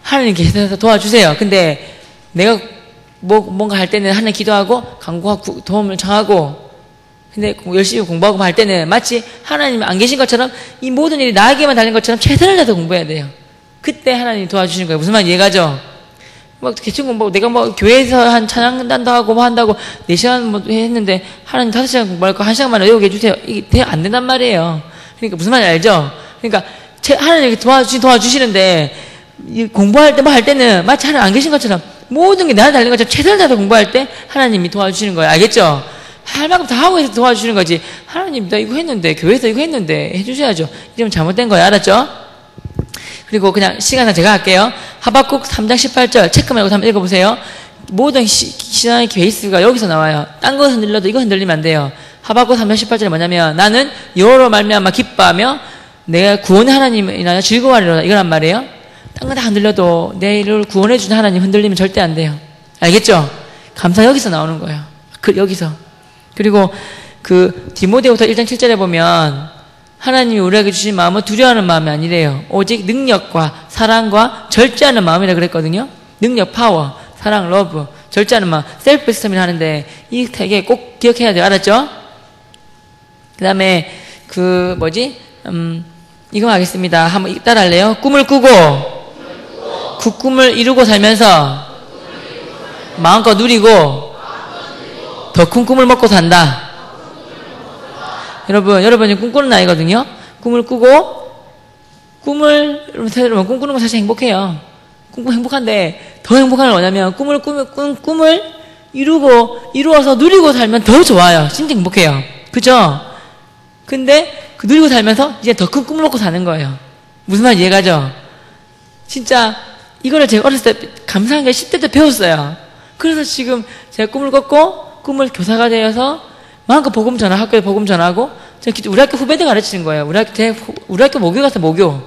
하나님께서 도와주세요. 근데 내가 뭔가 할 때는 하나님 기도하고 간구하고 도움을 청하고 근데 열심히 공부하고 할 때는 마치 하나님 안 계신 것처럼 이 모든 일이 나에게만 달린 것처럼 최선을 다해서 공부해야 돼요. 그때 하나님이 도와주시는 거예요. 무슨 말인지 이해가죠? 막 대충 공부하고 내가 뭐 교회에서 한 찬양단도 하고 뭐 한다고 4시간 뭐 했는데 하나님 5시간 공부할 거 1시간만 외우게 해주세요. 이게 안 된단 말이에요. 그러니까 무슨 말인지 알죠? 그러니까 하나님이 도와주시는데 공부할 때 뭐 할 때는 마치 하나님 안 계신 것처럼 모든 게 나한테 달린 것처럼 최선을 다해서 공부할 때 하나님이 도와주시는 거예요. 알겠죠? 할 만큼 다 하고 해서 도와주시는 거지. 하나님 나 이거 했는데 교회에서 이거 했는데 해주셔야죠. 이러면 잘못된 거예요. 알았죠? 그리고 그냥 시간상 제가 할게요. 하박국 3장 18절 체크 말고 한번 읽어보세요. 모든 신앙의 베이스가 여기서 나와요. 딴 거 흔들려도 이거 흔들리면 안 돼요. 하박국 3장 18절이 뭐냐면 나는 여호와로 말미암아 기뻐하며 내가 구원의 하나님이나 즐거워하리로다 이거란 말이에요. 딴 거 다 흔들려도 내를 구원해 주는 하나님 흔들리면 절대 안 돼요. 알겠죠? 감사 여기서 나오는 거예요. 여기서. 그리고 디모데후서 1장 7절에 보면 하나님이 우리에게 주신 마음은 두려워하는 마음이 아니래요. 오직 능력과 사랑과 절제하는 마음이라 그랬거든요. 능력, 파워, 사랑, 러브, 절제하는 마음, 셀프 시스템이라 하는데 이 되게 꼭 기억해야 돼요. 알았죠? 그 다음에 이거 하겠습니다. 한번 따라할래요? 꿈을 꾸고 그 꿈을 이루고 살면서 마음껏 누리고 더 큰 꿈을 먹고 산다. 여러분이 꿈꾸는 나이거든요. 꿈을 꾸고, 여러분 꿈꾸는 건 사실 행복해요. 꿈꾸면 행복한데, 더 행복한 건 뭐냐면, 꿈을 이루어서 누리고 살면 더 좋아요. 진짜 행복해요. 그죠? 근데, 누리고 살면서 이제 더 큰 꿈을 먹고 사는 거예요. 무슨 말인지 이해가죠? 진짜, 이거를 제가 어렸을 때 감사한 게 10대 때 배웠어요. 그래서 지금 제가 꿈을 꿨고, 꿈을 교사가 되어서, 마음껏 복음 전하, 학교에 복음 전하고, 우리 학교 후배들 가르치는 거예요. 우리 학교 모교 가서 모교.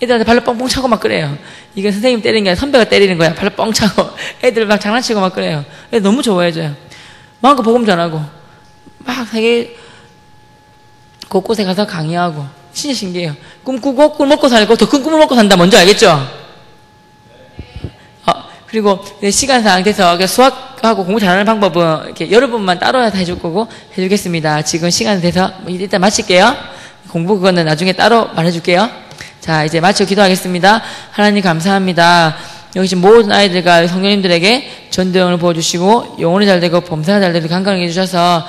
애들한테 발로 뻥뻥 차고 막 그래요. 이게 선생님 때리는 게 아니라 선배가 때리는 거야. 발로 뻥 차고. 애들 막 장난치고 막 그래요. 애들 너무 좋아해줘요. 마음껏 복음 전하고, 막 되게 곳곳에 가서 강의하고. 진짜 신기해요. 꿈 꾸고, 꿈 먹고 살고, 더 큰 꿈을 먹고 산다. 뭔지 알겠죠? 그리고 시간상 돼서 수학하고 공부 잘하는 방법은 이렇게 여러분만 따로 해줄 거고 해주겠습니다. 지금 시간 돼서 일단 마칠게요. 공부 그거는 나중에 따로 말해줄게요. 자, 이제 마치고 기도하겠습니다. 하나님 감사합니다. 여기 지금 모든 아이들과 성도님들에게 전도형을 보여주시고 영혼이 잘 되고 범사가 잘 되고 강건하게 해주셔서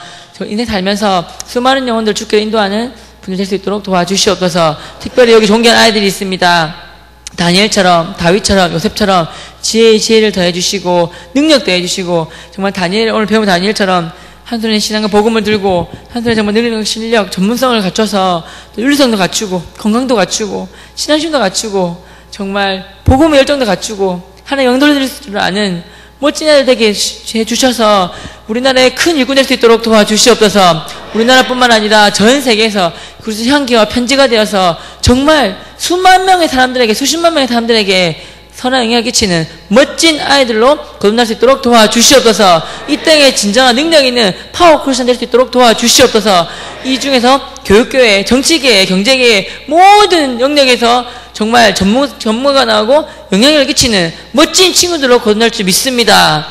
인생 살면서 수많은 영혼들 주께로 인도하는 분들 될 수 있도록 도와주시옵소서. 특별히 여기 존귀한 아이들이 있습니다. 다니엘처럼, 다윗처럼, 요셉처럼 지혜를 더해주시고 능력 더해주시고 정말 오늘 배운 다니엘처럼 한 손에 신앙과 복음을 들고 한 손에 정말 능력, 실력, 전문성을 갖춰서 또 윤리성도 갖추고 건강도 갖추고 신앙심도 갖추고 정말 복음의 열정도 갖추고 하나님 영도를 드릴 줄 아는 멋진 아이들 되게 해주셔서 우리나라에 큰 일꾼 될 수 있도록 도와주시옵소서. 우리나라뿐만 아니라 전 세계에서 그리스도 향기와 편지가 되어서 정말 수만 명의 사람들에게 수십만 명의 사람들에게 선한 영향을 끼치는 멋진 아이들로 거듭날 수 있도록 도와주시옵소서. 이 땅에 진정한 능력 있는 파워 크리스천 될 수 있도록 도와주시옵소서. 이 중에서 교육계회, 정치계회, 경제계회 모든 영역에서 정말 전문가 나오고 영향력을 끼치는 멋진 친구들로 거듭날 줄 믿습니다.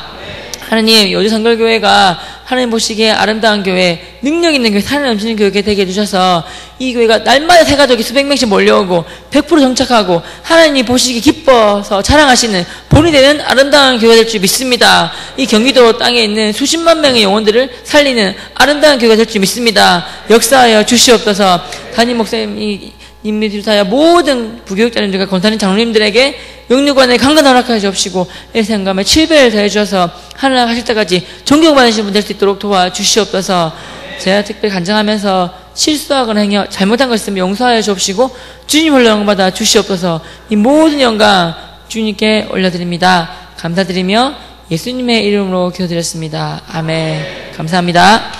하나님, 요즘 성결교회가 하나님 보시기에 아름다운 교회, 능력 있는 교회, 사랑 넘치는 교회가 되게 해주셔서 이 교회가 날마다 새 가족이 수백 명씩 몰려오고 100% 정착하고 하나님 보시기 기뻐서 자랑하시는 본이 되는 아름다운 교회가 될 줄 믿습니다. 이 경기도 땅에 있는 수십만 명의 영혼들을 살리는 아름다운 교회가 될 줄 믿습니다. 역사하여 주시옵소서. 담임 목사님이 님들하여 모든 부교육자님들과 권사님 장로님들에게 영육관의 강건 허락하여 주옵시고 일생감에 7배를 더해 주셔서 하늘 하실 때까지 존경받으시는 분 될 수 있도록 도와주시옵소서. 제가 특별히 간증하면서 실수하거나 행여 잘못한 것 있으면 용서하여 주옵시고 주님 홀로 영광받아 주시옵소서. 이 모든 영광 주님께 올려드립니다. 감사드리며 예수님의 이름으로 기도드렸습니다. 아멘. 감사합니다.